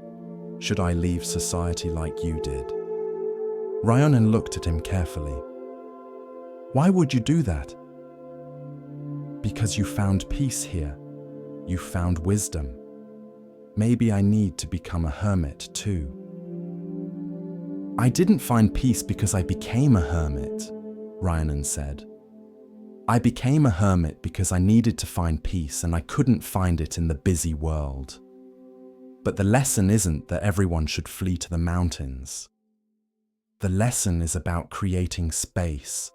"Should I leave society like you did?" Ryanan looked at him carefully. "Why would you do that?" "Because you found peace here. You found wisdom. Maybe I need to become a hermit too." "I didn't find peace because I became a hermit," Ryanan said. "I became a hermit because I needed to find peace and I couldn't find it in the busy world. But the lesson isn't that everyone should flee to the mountains. The lesson is about creating space,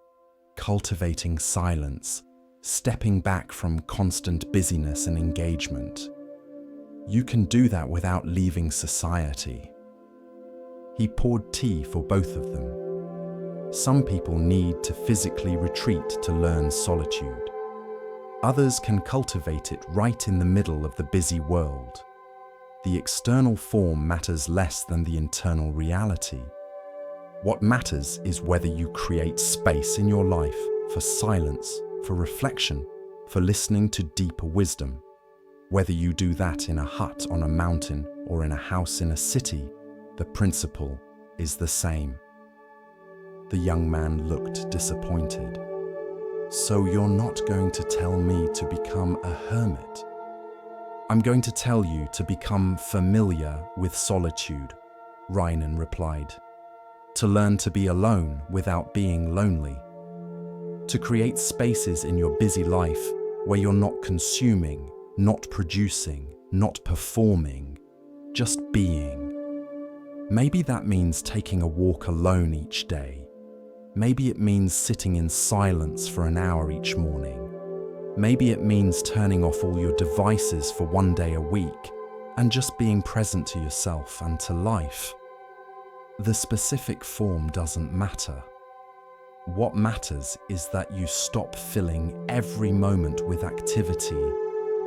cultivating silence, stepping back from constant busyness and engagement. You can do that without leaving society." He poured tea for both of them. Some people need to physically retreat to learn solitude. Others can cultivate it right in the middle of the busy world. The external form matters less than the internal reality. What matters is whether you create space in your life for silence, for reflection, for listening to deeper wisdom. Whether you do that in a hut on a mountain or in a house in a city, the principle is the same. The young man looked disappointed. So you're not going to tell me to become a hermit? I'm going to tell you to become familiar with solitude, Rhiannon replied. To learn to be alone without being lonely. To create spaces in your busy life where you're not consuming, not producing, not performing, just being. Maybe that means taking a walk alone each day. Maybe it means sitting in silence for an hour each morning. Maybe it means turning off all your devices for one day a week and just being present to yourself and to life. The specific form doesn't matter. What matters is that you stop filling every moment with activity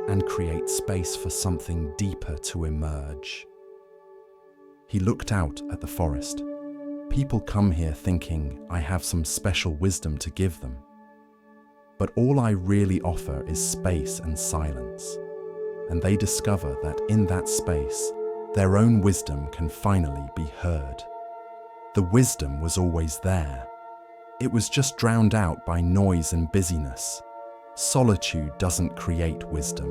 and create space for something deeper to emerge. He looked out at the forest. People come here thinking I have some special wisdom to give them. But all I really offer is space and silence. And they discover that in that space, their own wisdom can finally be heard. The wisdom was always there. It was just drowned out by noise and busyness. Solitude doesn't create wisdom.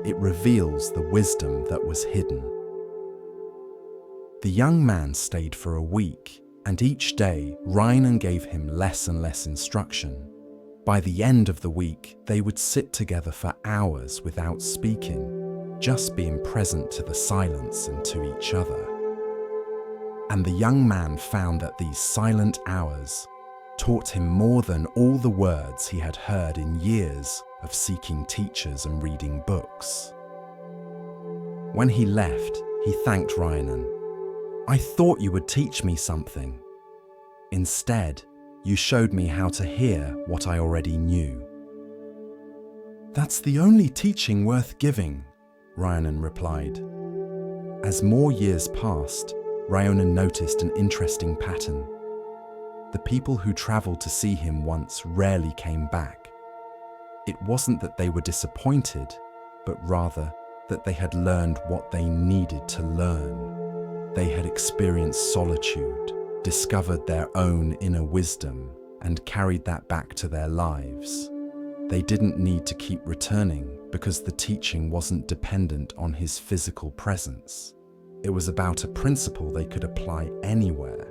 It reveals the wisdom that was hidden. The young man stayed for a week, and each day Rhiannon gave him less and less instruction. By the end of the week, they would sit together for hours without speaking, just being present to the silence and to each other. And the young man found that these silent hours taught him more than all the words he had heard in years of seeking teachers and reading books. When he left, he thanked Rhiannon. I thought you would teach me something. Instead, you showed me how to hear what I already knew. That's the only teaching worth giving, Rhiannon replied. As more years passed, Rhiannon noticed an interesting pattern. The people who traveled to see him once rarely came back. It wasn't that they were disappointed, but rather that they had learned what they needed to learn. They had experienced solitude, discovered their own inner wisdom, and carried that back to their lives. They didn't need to keep returning because the teaching wasn't dependent on his physical presence. It was about a principle they could apply anywhere.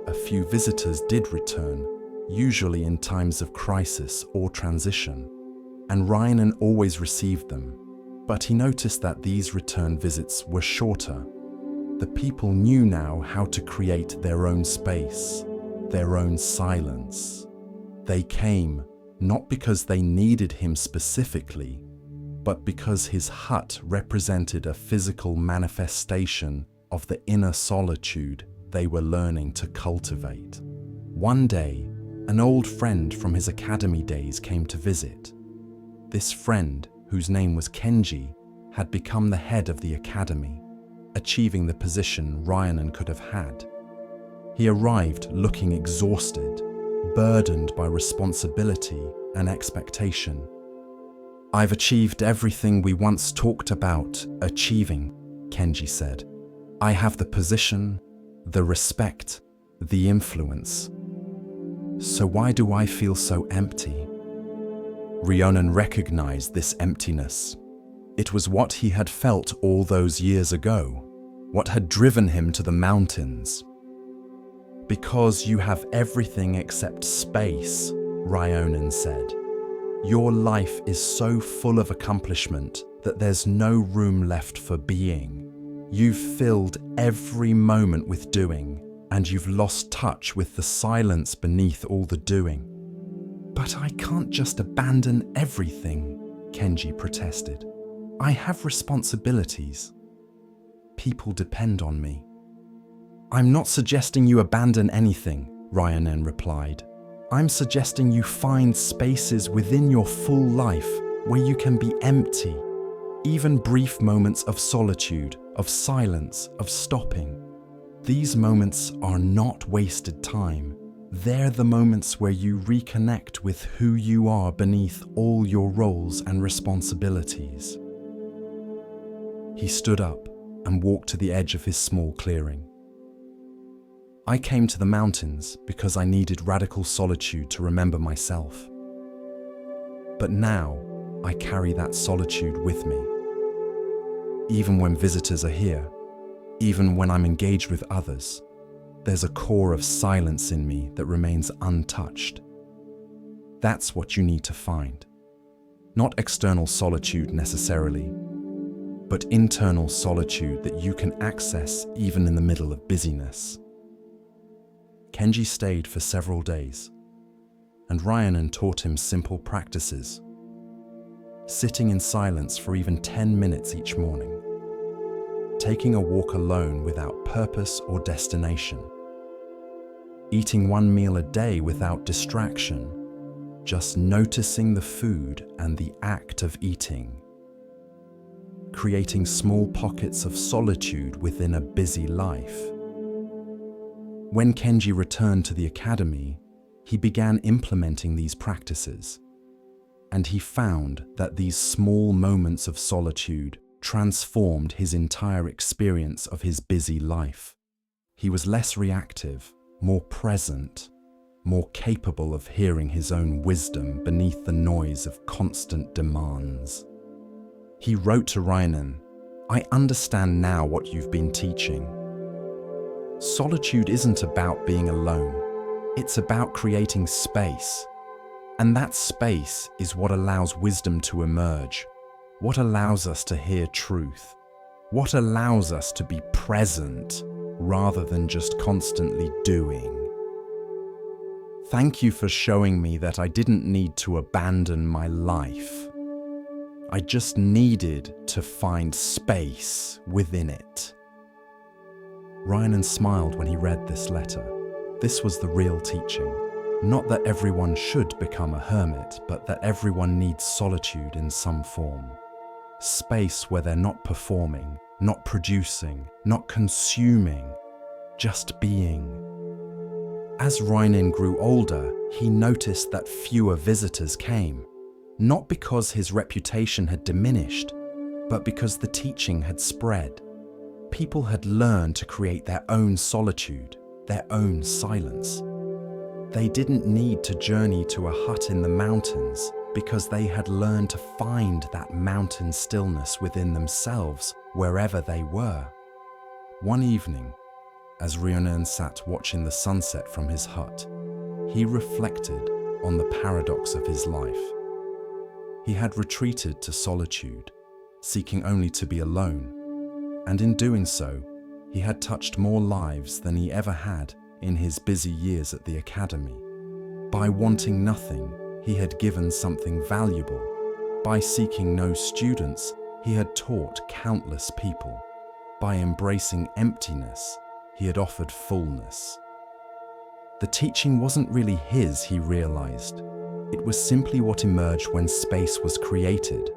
A few visitors did return, usually in times of crisis or transition, and Rhiannon always received them, but he noticed that these return visits were shorter. The people knew now how to create their own space, their own silence. They came not because they needed him specifically, but because his hut represented a physical manifestation of the inner solitude they were learning to cultivate. One day, an old friend from his academy days came to visit. This friend, whose name was Kenji, had become the head of the academy, achieving the position Rhiannon could have had. He arrived looking exhausted, burdened by responsibility and expectation. I've achieved everything we once talked about achieving, Kenji said. I have the position, the respect, the influence. So why do I feel so empty? Rhiannon recognized this emptiness. It was what he had felt all those years ago, what had driven him to the mountains. Because you have everything except space, Rhiannon said. Your life is so full of accomplishment that there's no room left for being. You've filled every moment with doing, and you've lost touch with the silence beneath all the doing. But I can't just abandon everything, Kenji protested. I have responsibilities. People depend on me. I'm not suggesting you abandon anything, Rhiannon replied. I'm suggesting you find spaces within your full life where you can be empty, even brief moments of solitude, of silence, of stopping. These moments are not wasted time. They're the moments where you reconnect with who you are beneath all your roles and responsibilities. He stood up and walked to the edge of his small clearing. I came to the mountains because I needed radical solitude to remember myself. But now, I carry that solitude with me. Even when visitors are here, even when I'm engaged with others, there's a core of silence in me that remains untouched. That's what you need to find. Not external solitude necessarily, but internal solitude that you can access even in the middle of busyness. Kenji stayed for several days, and Rhiannon taught him simple practices. Sitting in silence for even 10 minutes each morning. Taking a walk alone without purpose or destination. Eating one meal a day without distraction, just noticing the food and the act of eating. Creating small pockets of solitude within a busy life. When Kenji returned to the academy, he began implementing these practices, and he found that these small moments of solitude transformed his entire experience of his busy life. He was less reactive, more present, more capable of hearing his own wisdom beneath the noise of constant demands. He wrote to Rhiannon, "I understand now what you've been teaching. Solitude isn't about being alone. It's about creating space. And that space is what allows wisdom to emerge, what allows us to hear truth, what allows us to be present rather than just constantly doing. Thank you for showing me that I didn't need to abandon my life. I just needed to find space within it." Rhiannon smiled when he read this letter. This was the real teaching. Not that everyone should become a hermit, but that everyone needs solitude in some form. Space where they're not performing, not producing, not consuming, just being. As Rhiannon grew older, he noticed that fewer visitors came, not because his reputation had diminished, but because the teaching had spread. People had learned to create their own solitude, their own silence. They didn't need to journey to a hut in the mountains because they had learned to find that mountain stillness within themselves wherever they were. One evening, as Rhiannon sat watching the sunset from his hut, he reflected on the paradox of his life. He had retreated to solitude, seeking only to be alone, and in doing so, he had touched more lives than he ever had in his busy years at the academy. By wanting nothing, he had given something valuable. By seeking no students, he had taught countless people. By embracing emptiness, he had offered fullness. The teaching wasn't really his, he realized. It was simply what emerged when space was created.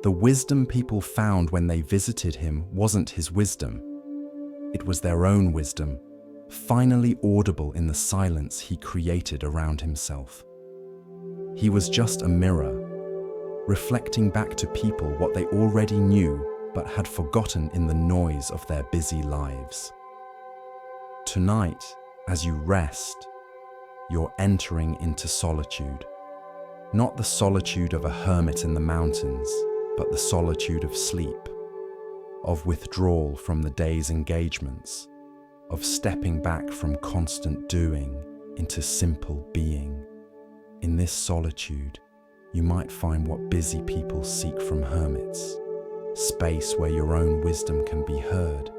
The wisdom people found when they visited him wasn't his wisdom. It was their own wisdom, finally audible in the silence he created around himself. He was just a mirror, reflecting back to people what they already knew but had forgotten in the noise of their busy lives. Tonight, as you rest, you're entering into solitude. Not the solitude of a hermit in the mountains, but the solitude of sleep, of withdrawal from the day's engagements, of stepping back from constant doing into simple being. In this solitude, you might find what busy people seek from hermits: space where your own wisdom can be heard,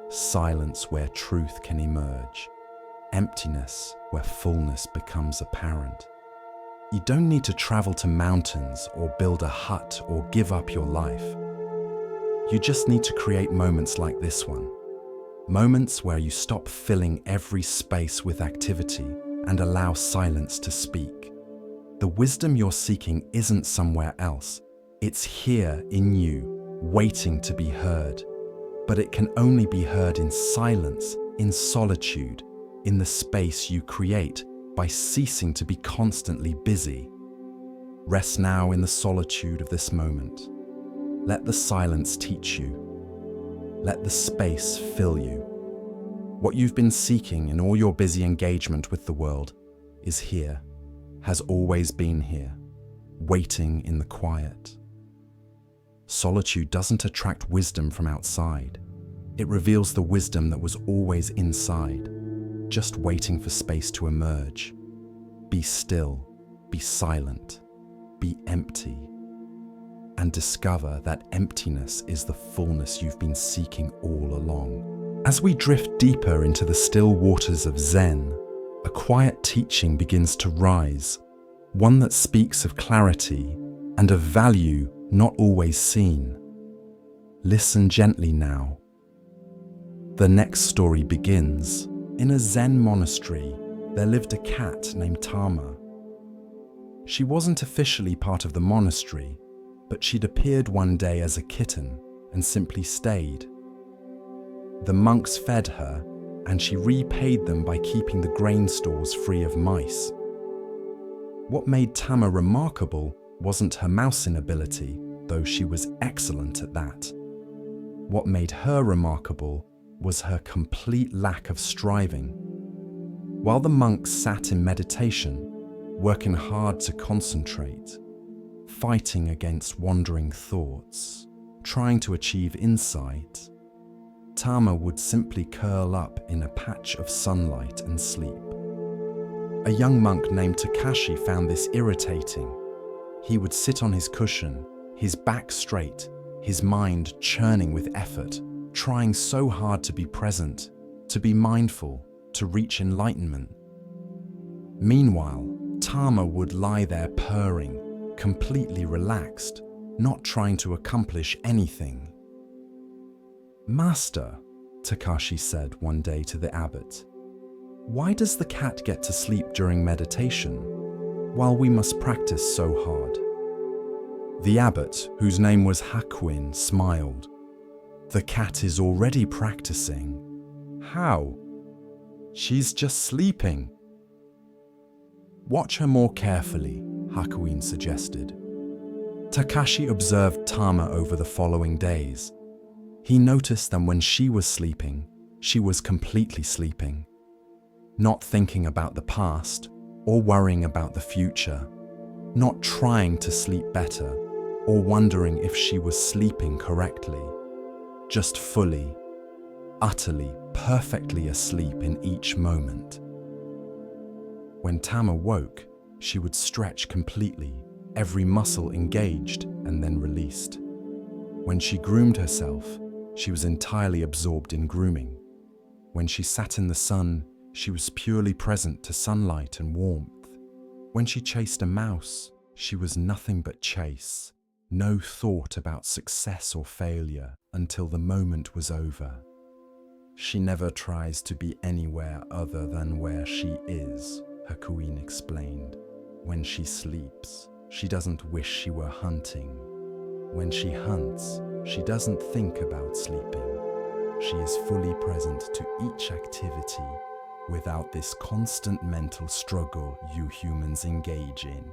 silence where truth can emerge, emptiness where fullness becomes apparent. You don't need to travel to mountains or build a hut or give up your life. You just need to create moments like this one. Moments where you stop filling every space with activity and allow silence to speak. The wisdom you're seeking isn't somewhere else. It's here in you, waiting to be heard. But it can only be heard in silence, in solitude, in the space you create by ceasing to be constantly busy. Rest now in the solitude of this moment. Let the silence teach you. Let the space fill you. What you've been seeking in all your busy engagement with the world is here, has always been here. waiting in the quiet. Solitude doesn't attract wisdom from outside. It reveals the wisdom that was always inside, just waiting for space to emerge. Be still, be silent, be empty, and discover that emptiness is the fullness you've been seeking all along. As we drift deeper into the still waters of Zen, a quiet teaching begins to rise, one that speaks of clarity and of value not always seen. Listen gently now. The next story begins. In a Zen monastery, there lived a cat named Tama. She wasn't officially part of the monastery, but she'd appeared one day as a kitten and simply stayed. The monks fed her, and she repaid them by keeping the grain stores free of mice. What made Tama remarkable wasn't her mousing ability, though she was excellent at that. What made her remarkable was her complete lack of striving. While the monks sat in meditation, working hard to concentrate, fighting against wandering thoughts, trying to achieve insight, Tama would simply curl up in a patch of sunlight and sleep. A young monk named Takashi found this irritating. He would sit on his cushion, his back straight, his mind churning with effort, trying so hard to be present, to be mindful, to reach enlightenment. Meanwhile, Tama would lie there purring, completely relaxed, not trying to accomplish anything. "Master," Takashi said one day to the abbot, "why does the cat get to sleep during meditation, while we must practice so hard?" The abbot, whose name was Hakuin, smiled. "The cat is already practicing." "How?" "She's just sleeping." "Watch her more carefully," Hakuin suggested. Takashi observed Tama over the following days. He noticed that when she was sleeping, she was completely sleeping, not thinking about the past or worrying about the future, not trying to sleep better or wondering if she was sleeping correctly, just fully, utterly, perfectly asleep in each moment. When Tama woke, she would stretch completely, every muscle engaged and then released. When she groomed herself, she was entirely absorbed in grooming. When she sat in the sun, she was purely present to sunlight and warmth. When she chased a mouse, she was nothing but chase, no thought about success or failure until the moment was over. She never tries to be anywhere other than where she is, Hakuin explained. When she sleeps, she doesn't wish she were hunting. When she hunts, she doesn't think about sleeping. She is fully present to each activity without this constant mental struggle you humans engage in.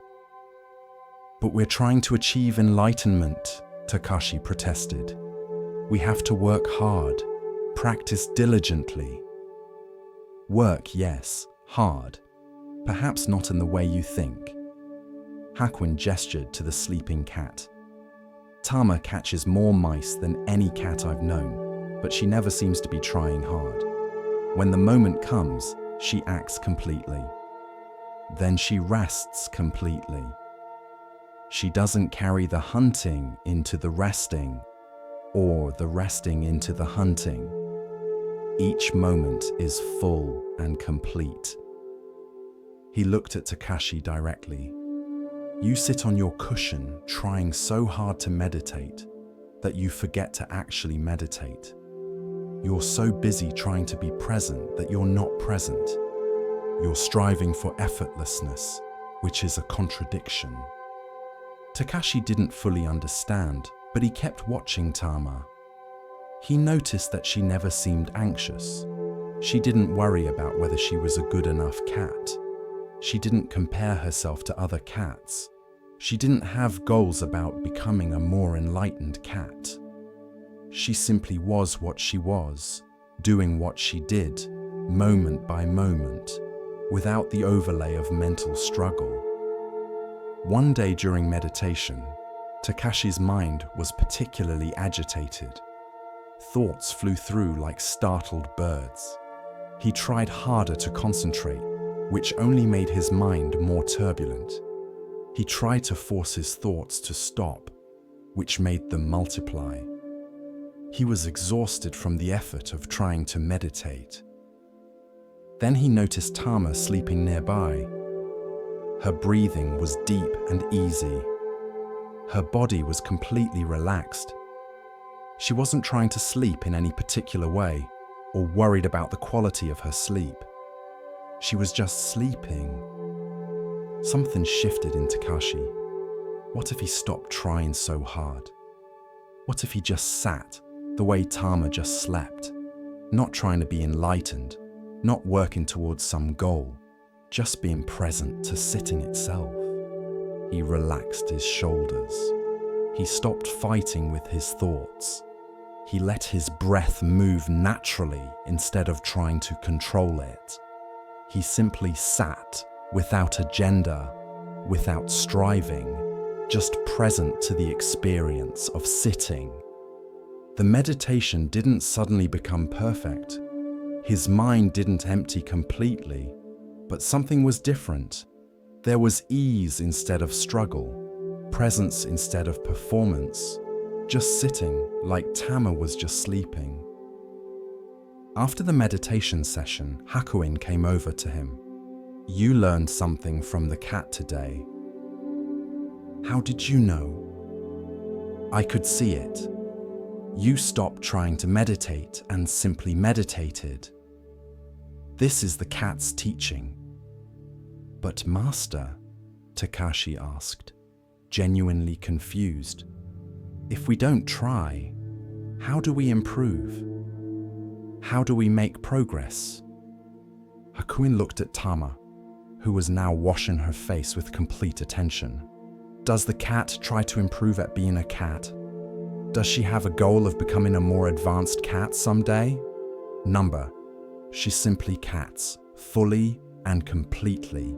"But we're trying to achieve enlightenment," Takashi protested. "We have to work hard, practice diligently." "Work, yes, hard. Perhaps not in the way you think." Hakuin gestured to the sleeping cat. "Tama catches more mice than any cat I've known, but she never seems to be trying hard. When the moment comes, she acts completely. Then she rests completely. She doesn't carry the hunting into the resting, or the resting into the hunting. Each moment is full and complete." He looked at Takashi directly. "You sit on your cushion trying so hard to meditate that you forget to actually meditate. You're so busy trying to be present that you're not present. You're striving for effortlessness, which is a contradiction." Takashi didn't fully understand, but he kept watching Tama. He noticed that she never seemed anxious. She didn't worry about whether she was a good enough cat. She didn't compare herself to other cats. She didn't have goals about becoming a more enlightened cat. She simply was what she was, doing what she did, moment by moment, without the overlay of mental struggle. One day during meditation, Takashi's mind was particularly agitated. Thoughts flew through like startled birds. He tried harder to concentrate, which only made his mind more turbulent. He tried to force his thoughts to stop, which made them multiply. He was exhausted from the effort of trying to meditate. Then he noticed Tama sleeping nearby. Her breathing was deep and easy. Her body was completely relaxed. She wasn't trying to sleep in any particular way or worried about the quality of her sleep. She was just sleeping. Something shifted in Takashi. What if he stopped trying so hard? What if he just sat the way Tama just slept, not trying to be enlightened, not working towards some goal, just being present to sitting itself? He relaxed his shoulders. He stopped fighting with his thoughts. He let his breath move naturally instead of trying to control it. He simply sat without agenda, without striving, just present to the experience of sitting. The meditation didn't suddenly become perfect. His mind didn't empty completely, but something was different. There was ease instead of struggle, presence instead of performance, just sitting like Tama was just sleeping. After the meditation session, Hakuin came over to him. "You learned something from the cat today." "How did you know?" "I could see it. You stopped trying to meditate and simply meditated. This is the cat's teaching." "But Master," Takashi asked, genuinely confused, "if we don't try, how do we improve? How do we make progress?" Hakuin looked at Tama, who was now washing her face with complete attention. Does the cat try to improve at being a cat? Does she have a goal of becoming a more advanced cat someday? Number, she simply cats, fully and completely.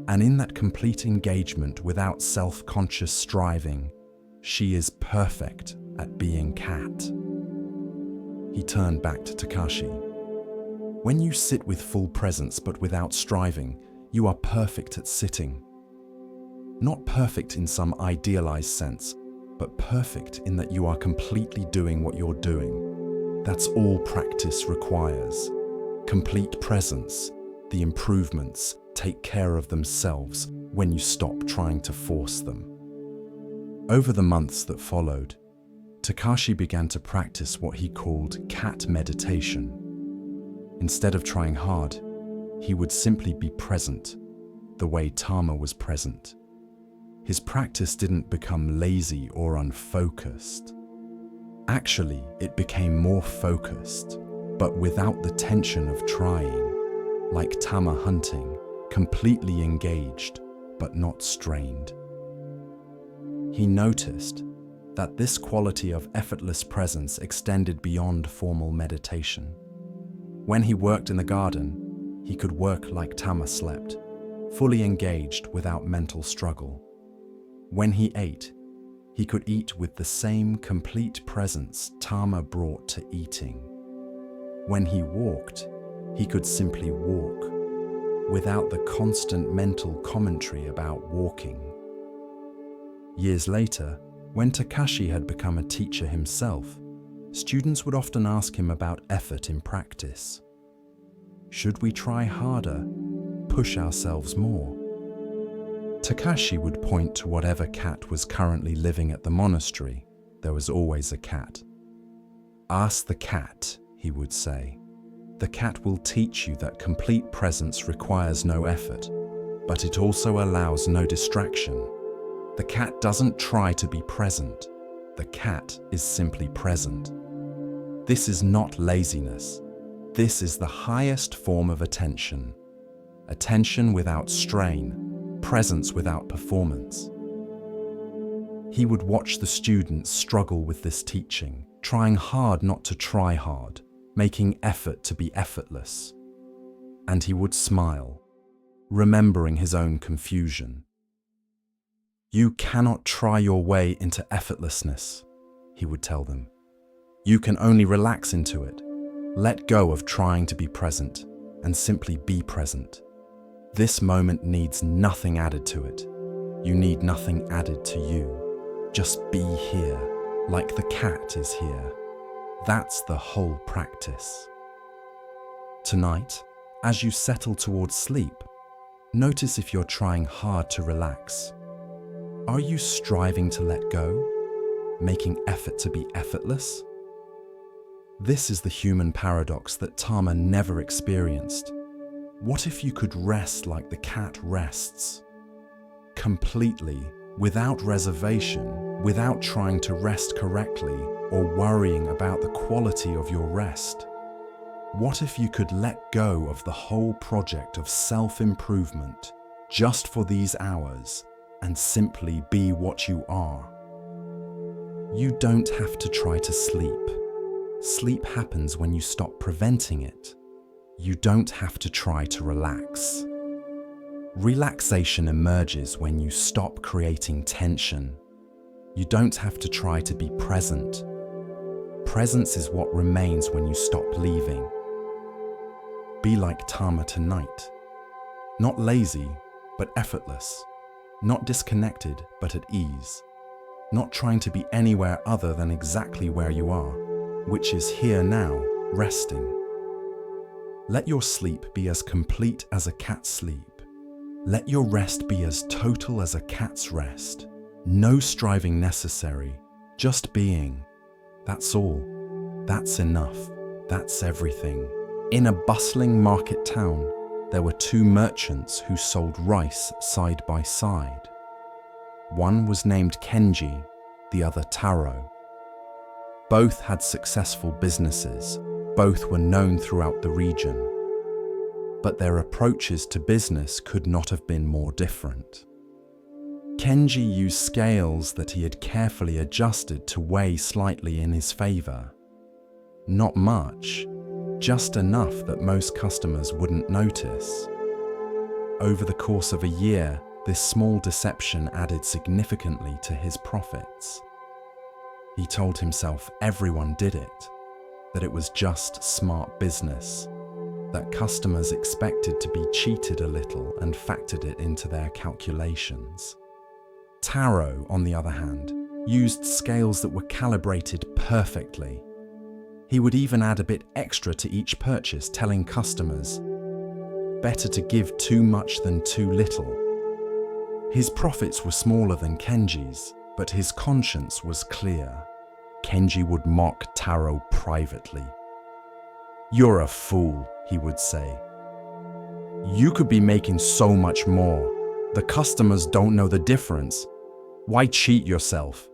And in that complete engagement without self-conscious striving, she is perfect at being cat. He turned back to Takashi. When you sit with full presence but without striving, you are perfect at sitting. Not perfect in some idealized sense, but perfect in that you are completely doing what you're doing. That's all practice requires. Complete presence. The improvements take care of themselves when you stop trying to force them. Over the months that followed, Takashi began to practice what he called cat meditation. Instead of trying hard, he would simply be present, the way Tama was present. His practice didn't become lazy or unfocused. Actually, it became more focused, but without the tension of trying, like Tama hunting, completely engaged, but not strained. He noticed that this quality of effortless presence extended beyond formal meditation. When he worked in the garden, he could work like Tama slept, fully engaged without mental struggle. When he ate, he could eat with the same complete presence Tama brought to eating. When he walked, he could simply walk, without the constant mental commentary about walking. Years later, when Takashi had become a teacher himself, students would often ask him about effort in practice. Should we try harder, push ourselves more? Takashi would point to whatever cat was currently living at the monastery. There was always a cat. "Ask the cat," he would say. "The cat will teach you that complete presence requires no effort, but it also allows no distraction. The cat doesn't try to be present. The cat is simply present. This is not laziness. This is the highest form of attention. Attention without strain, presence without performance." He would watch the students struggle with this teaching, trying hard not to try hard, making effort to be effortless. And he would smile, remembering his own confusion. You cannot try your way into effortlessness, he would tell them. You can only relax into it. Let go of trying to be present and simply be present. This moment needs nothing added to it. You need nothing added to you. Just be here, like the cat is here. That's the whole practice. Tonight, as you settle towards sleep, notice if you're trying hard to relax. Are you striving to let go? Making effort to be effortless? This is the human paradox that Tama never experienced. What if you could rest like the cat rests? Completely, without reservation, without trying to rest correctly or worrying about the quality of your rest. What if you could let go of the whole project of self-improvement just for these hours and simply be what you are? You don't have to try to sleep. Sleep happens when you stop preventing it. You don't have to try to relax. Relaxation emerges when you stop creating tension. You don't have to try to be present. Presence is what remains when you stop leaving. Be like Tama tonight. Not lazy, but effortless. Not disconnected, but at ease. Not trying to be anywhere other than exactly where you are, which is here now, resting. Let your sleep be as complete as a cat's sleep. Let your rest be as total as a cat's rest. No striving necessary, just being. That's all. That's enough. That's everything. In a bustling market town, there were two merchants who sold rice side by side. One was named Kenji, the other Taro. Both had successful businesses. Both were known throughout the region. But their approaches to business could not have been more different. Kenji used scales that he had carefully adjusted to weigh slightly in his favor. Not much, just enough that most customers wouldn't notice. Over the course of a year, this small deception added significantly to his profits. He told himself everyone did it, that it was just smart business, that customers expected to be cheated a little and factored it into their calculations. Taro, on the other hand, used scales that were calibrated perfectly. He would even add a bit extra to each purchase, telling customers, better to give too much than too little. His profits were smaller than Kenji's, but his conscience was clear. Kenji would mock Taro privately. "You're a fool," he would say. "You could be making so much more. The customers don't know the difference. Why cheat yourself?"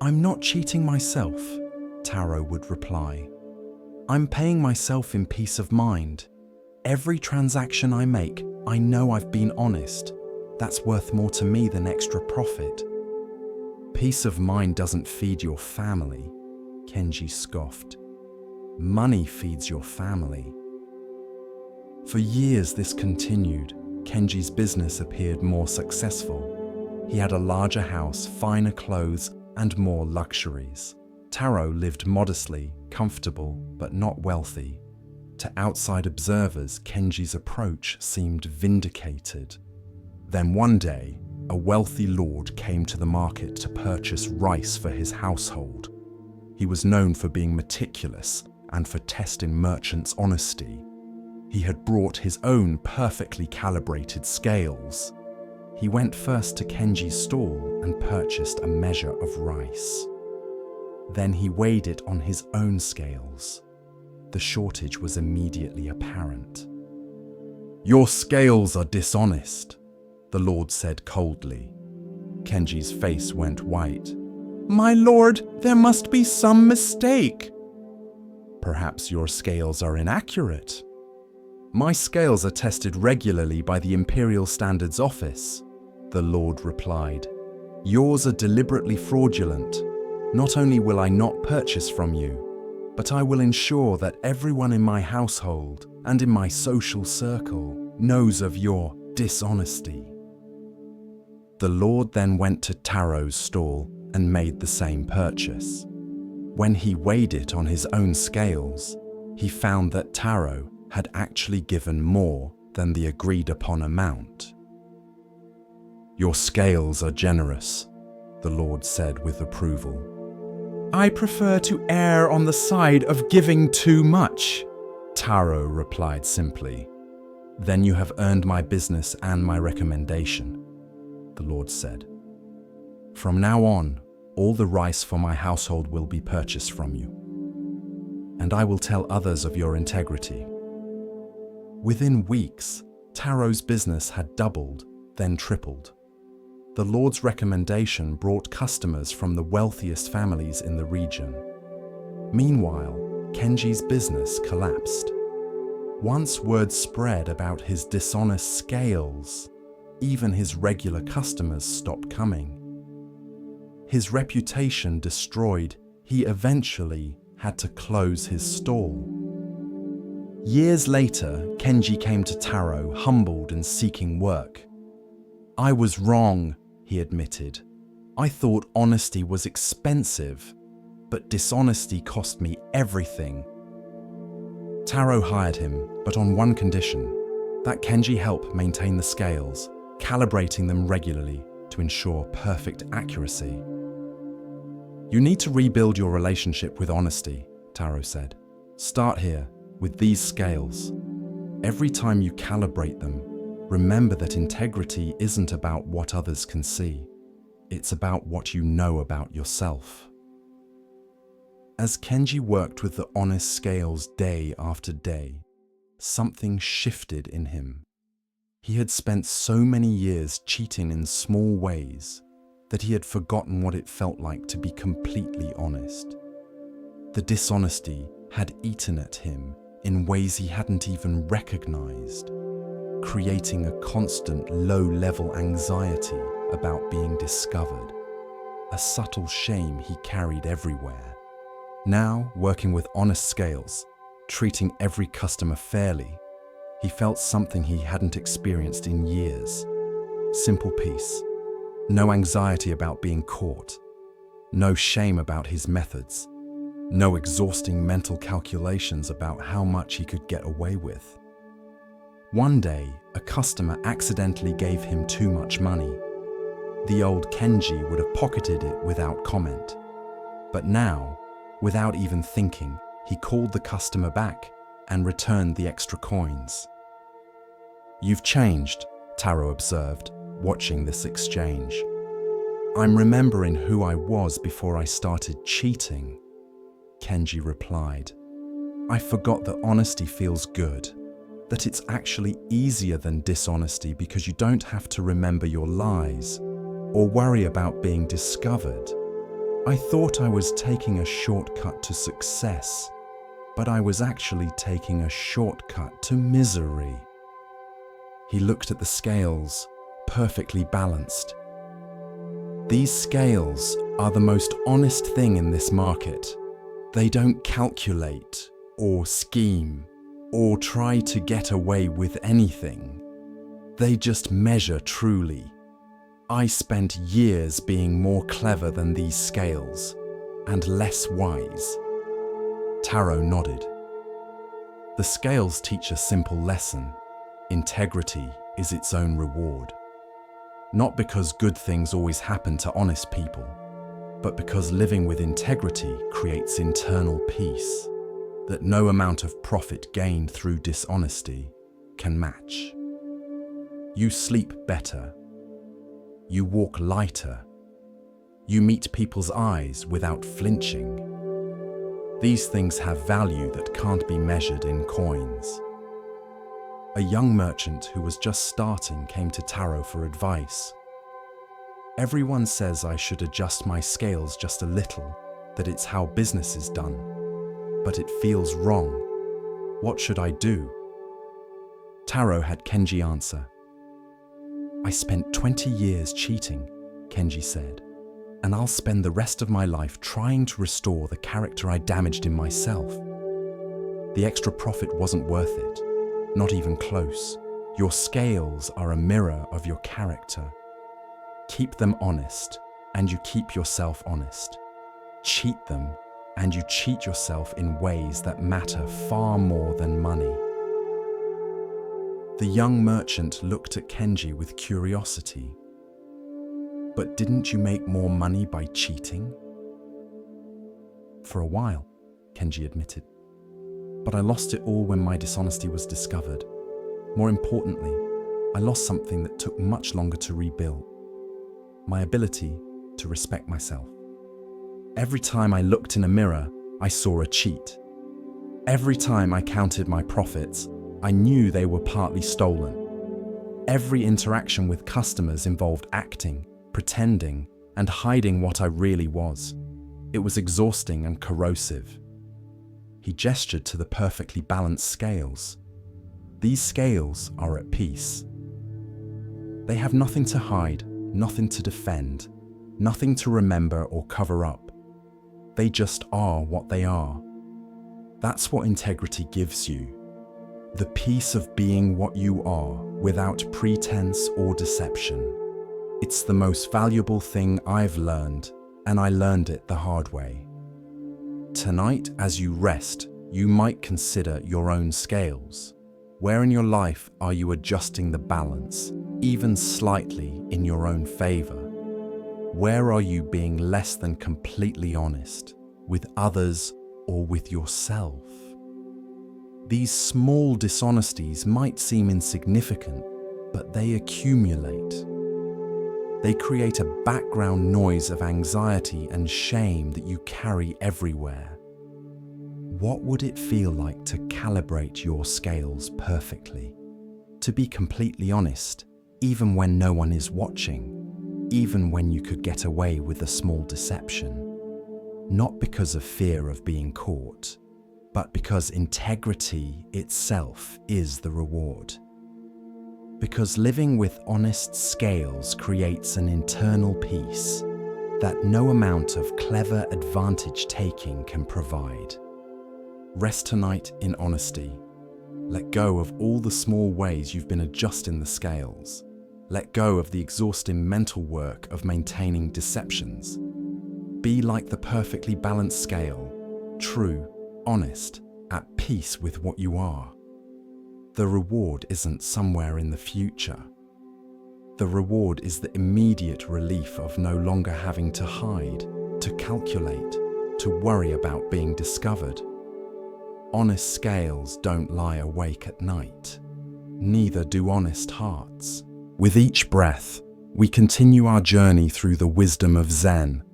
"I'm not cheating myself," Taro would reply. "I'm paying myself in peace of mind. Every transaction I make, I know I've been honest. That's worth more to me than extra profit." "Peace of mind doesn't feed your family," Kenji scoffed. "Money feeds your family." For years this continued. Kenji's business appeared more successful. He had a larger house, finer clothes, and more luxuries. Taro lived modestly, comfortable, but not wealthy. To outside observers, Kenji's approach seemed vindicated. Then one day, a wealthy lord came to the market to purchase rice for his household. He was known for being meticulous and for testing merchants' honesty. He had brought his own perfectly calibrated scales. He went first to Kenji's stall and purchased a measure of rice. Then he weighed it on his own scales. The shortage was immediately apparent. "Your scales are dishonest," the lord said coldly. Kenji's face went white. "My lord, there must be some mistake." "Perhaps your scales are inaccurate." "My scales are tested regularly by the Imperial Standards Office," the lord replied. "Yours are deliberately fraudulent. Not only will I not purchase from you, but I will ensure that everyone in my household and in my social circle knows of your dishonesty." The Lord then went to Taro's stall and made the same purchase. When he weighed it on his own scales, he found that Taro had actually given more than the agreed upon amount. "Your scales are generous," the Lord said with approval. "I prefer to err on the side of giving too much," Taro replied simply. "Then you have earned my business and my recommendation," the Lord said. "From now on, all the rice for my household will be purchased from you, and I will tell others of your integrity." Within weeks, Taro's business had doubled, then tripled. The Lord's recommendation brought customers from the wealthiest families in the region. Meanwhile, Kenji's business collapsed. Once word spread about his dishonest scales, even his regular customers stopped coming. His reputation destroyed, he eventually had to close his stall. Years later, Kenji came to Taro, humbled and seeking work. "I was wrong," he admitted. "I thought honesty was expensive, but dishonesty cost me everything." Taro hired him, but on one condition, that Kenji help maintain the scales, calibrating them regularly to ensure perfect accuracy. "You need to rebuild your relationship with honesty," Taro said. "Start here, with these scales. Every time you calibrate them, remember that integrity isn't about what others can see. It's about what you know about yourself." As Kenji worked with the honest scales day after day, something shifted in him. He had spent so many years cheating in small ways that he had forgotten what it felt like to be completely honest. The dishonesty had eaten at him in ways he hadn't even recognized, creating a constant low-level anxiety about being discovered, a subtle shame he carried everywhere. Now, working with honest scales, treating every customer fairly, he felt something he hadn't experienced in years. Simple peace. No anxiety about being caught. No shame about his methods. No exhausting mental calculations about how much he could get away with. One day, a customer accidentally gave him too much money. The old Kenji would have pocketed it without comment. But now, without even thinking, he called the customer back and returned the extra coins. "You've changed," Taro observed, watching this exchange. "I'm remembering who I was before I started cheating," Kenji replied. "I forgot that honesty feels good, that it's actually easier than dishonesty because you don't have to remember your lies or worry about being discovered. I thought I was taking a shortcut to success, but I was actually taking a shortcut to misery." He looked at the scales, perfectly balanced. "These scales are the most honest thing in this market. They don't calculate or scheme or try to get away with anything. They just measure truly. I spent years being more clever than these scales and less wise." Taro nodded. The scales teach a simple lesson. Integrity is its own reward. Not because good things always happen to honest people, but because living with integrity creates internal peace that no amount of profit gained through dishonesty can match. You sleep better. You walk lighter. You meet people's eyes without flinching. These things have value that can't be measured in coins. A young merchant who was just starting came to Taro for advice. "Everyone says I should adjust my scales just a little, that it's how business is done. But it feels wrong. What should I do?" Taro had Kenji answer. "I spent 20 years cheating," Kenji said, "and I'll spend the rest of my life trying to restore the character I damaged in myself. The extra profit wasn't worth it, not even close. Your scales are a mirror of your character. Keep them honest, and you keep yourself honest. Cheat them, and you cheat yourself in ways that matter far more than money. The young merchant looked at Kenji with curiosity. But didn't you make more money by cheating? For a while, Kenji admitted. But I lost it all when my dishonesty was discovered. More importantly, I lost something that took much longer to rebuild. My ability to respect myself. Every time I looked in a mirror, I saw a cheat. Every time I counted my profits, I knew they were partly stolen. Every interaction with customers involved acting, pretending, and hiding what I really was. It was exhausting and corrosive. He gestured to the perfectly balanced scales. These scales are at peace. They have nothing to hide, nothing to defend, nothing to remember or cover up. They just are what they are. That's what integrity gives you. The peace of being what you are without pretense or deception. It's the most valuable thing I've learned, and I learned it the hard way. Tonight, as you rest, you might consider your own scales. Where in your life are you adjusting the balance, even slightly in your own favor? Where are you being less than completely honest, with others or with yourself? These small dishonesties might seem insignificant, but they accumulate. They create a background noise of anxiety and shame that you carry everywhere. What would it feel like to calibrate your scales perfectly? To be completely honest, even when no one is watching, even when you could get away with a small deception. Not because of fear of being caught, but because integrity itself is the reward. Because living with honest scales creates an internal peace that no amount of clever advantage taking can provide. Rest tonight in honesty. Let go of all the small ways you've been adjusting the scales. Let go of the exhausting mental work of maintaining deceptions. Be like the perfectly balanced scale, true, honest, at peace with what you are. The reward isn't somewhere in the future. The reward is the immediate relief of no longer having to hide, to calculate, to worry about being discovered. Honest scales don't lie awake at night. Neither do honest hearts. With each breath, we continue our journey through the wisdom of Zen,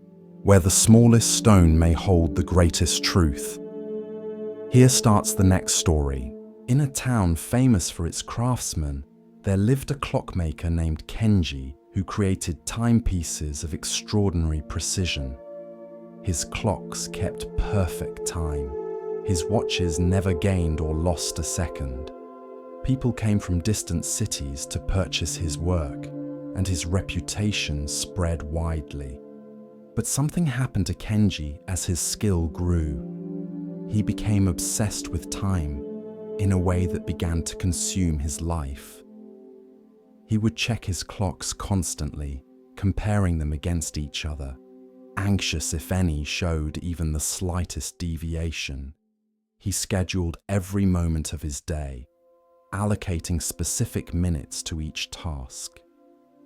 where the smallest stone may hold the greatest truth. Here starts the next story. In a town famous for its craftsmen, there lived a clockmaker named Kenji who created timepieces of extraordinary precision. His clocks kept perfect time. His watches never gained or lost a second. People came from distant cities to purchase his work, and his reputation spread widely. But something happened to Kenji as his skill grew. He became obsessed with time in a way that began to consume his life. He would check his clocks constantly, comparing them against each other, anxious if any showed even the slightest deviation. He scheduled every moment of his day, allocating specific minutes to each task.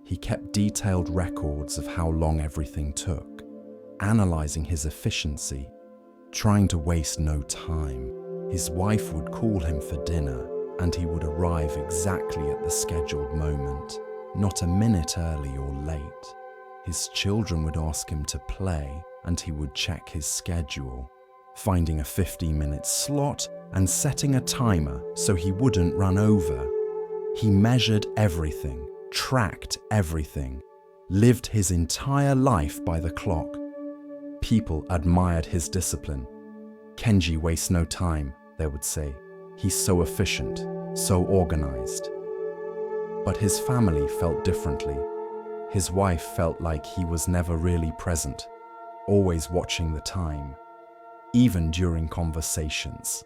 He kept detailed records of how long everything took, analyzing his efficiency, trying to waste no time. His wife would call him for dinner, and he would arrive exactly at the scheduled moment, not a minute early or late. His children would ask him to play, and he would check his schedule, finding a 15-minute slot and setting a timer so he wouldn't run over. He measured everything, tracked everything, lived his entire life by the clock. People admired his discipline. Kenji wastes no time, they would say. He's so efficient, so organized. But his family felt differently. His wife felt like he was never really present, always watching the time, even during conversations.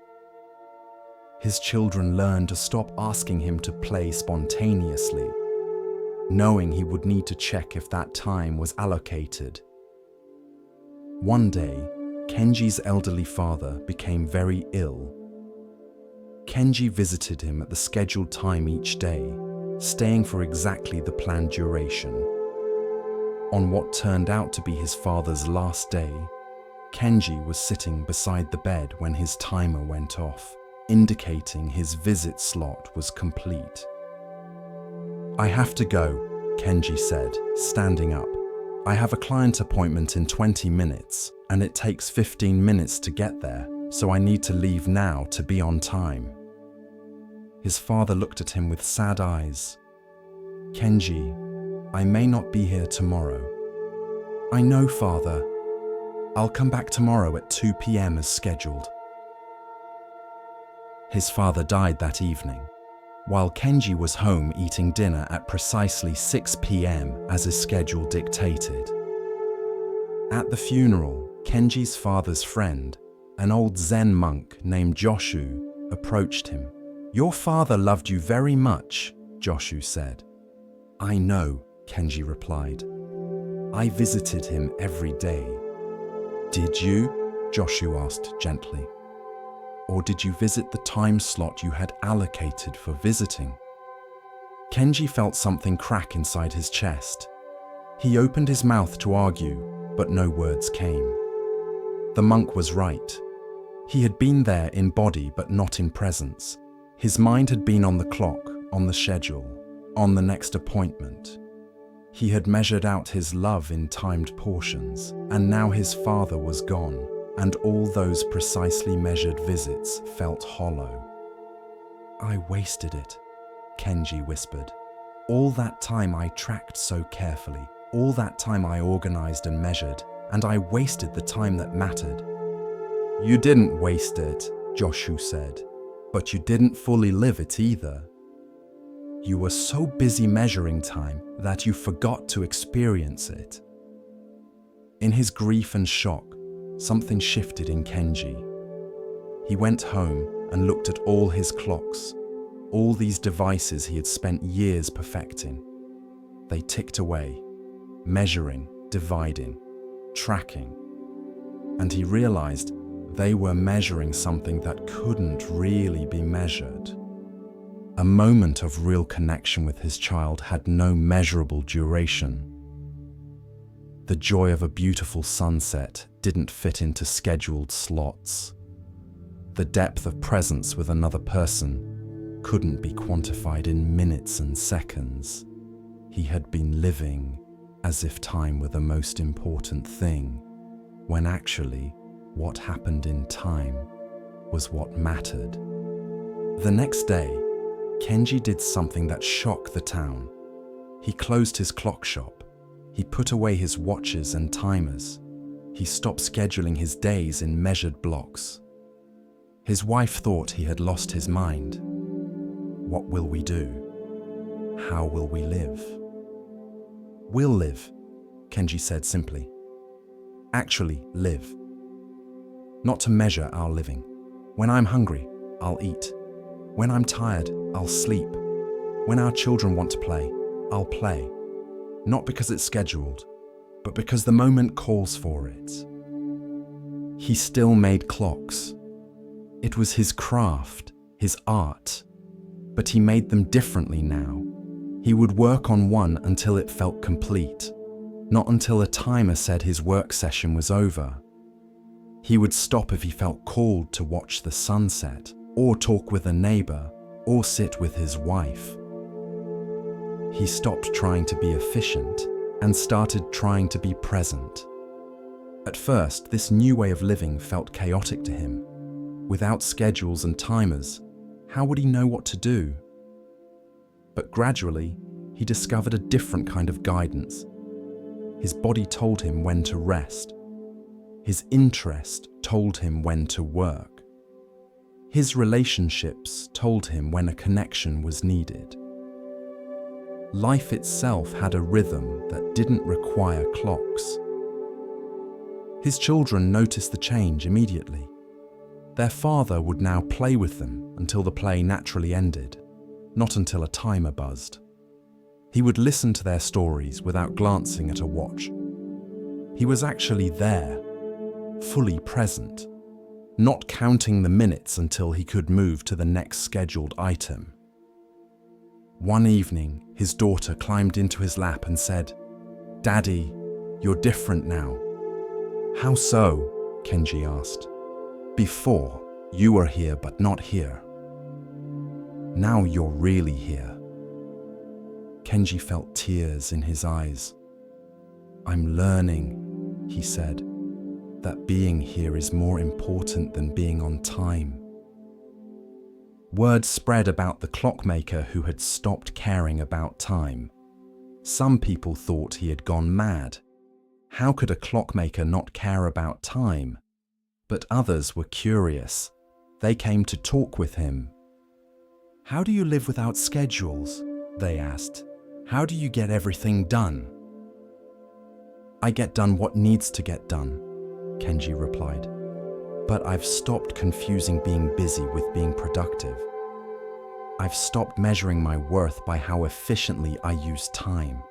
His children learned to stop asking him to play spontaneously. knowing he would need to check if that time was allocated. One day, Kenji's elderly father became very ill. Kenji visited him at the scheduled time each day, staying for exactly the planned duration. On what turned out to be his father's last day, Kenji was sitting beside the bed when his timer went off, indicating his visit slot was complete. "I have to go," Kenji said, standing up. "I have a client appointment in 20 minutes, and it takes 15 minutes to get there, so I need to leave now to be on time." His father looked at him with sad eyes. "Kenji, I may not be here tomorrow." "I know, father. I'll come back tomorrow at 2 p.m. as scheduled." His father died that evening, while Kenji was home eating dinner at precisely 6 p.m. as his schedule dictated. At the funeral, Kenji's father's friend, an old Zen monk named Joshu, approached him. "Your father loved you very much," Joshu said. "I know," Kenji replied. "I visited him every day." "Did you?" Joshu asked gently. "Or did you visit the time slot you had allocated for visiting?" Kenji felt something crack inside his chest. He opened his mouth to argue, but no words came. The monk was right. He had been there in body but not in presence. His mind had been on the clock, on the schedule, on the next appointment. He had measured out his love in timed portions, and now his father was gone, and all those precisely measured visits felt hollow. "I wasted it," Kenji whispered. "All that time I tracked so carefully, all that time I organized and measured, and I wasted the time that mattered." "You didn't waste it," Joshu said, "but you didn't fully live it either. You were so busy measuring time that you forgot to experience it." In his grief and shock, something shifted in Kenji. He went home and looked at all his clocks, all these devices he had spent years perfecting. They ticked away, measuring, dividing, tracking. And he realized they were measuring something that couldn't really be measured. A moment of real connection with his child had no measurable duration. The joy of a beautiful sunset didn't fit into scheduled slots. The depth of presence with another person couldn't be quantified in minutes and seconds. He had been living as if time were the most important thing, when actually what happened in time was what mattered. The next day, Kenji did something that shocked the town. He closed his clock shop. He put away his watches and timers. He stopped scheduling his days in measured blocks. His wife thought he had lost his mind. "What will we do? How will we live?" "We'll live," Kenji said simply. "Actually live. Not to measure our living. When I'm hungry, I'll eat. When I'm tired, I'll sleep. When our children want to play, I'll play. Not because it's scheduled, but because the moment calls for it." He still made clocks. It was his craft, his art, but he made them differently now. He would work on one until it felt complete, not until a timer said his work session was over. He would stop if he felt called to watch the sunset, or talk with a neighbor, or sit with his wife. He stopped trying to be efficient and started trying to be present. At first, this new way of living felt chaotic to him. Without schedules and timers, how would he know what to do? But gradually, he discovered a different kind of guidance. His body told him when to rest. His interest told him when to work. His relationships told him when a connection was needed. Life itself had a rhythm that didn't require clocks. His children noticed the change immediately. Their father would now play with them until the play naturally ended, not until a timer buzzed. He would listen to their stories without glancing at a watch. He was actually there, fully present, not counting the minutes until he could move to the next scheduled item. One evening, his daughter climbed into his lap and said, "Daddy, you're different now." "How so?" Kenji asked. "Before, you were here but not here. Now you're really here." Kenji felt tears in his eyes. "I'm learning," he said, "that being here is more important than being on time." Word spread about the clockmaker who had stopped caring about time. Some people thought he had gone mad. How could a clockmaker not care about time? But others were curious. They came to talk with him. "How do you live without schedules?" they asked. "How do you get everything done?" "I get done what needs to get done," Kenji replied. "But I've stopped confusing being busy with being productive. I've stopped measuring my worth by how efficiently I use time.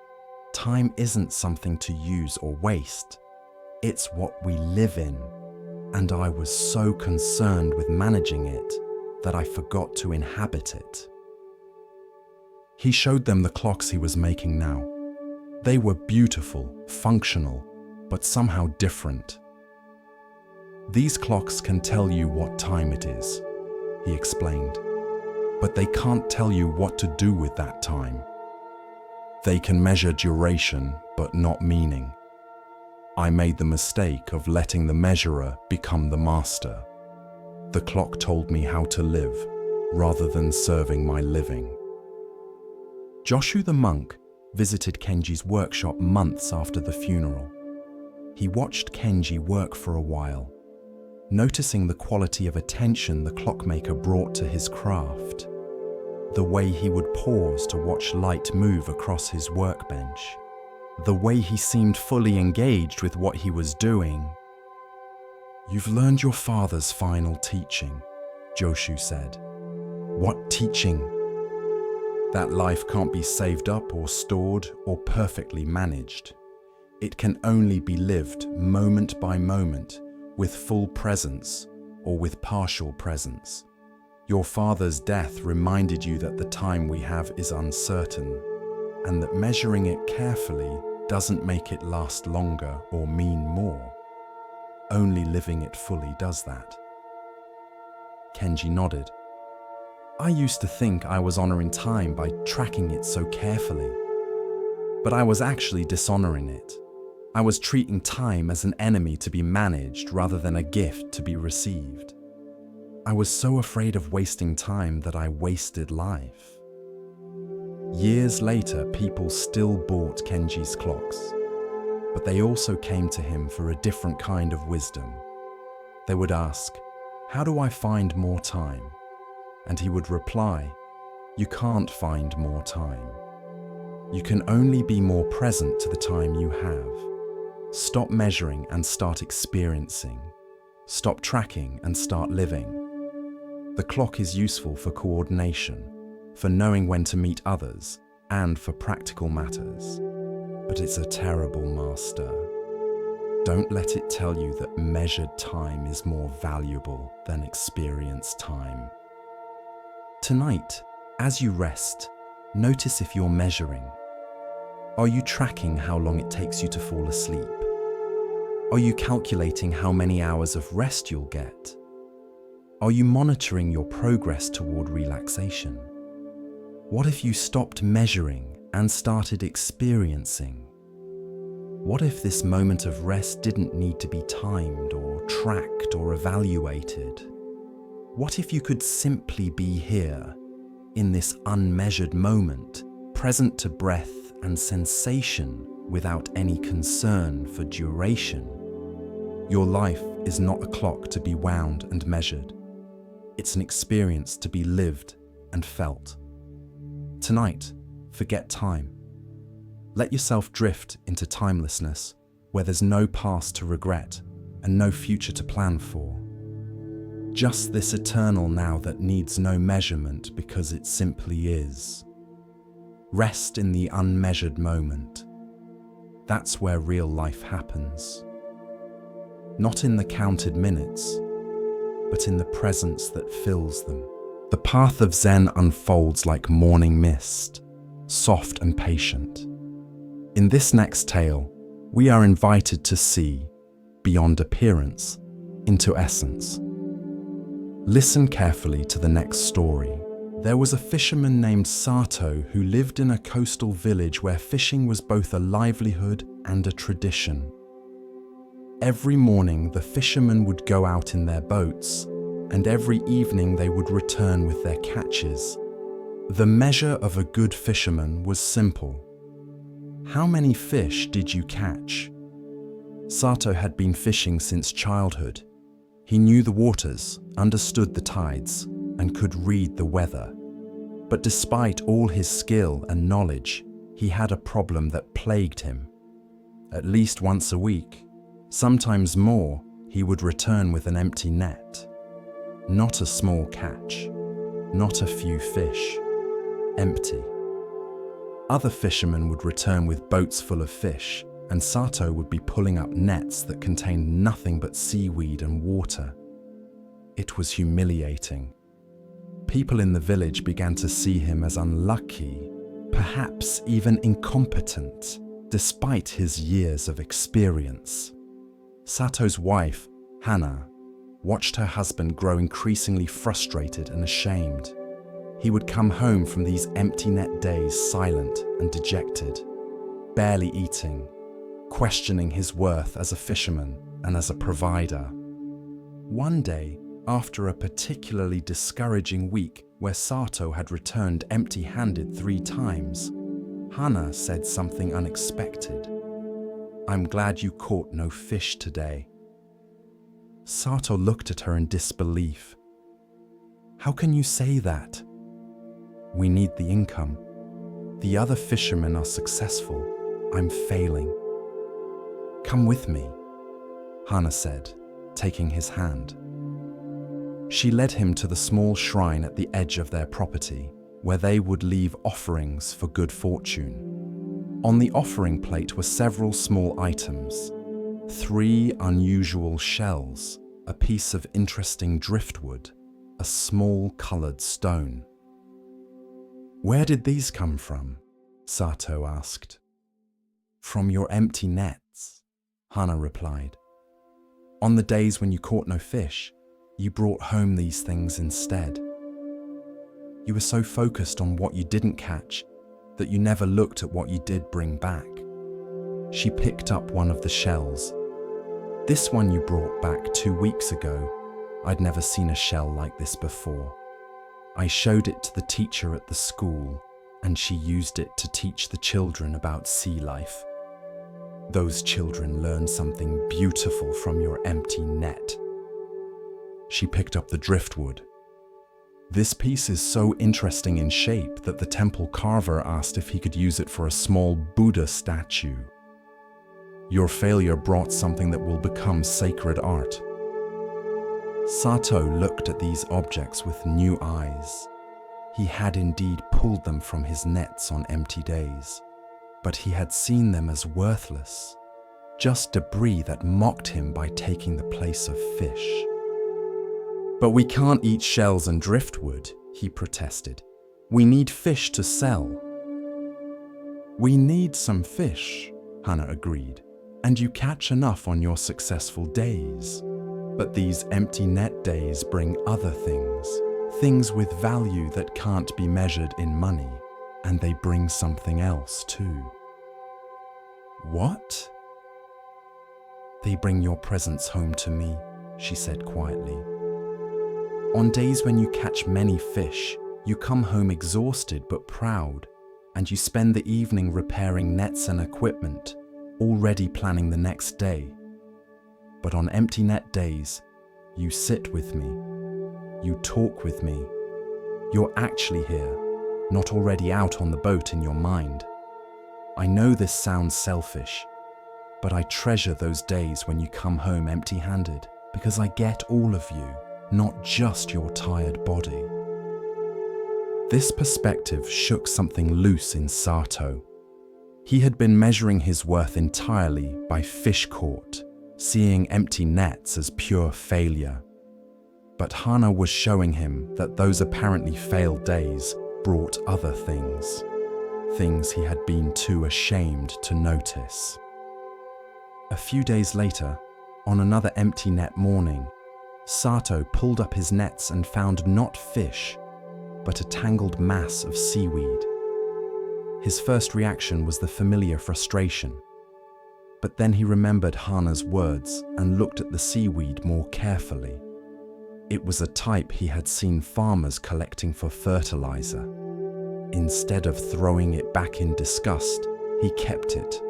Time isn't something to use or waste. It's what we live in. And I was so concerned with managing it that I forgot to inhabit it." He showed them the clocks he was making now. They were beautiful, functional, but somehow different. "These clocks can tell you what time it is," he explained, "but they can't tell you what to do with that time. They can measure duration, but not meaning. I made the mistake of letting the measurer become the master. The clock told me how to live, rather than serving my living." Joshu the monk visited Kenji's workshop months after the funeral. He watched Kenji work for a while, noticing the quality of attention the clockmaker brought to his craft, the way he would pause to watch light move across his workbench, the way he seemed fully engaged with what he was doing. "You've learned your father's final teaching," Joshu said. "What teaching?" "That life can't be saved up or stored or perfectly managed. It can only be lived moment by moment, with full presence or with partial presence. Your father's death reminded you that the time we have is uncertain, and that measuring it carefully doesn't make it last longer or mean more. Only living it fully does that." Kenji nodded. "I used to think I was honoring time by tracking it so carefully. But I was actually dishonoring it. I was treating time as an enemy to be managed rather than a gift to be received. I was so afraid of wasting time that I wasted life." Years later, people still bought Kenji's clocks, but they also came to him for a different kind of wisdom. They would ask, "How do I find more time?" And he would reply, "You can't find more time. You can only be more present to the time you have. Stop measuring and start experiencing. Stop tracking and start living." The clock is useful for coordination, for knowing when to meet others, and for practical matters. But it's a terrible master. Don't let it tell you that measured time is more valuable than experienced time. Tonight, as you rest, notice if you're measuring. Are you tracking how long it takes you to fall asleep? Are you calculating how many hours of rest you'll get? Are you monitoring your progress toward relaxation? What if you stopped measuring and started experiencing? What if this moment of rest didn't need to be timed or tracked or evaluated? What if you could simply be here, in this unmeasured moment, present to breath and sensation without any concern for duration? Your life is not a clock to be wound and measured. It's an experience to be lived and felt. Tonight, forget time. Let yourself drift into timelessness, where there's no past to regret and no future to plan for. Just this eternal now that needs no measurement because it simply is. Rest in the unmeasured moment. That's where real life happens. Not in the counted minutes, but in the presence that fills them. The path of Zen unfolds like morning mist, soft and patient. In this next tale, we are invited to see, beyond appearance, into essence. Listen carefully to the next story. There was a fisherman named Sato who lived in a coastal village where fishing was both a livelihood and a tradition. Every morning, the fishermen would go out in their boats, and every evening they would return with their catches. The measure of a good fisherman was simple. How many fish did you catch? Sato had been fishing since childhood. He knew the waters, understood the tides, and could read the weather. But despite all his skill and knowledge, he had a problem that plagued him. At least once a week, sometimes more, he would return with an empty net. Not a small catch, not a few fish, empty. Other fishermen would return with boats full of fish, and Sato would be pulling up nets that contained nothing but seaweed and water. It was humiliating. People in the village began to see him as unlucky, perhaps even incompetent, despite his years of experience. Sato's wife, Hana, watched her husband grow increasingly frustrated and ashamed. He would come home from these empty net days silent and dejected, barely eating, questioning his worth as a fisherman and as a provider. One day, after a particularly discouraging week where Sato had returned empty-handed 3 times, Hana said something unexpected. "I'm glad you caught no fish today." Sato looked at her in disbelief. "How can you say that?" "We need the income. The other fishermen are successful. I'm failing." "Come with me," Hana said, taking his hand. She led him to the small shrine at the edge of their property, where they would leave offerings for good fortune. On the offering plate were several small items: 3 unusual shells, a piece of interesting driftwood, a small colored stone. "Where did these come from?" Sato asked. "From your empty nets," Hana replied. "On the days when you caught no fish, you brought home these things instead. You were so focused on what you didn't catch that you never looked at what you did bring back." She picked up one of the shells. "This one you brought back 2 weeks ago. I'd never seen a shell like this before. I showed it to the teacher at the school, and she used it to teach the children about sea life. Those children learned something beautiful from your empty net." She picked up the driftwood. "This piece is so interesting in shape that the temple carver asked if he could use it for a small Buddha statue. Your failure brought something that will become sacred art." Sato looked at these objects with new eyes. He had indeed pulled them from his nets on empty days, but he had seen them as worthless, just debris that mocked him by taking the place of fish. "But we can't eat shells and driftwood," he protested. "We need fish to sell." "We need some fish," Hana agreed, "and you catch enough on your successful days. But these empty net days bring other things with value that can't be measured in money, and they bring something else too." "What?" "They bring your presence home to me," she said quietly. "On days when you catch many fish, you come home exhausted but proud, and you spend the evening repairing nets and equipment, already planning the next day. But on empty net days, you sit with me, you talk with me. You're actually here, not already out on the boat in your mind. I know this sounds selfish, but I treasure those days when you come home empty-handed, because I get all of you, not just your tired body." This perspective shook something loose in Sato. He had been measuring his worth entirely by fish caught, seeing empty nets as pure failure. But Hana was showing him that those apparently failed days brought other things, things he had been too ashamed to notice. A few days later, on another empty net morning, Sato pulled up his nets and found not fish, but a tangled mass of seaweed. His first reaction was the familiar frustration. But then he remembered Hana's words and looked at the seaweed more carefully. It was a type he had seen farmers collecting for fertilizer. Instead of throwing it back in disgust, he kept it.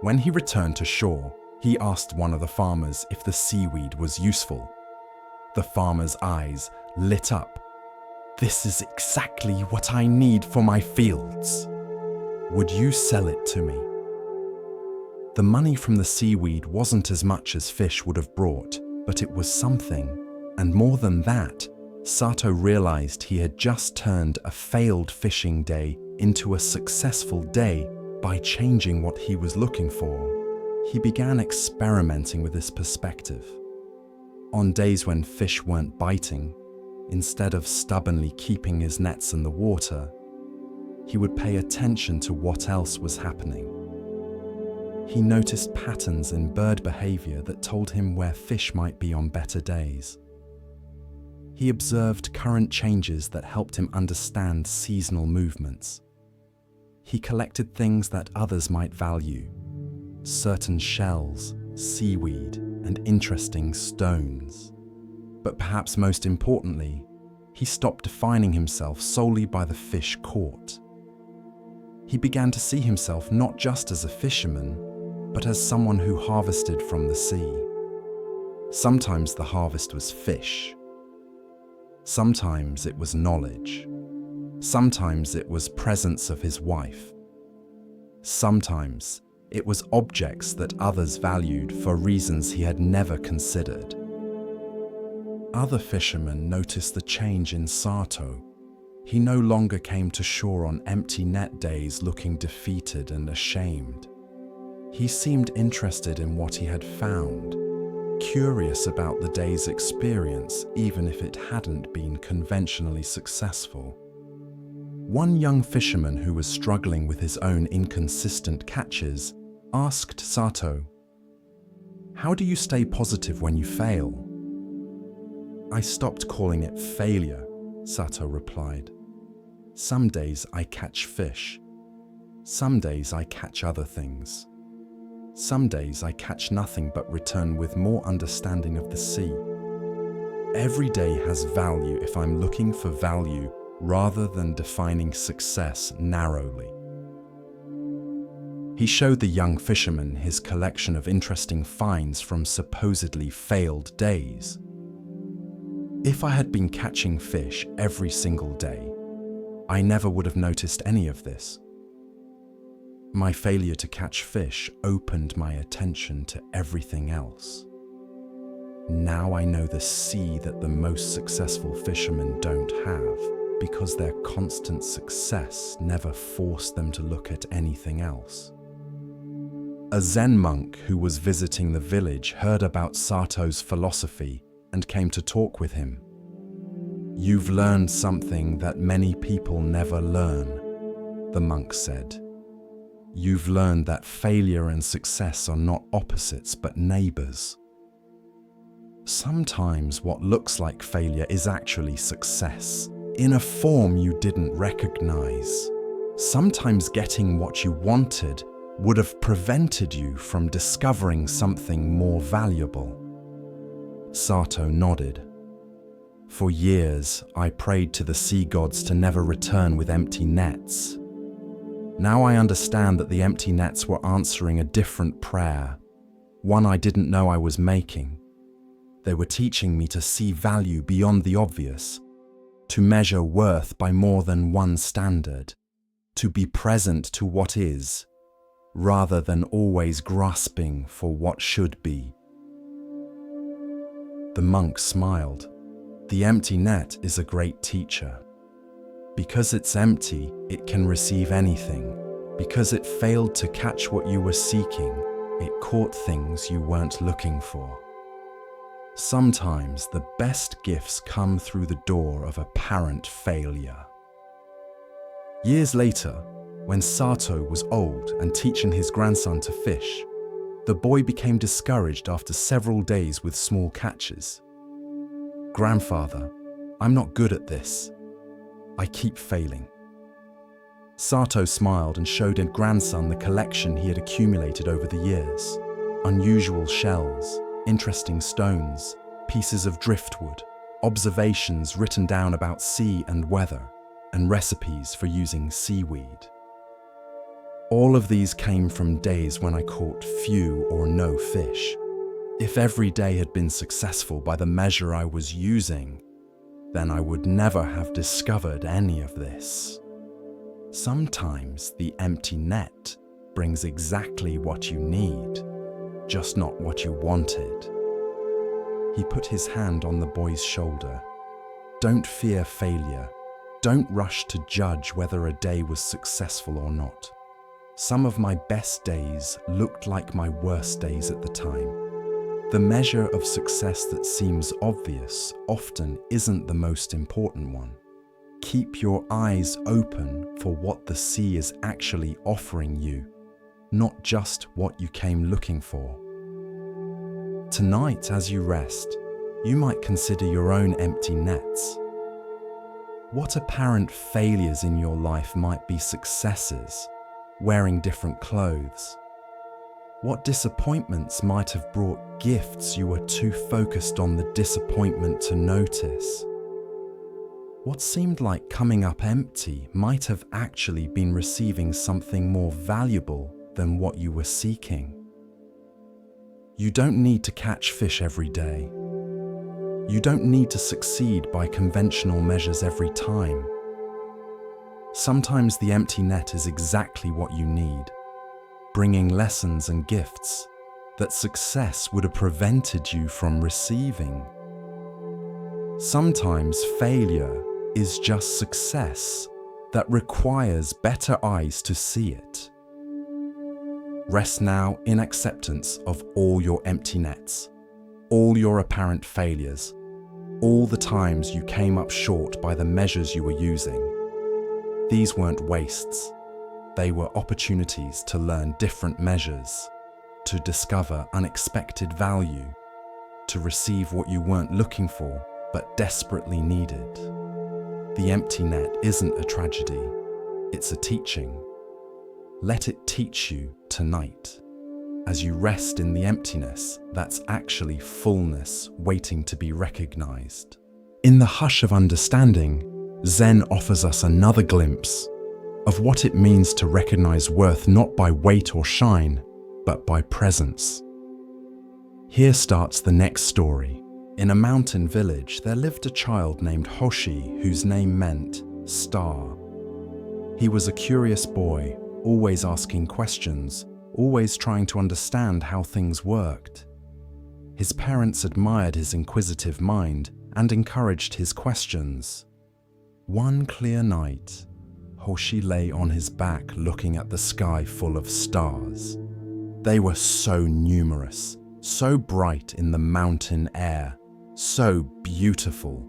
When he returned to shore, he asked one of the farmers if the seaweed was useful. The farmer's eyes lit up. "This is exactly what I need for my fields. Would you sell it to me?" The money from the seaweed wasn't as much as fish would have brought, but it was something. And more than that, Sato realized he had just turned a failed fishing day into a successful day by changing what he was looking for. He began experimenting with this perspective. On days when fish weren't biting, instead of stubbornly keeping his nets in the water, he would pay attention to what else was happening. He noticed patterns in bird behavior that told him where fish might be on better days. He observed current changes that helped him understand seasonal movements. He collected things that others might value: certain shells, seaweed, and interesting stones. But perhaps most importantly, he stopped defining himself solely by the fish caught. He began to see himself not just as a fisherman, but as someone who harvested from the sea. Sometimes the harvest was fish. Sometimes it was knowledge. Sometimes it was presence of his wife. Sometimes it was objects that others valued for reasons he had never considered. Other fishermen noticed the change in Sato. He no longer came to shore on empty net days looking defeated and ashamed. He seemed interested in what he had found, curious about the day's experience even if it hadn't been conventionally successful. One young fisherman who was struggling with his own inconsistent catches asked Sato, "How do you stay positive when you fail?" "I stopped calling it failure," Sato replied. "Some days I catch fish. Some days I catch other things. Some days I catch nothing but return with more understanding of the sea. Every day has value if I'm looking for value rather than defining success narrowly." He showed the young fisherman his collection of interesting finds from supposedly failed days. "If I had been catching fish every single day, I never would have noticed any of this. My failure to catch fish opened my attention to everything else. Now I know the sea that the most successful fishermen don't have, because their constant success never forced them to look at anything else." A Zen monk who was visiting the village heard about Sato's philosophy and came to talk with him. "You've learned something that many people never learn," the monk said. "You've learned that failure and success are not opposites but neighbors. Sometimes what looks like failure is actually success, in a form you didn't recognize. Sometimes getting what you wanted would have prevented you from discovering something more valuable." Sato nodded. "For years, I prayed to the sea gods to never return with empty nets. Now I understand that the empty nets were answering a different prayer, one I didn't know I was making. They were teaching me to see value beyond the obvious, to measure worth by more than one standard, to be present to what is, rather than always grasping for what should be." The monk smiled. "The empty net is a great teacher. Because it's empty, it can receive anything. Because it failed to catch what you were seeking, it caught things you weren't looking for. Sometimes the best gifts come through the door of apparent failure. Years later, when Sato was old and teaching his grandson to fish, the boy became discouraged after several days with small catches. "Grandfather, I'm not good at this. I keep failing." Sato smiled and showed his grandson the collection he had accumulated over the years. Unusual shells, interesting stones, pieces of driftwood, observations written down about sea and weather, and recipes for using seaweed. All of these came from days when I caught few or no fish. If every day had been successful by the measure I was using, then I would never have discovered any of this. Sometimes the empty net brings exactly what you need, just not what you wanted. He put his hand on the boy's shoulder. "Don't fear failure. Don't rush to judge whether a day was successful or not. Some of my best days looked like my worst days at the time. The measure of success that seems obvious often isn't the most important one. Keep your eyes open for what the sea is actually offering you, not just what you came looking for." Tonight, as you rest, you might consider your own empty nets. What apparent failures in your life might be successes, wearing different clothes? What disappointments might have brought gifts you were too focused on the disappointment to notice? What seemed like coming up empty might have actually been receiving something more valuable than what you were seeking. You don't need to catch fish every day. You don't need to succeed by conventional measures every time. Sometimes the empty net is exactly what you need, bringing lessons and gifts that success would have prevented you from receiving. Sometimes failure is just success that requires better eyes to see it. Rest now in acceptance of all your empty nets, all your apparent failures, all the times you came up short by the measures you were using. These weren't wastes. They were opportunities to learn different measures, to discover unexpected value, to receive what you weren't looking for but desperately needed. The empty net isn't a tragedy, it's a teaching. Let it teach you tonight, as you rest in the emptiness that's actually fullness waiting to be recognized. In the hush of understanding, Zen offers us another glimpse of what it means to recognize worth not by weight or shine, but by presence. Here starts the next story. In a mountain village, there lived a child named Hoshi, whose name meant star. He was a curious boy, always asking questions, always trying to understand how things worked. His parents admired his inquisitive mind and encouraged his questions. One clear night, Hoshi lay on his back looking at the sky full of stars. They were so numerous, so bright in the mountain air, so beautiful.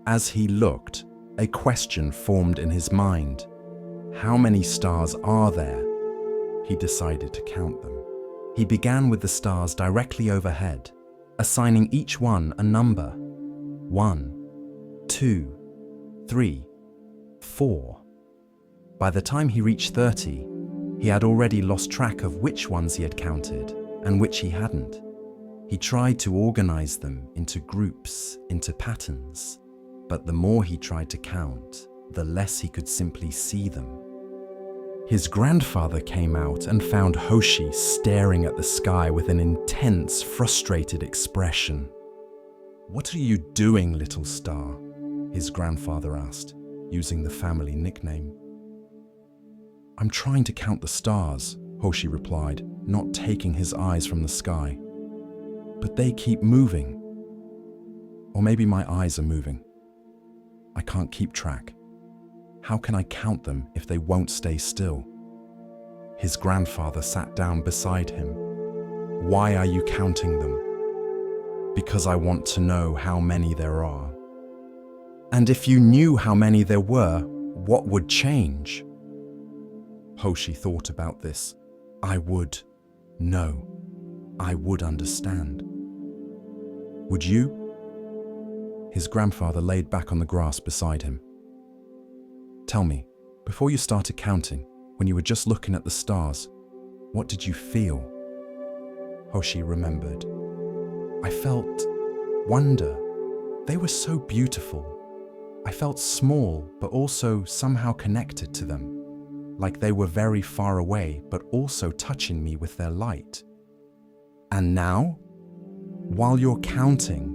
As he looked, a question formed in his mind. How many stars are there? He decided to count them. He began with the stars directly overhead, assigning each one a number. 1, 2, 3, 4. By the time he reached 30, he had already lost track of which ones he had counted and which he hadn't. He tried to organize them into groups, into patterns, but the more he tried to count, the less he could simply see them. His grandfather came out and found Hoshi staring at the sky with an intense, frustrated expression. "What are you doing, little star?" his grandfather asked, using the family nickname. "I'm trying to count the stars," Hoshi replied, not taking his eyes from the sky. "But they keep moving. Or maybe my eyes are moving. I can't keep track." How can I count them if they won't stay still? His grandfather sat down beside him. Why are you counting them? Because I want to know how many there are. And if you knew how many there were, what would change? Hoshi thought about this. I would know. I would understand. Would you? His grandfather laid back on the grass beside him. Tell me, before you started counting, when you were just looking at the stars, what did you feel? Hoshi remembered. I felt wonder. They were so beautiful. I felt small, but also somehow connected to them, like they were very far away, but also touching me with their light. And now, while you're counting,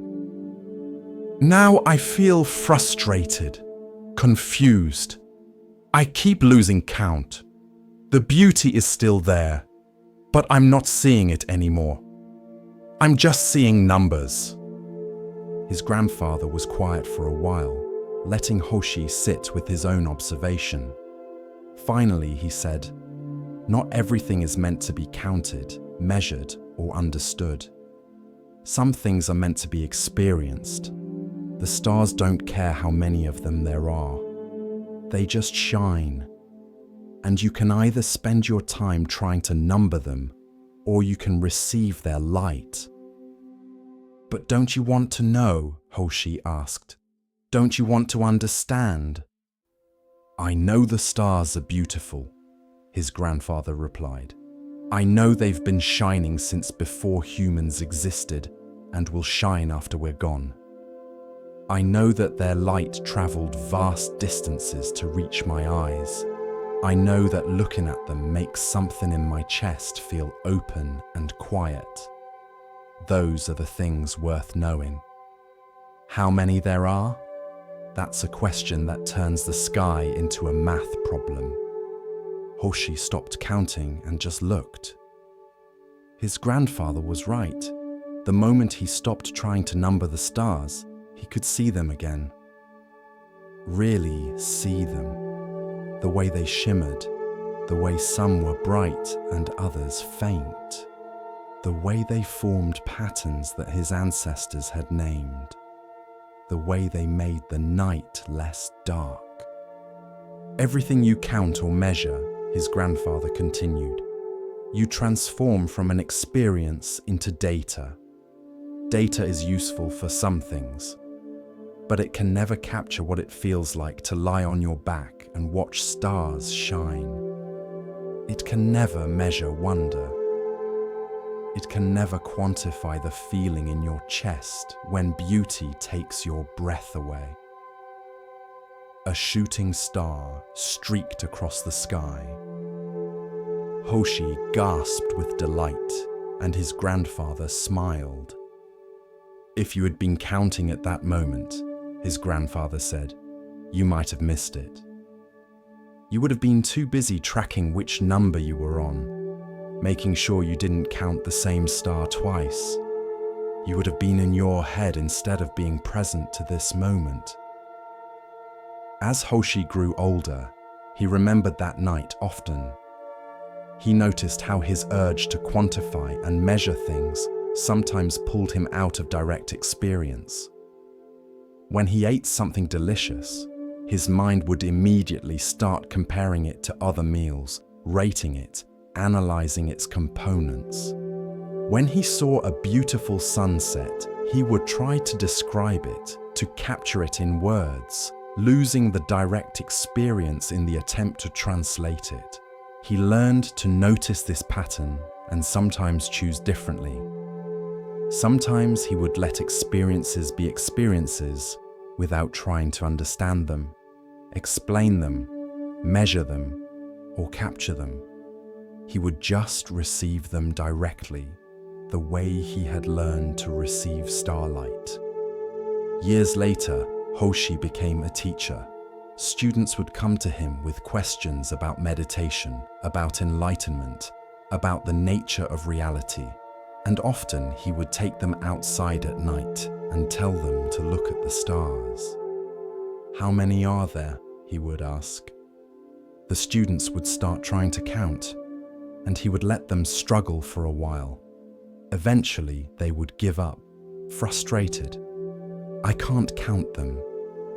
now I feel frustrated, confused. I keep losing count. The beauty is still there, but I'm not seeing it anymore. I'm just seeing numbers. His grandfather was quiet for a while, letting Hoshi sit with his own observation. Finally, he said, "Not everything is meant to be counted, measured, or understood. Some things are meant to be experienced. The stars don't care how many of them there are. They just shine. And you can either spend your time trying to number them, or you can receive their light." "But don't you want to know?" Hoshi asked. "Don't you want to understand?" "I know the stars are beautiful," his grandfather replied. "I know they've been shining since before humans existed and will shine after we're gone. I know that their light traveled vast distances to reach my eyes. I know that looking at them makes something in my chest feel open and quiet. Those are the things worth knowing. How many there are? That's a question that turns the sky into a math problem." Hoshi stopped counting and just looked. His grandfather was right. The moment he stopped trying to number the stars, he could see them again. Really see them. The way they shimmered, the way some were bright and others faint, the way they formed patterns that his ancestors had named, the way they made the night less dark. "Everything you count or measure," his grandfather continued, "you transform from an experience into data. Data is useful for some things, but it can never capture what it feels like to lie on your back and watch stars shine. It can never measure wonder. It can never quantify the feeling in your chest when beauty takes your breath away." A shooting star streaked across the sky. Hoshi gasped with delight, and his grandfather smiled. "If you had been counting at that moment," his grandfather said, "you might have missed it. You would have been too busy tracking which number you were on, making sure you didn't count the same star twice. You would have been in your head instead of being present to this moment." As Hoshi grew older, he remembered that night often. He noticed how his urge to quantify and measure things sometimes pulled him out of direct experience. When he ate something delicious, his mind would immediately start comparing it to other meals, rating it, analyzing its components. When he saw a beautiful sunset, he would try to describe it, to capture it in words, losing the direct experience in the attempt to translate it. He learned to notice this pattern and sometimes choose differently. Sometimes he would let experiences be experiences without trying to understand them, explain them, measure them, or capture them. He would just receive them directly, the way he had learned to receive starlight. Years later, Hoshi became a teacher. Students would come to him with questions about meditation, about enlightenment, about the nature of reality, and often he would take them outside at night and tell them to look at the stars. "How many are there?" he would ask. The students would start trying to count, and he would let them struggle for a while. Eventually, they would give up, frustrated. "I can't count them,"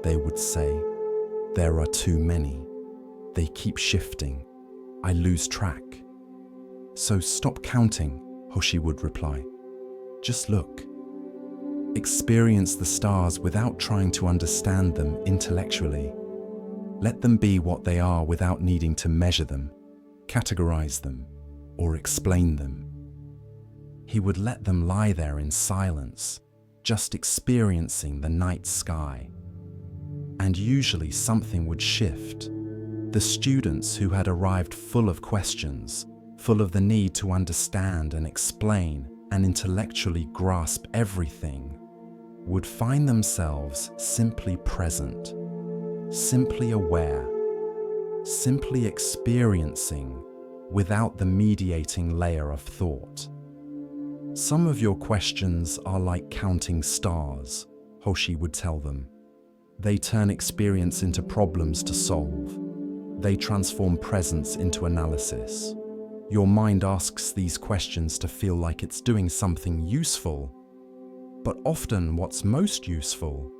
they would say. "There are too many. They keep shifting. I lose track." "So stop counting," Hoshi would reply. "Just look. Experience the stars without trying to understand them intellectually. Let them be what they are without needing to measure them, categorize them, or explain them." He would let them lie there in silence, just experiencing the night sky. And usually something would shift. The students who had arrived full of questions, full of the need to understand and explain and intellectually grasp everything, would find themselves simply present, simply aware, simply experiencing without the mediating layer of thought. "Some of your questions are like counting stars," Hoshi would tell them. "They turn experience into problems to solve. They transform presence into analysis. Your mind asks these questions to feel like it's doing something useful. But often what's most useful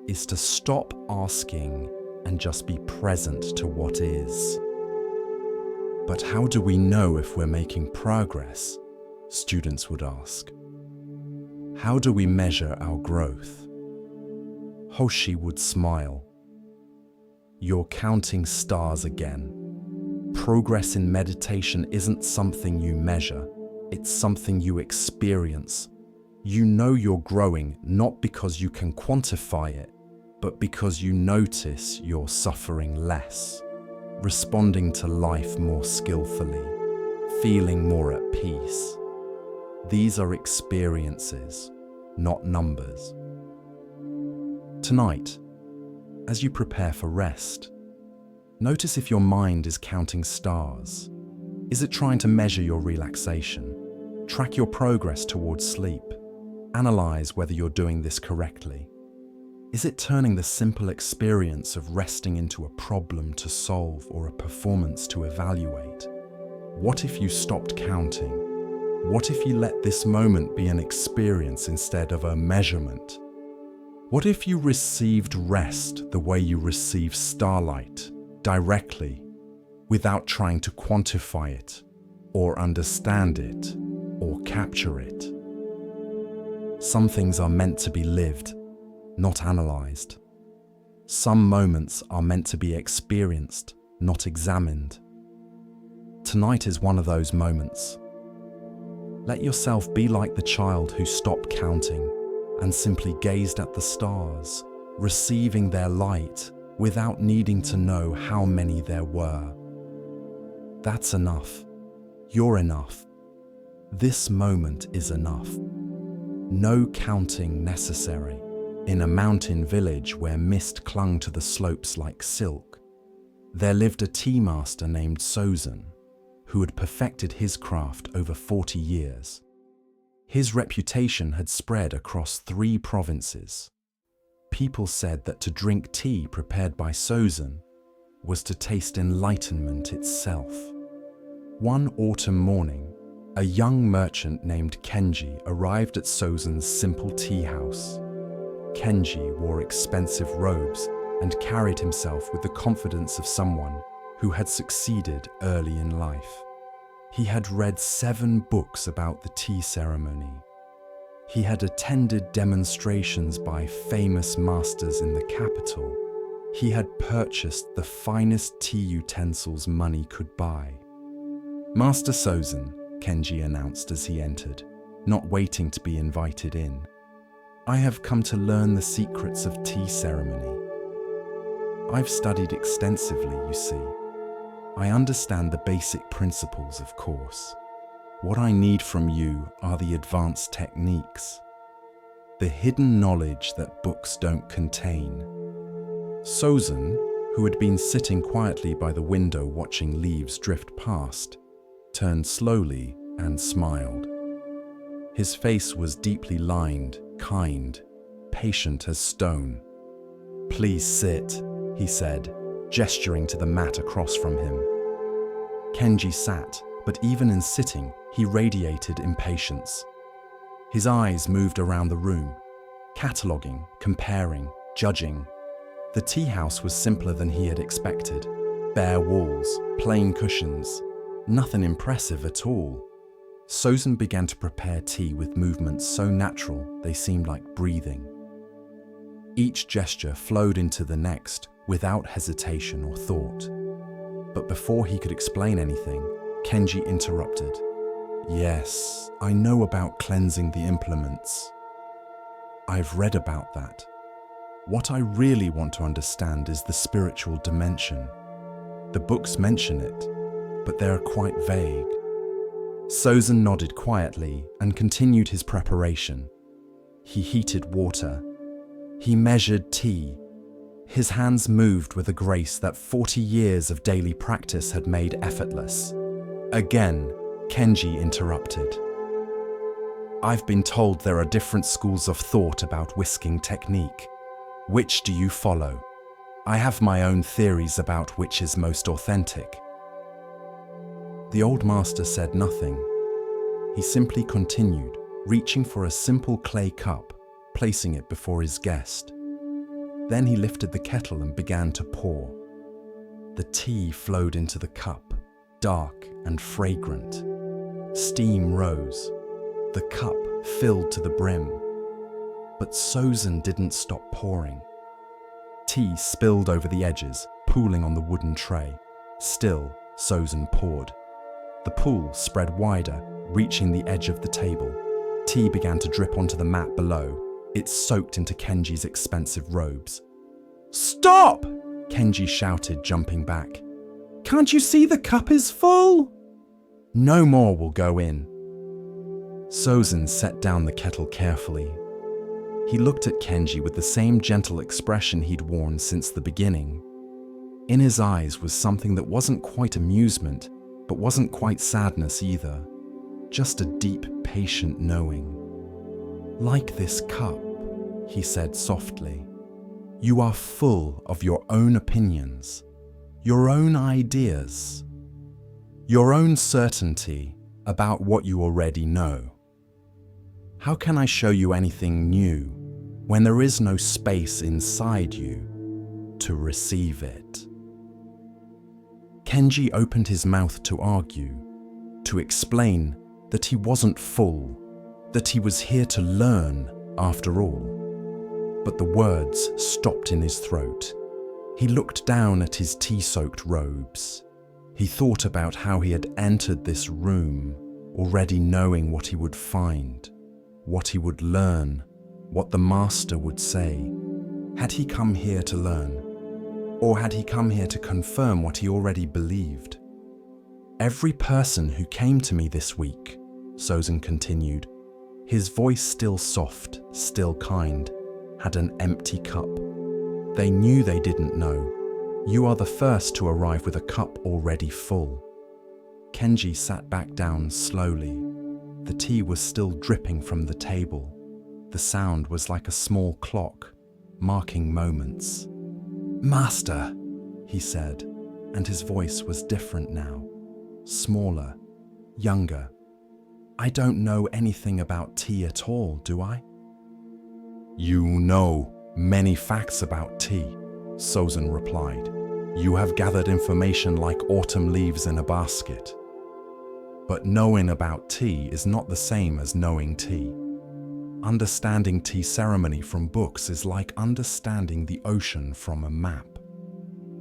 is to stop asking and just be present to what is." "But how do we know if we're making progress?" students would ask. "How do we measure our growth?" Hoshi would smile. "You're counting stars again. Progress in meditation isn't something you measure, it's something you experience. You know you're growing not because you can quantify it, but because you notice you're suffering less, responding to life more skillfully, feeling more at peace. These are experiences, not numbers." Tonight, as you prepare for rest, notice if your mind is counting stars. Is it trying to measure your relaxation, track your progress towards sleep, analyze whether you're doing this correctly? Is it turning the simple experience of resting into a problem to solve or a performance to evaluate? What if you stopped counting? What if you let this moment be an experience instead of a measurement? What if you received rest the way you receive starlight, directly, without trying to quantify it, or understand it, or capture it? Some things are meant to be lived, not analyzed. Some moments are meant to be experienced, not examined. Tonight is one of those moments. Let yourself be like the child who stopped counting and simply gazed at the stars, receiving their light without needing to know how many there were. That's enough. You're enough. This moment is enough. No counting necessary. In a mountain village where mist clung to the slopes like silk, there lived a tea master named Sozan, who had perfected his craft over 40 years. His reputation had spread across 3 provinces. People said that to drink tea prepared by Sozan was to taste enlightenment itself. One autumn morning, a young merchant named Kenji arrived at Sozan's simple tea house. Kenji wore expensive robes and carried himself with the confidence of someone who had succeeded early in life. He had read 7 books about the tea ceremony. He had attended demonstrations by famous masters in the capital. He had purchased the finest tea utensils money could buy. "Master Sozan," Kenji announced as he entered, not waiting to be invited in. "I have come to learn the secrets of tea ceremony. I've studied extensively, you see. I understand the basic principles, of course. What I need from you are the advanced techniques, the hidden knowledge that books don't contain." Sozan, who had been sitting quietly by the window watching leaves drift past, turned slowly and smiled. His face was deeply lined, kind, patient as stone. "Please sit," he said, gesturing to the mat across from him. Kenji sat, but even in sitting, he radiated impatience. His eyes moved around the room, cataloguing, comparing, judging. The tea house was simpler than he had expected. Bare walls, plain cushions, nothing impressive at all. Sozin began to prepare tea with movements so natural they seemed like breathing. Each gesture flowed into the next without hesitation or thought. But before he could explain anything, Kenji interrupted. "Yes, I know about cleansing the implements. I've read about that. What I really want to understand is the spiritual dimension. The books mention it, but they're quite vague." Sozin nodded quietly and continued his preparation. He heated water. He measured tea. His hands moved with a grace that 40 years of daily practice had made effortless. Again, Kenji interrupted. "I've been told there are different schools of thought about whisking technique. Which do you follow? I have my own theories about which is most authentic." The old master said nothing. He simply continued, reaching for a simple clay cup, placing it before his guest. Then he lifted the kettle and began to pour. The tea flowed into the cup, dark and fragrant. Steam rose. The cup filled to the brim. But Sozin didn't stop pouring. Tea spilled over the edges, pooling on the wooden tray. Still, Sozin poured. The pool spread wider, reaching the edge of the table. Tea began to drip onto the mat below. It soaked into Kenji's expensive robes. "Stop!" Kenji shouted, jumping back. "Can't you see the cup is full?" "No more will go in." Sozin set down the kettle carefully. He looked at Kenji with the same gentle expression he'd worn since the beginning. In his eyes was something that wasn't quite amusement, but wasn't quite sadness either. Just a deep, patient knowing. "Like this cup," he said softly. "You are full of your own opinions, your own ideas, your own certainty about what you already know. How can I show you anything new when there is no space inside you to receive it?" Kenji opened his mouth to argue, to explain that he wasn't full, that he was here to learn after all. But the words stopped in his throat. He looked down at his tea-soaked robes. He thought about how he had entered this room, already knowing what he would find, what he would learn, what the master would say. Had he come here to learn? Or had he come here to confirm what he already believed? "Every person who came to me this week," Sozin continued, his voice still soft, still kind, had an empty cup. "They knew they didn't know. You are the first to arrive with a cup already full." Kenji sat back down slowly. The tea was still dripping from the table. The sound was like a small clock, marking moments. "Master," he said, and his voice was different now, smaller, younger. "I don't know anything about tea at all, do I?" "You know many facts about tea," Sozin replied. "You have gathered information like autumn leaves in a basket. But knowing about tea is not the same as knowing tea. Understanding tea ceremony from books is like understanding the ocean from a map.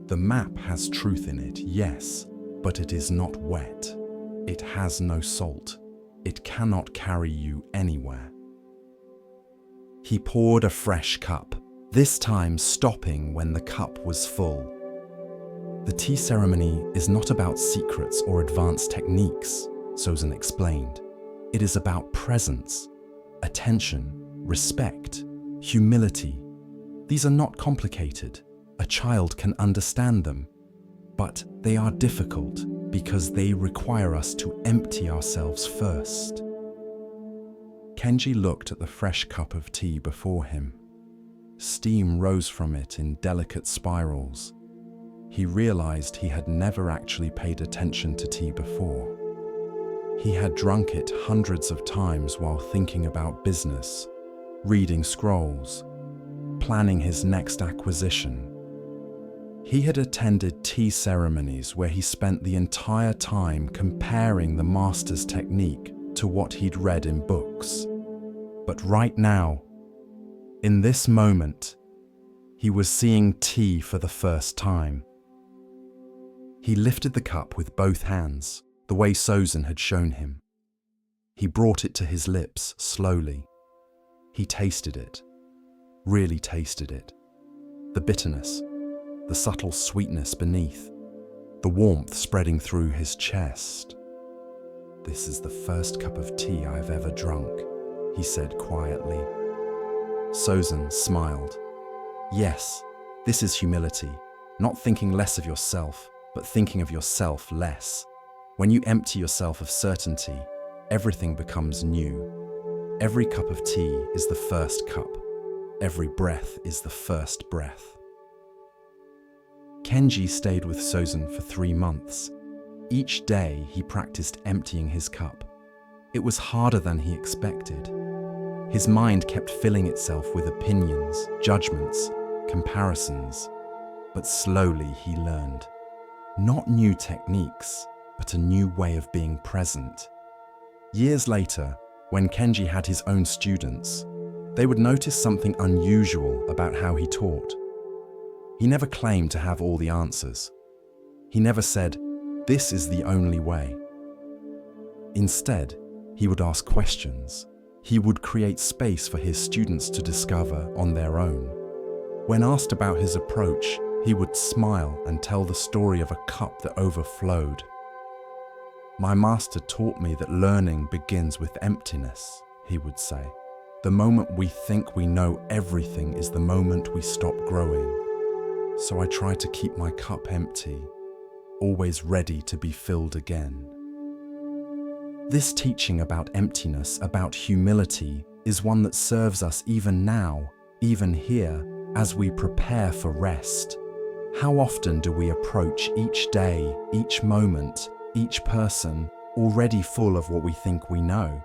The map has truth in it, yes, but it is not wet. It has no salt. It cannot carry you anywhere." He poured a fresh cup, this time stopping when the cup was full. "The tea ceremony is not about secrets or advanced techniques," Sozin explained. "It is about presence, attention, respect, humility. These are not complicated. A child can understand them, but they are difficult because they require us to empty ourselves first." Kenji looked at the fresh cup of tea before him. Steam rose from it in delicate spirals. he realized he had never actually paid attention to tea before. He had drunk it hundreds of times while thinking about business, reading scrolls, planning his next acquisition. He had attended tea ceremonies where he spent the entire time comparing the master's technique to what he'd read in books. But right now, in this moment, he was seeing tea for the first time. He lifted the cup with both hands, the way Sozin had shown him. He brought it to his lips slowly. He tasted it, really tasted it. The bitterness, the subtle sweetness beneath, the warmth spreading through his chest. "This is the first cup of tea I've ever drunk," he said quietly. Sozin smiled. "Yes, this is humility, not thinking less of yourself, but thinking of yourself less. When you empty yourself of certainty, everything becomes new. Every cup of tea is the first cup. Every breath is the first breath." Kenji stayed with Sozin for 3 months. Each day he practiced emptying his cup. It was harder than he expected. His mind kept filling itself with opinions, judgments, comparisons. But slowly he learned. Not new techniques, but a new way of being present. Years later, when Kenji had his own students, they would notice something unusual about how he taught. He never claimed to have all the answers. He never said, "This is the only way." Instead, he would ask questions. He would create space for his students to discover on their own. When asked about his approach, he would smile and tell the story of a cup that overflowed. "My master taught me that learning begins with emptiness," he would say. "The moment we think we know everything is the moment we stop growing. So I try to keep my cup empty, always ready to be filled again." This teaching about emptiness, about humility, is one that serves us even now, even here, as we prepare for rest. How often do we approach each day, each moment, each person, already full of what we think we know?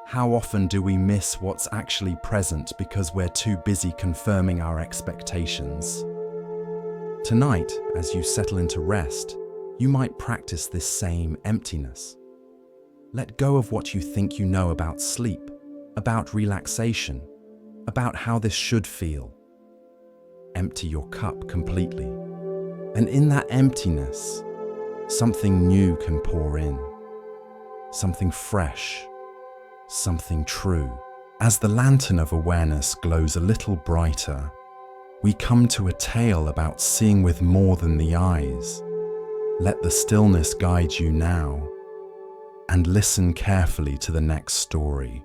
How often do we miss what's actually present because we're too busy confirming our expectations? Tonight, as you settle into rest, you might practice this same emptiness. Let go of what you think you know about sleep, about relaxation, about how this should feel. Empty your cup completely. And in that emptiness, something new can pour in. Something fresh, something true. As the lantern of awareness glows a little brighter, we come to a tale about seeing with more than the eyes. Let the stillness guide you now, and listen carefully to the next story.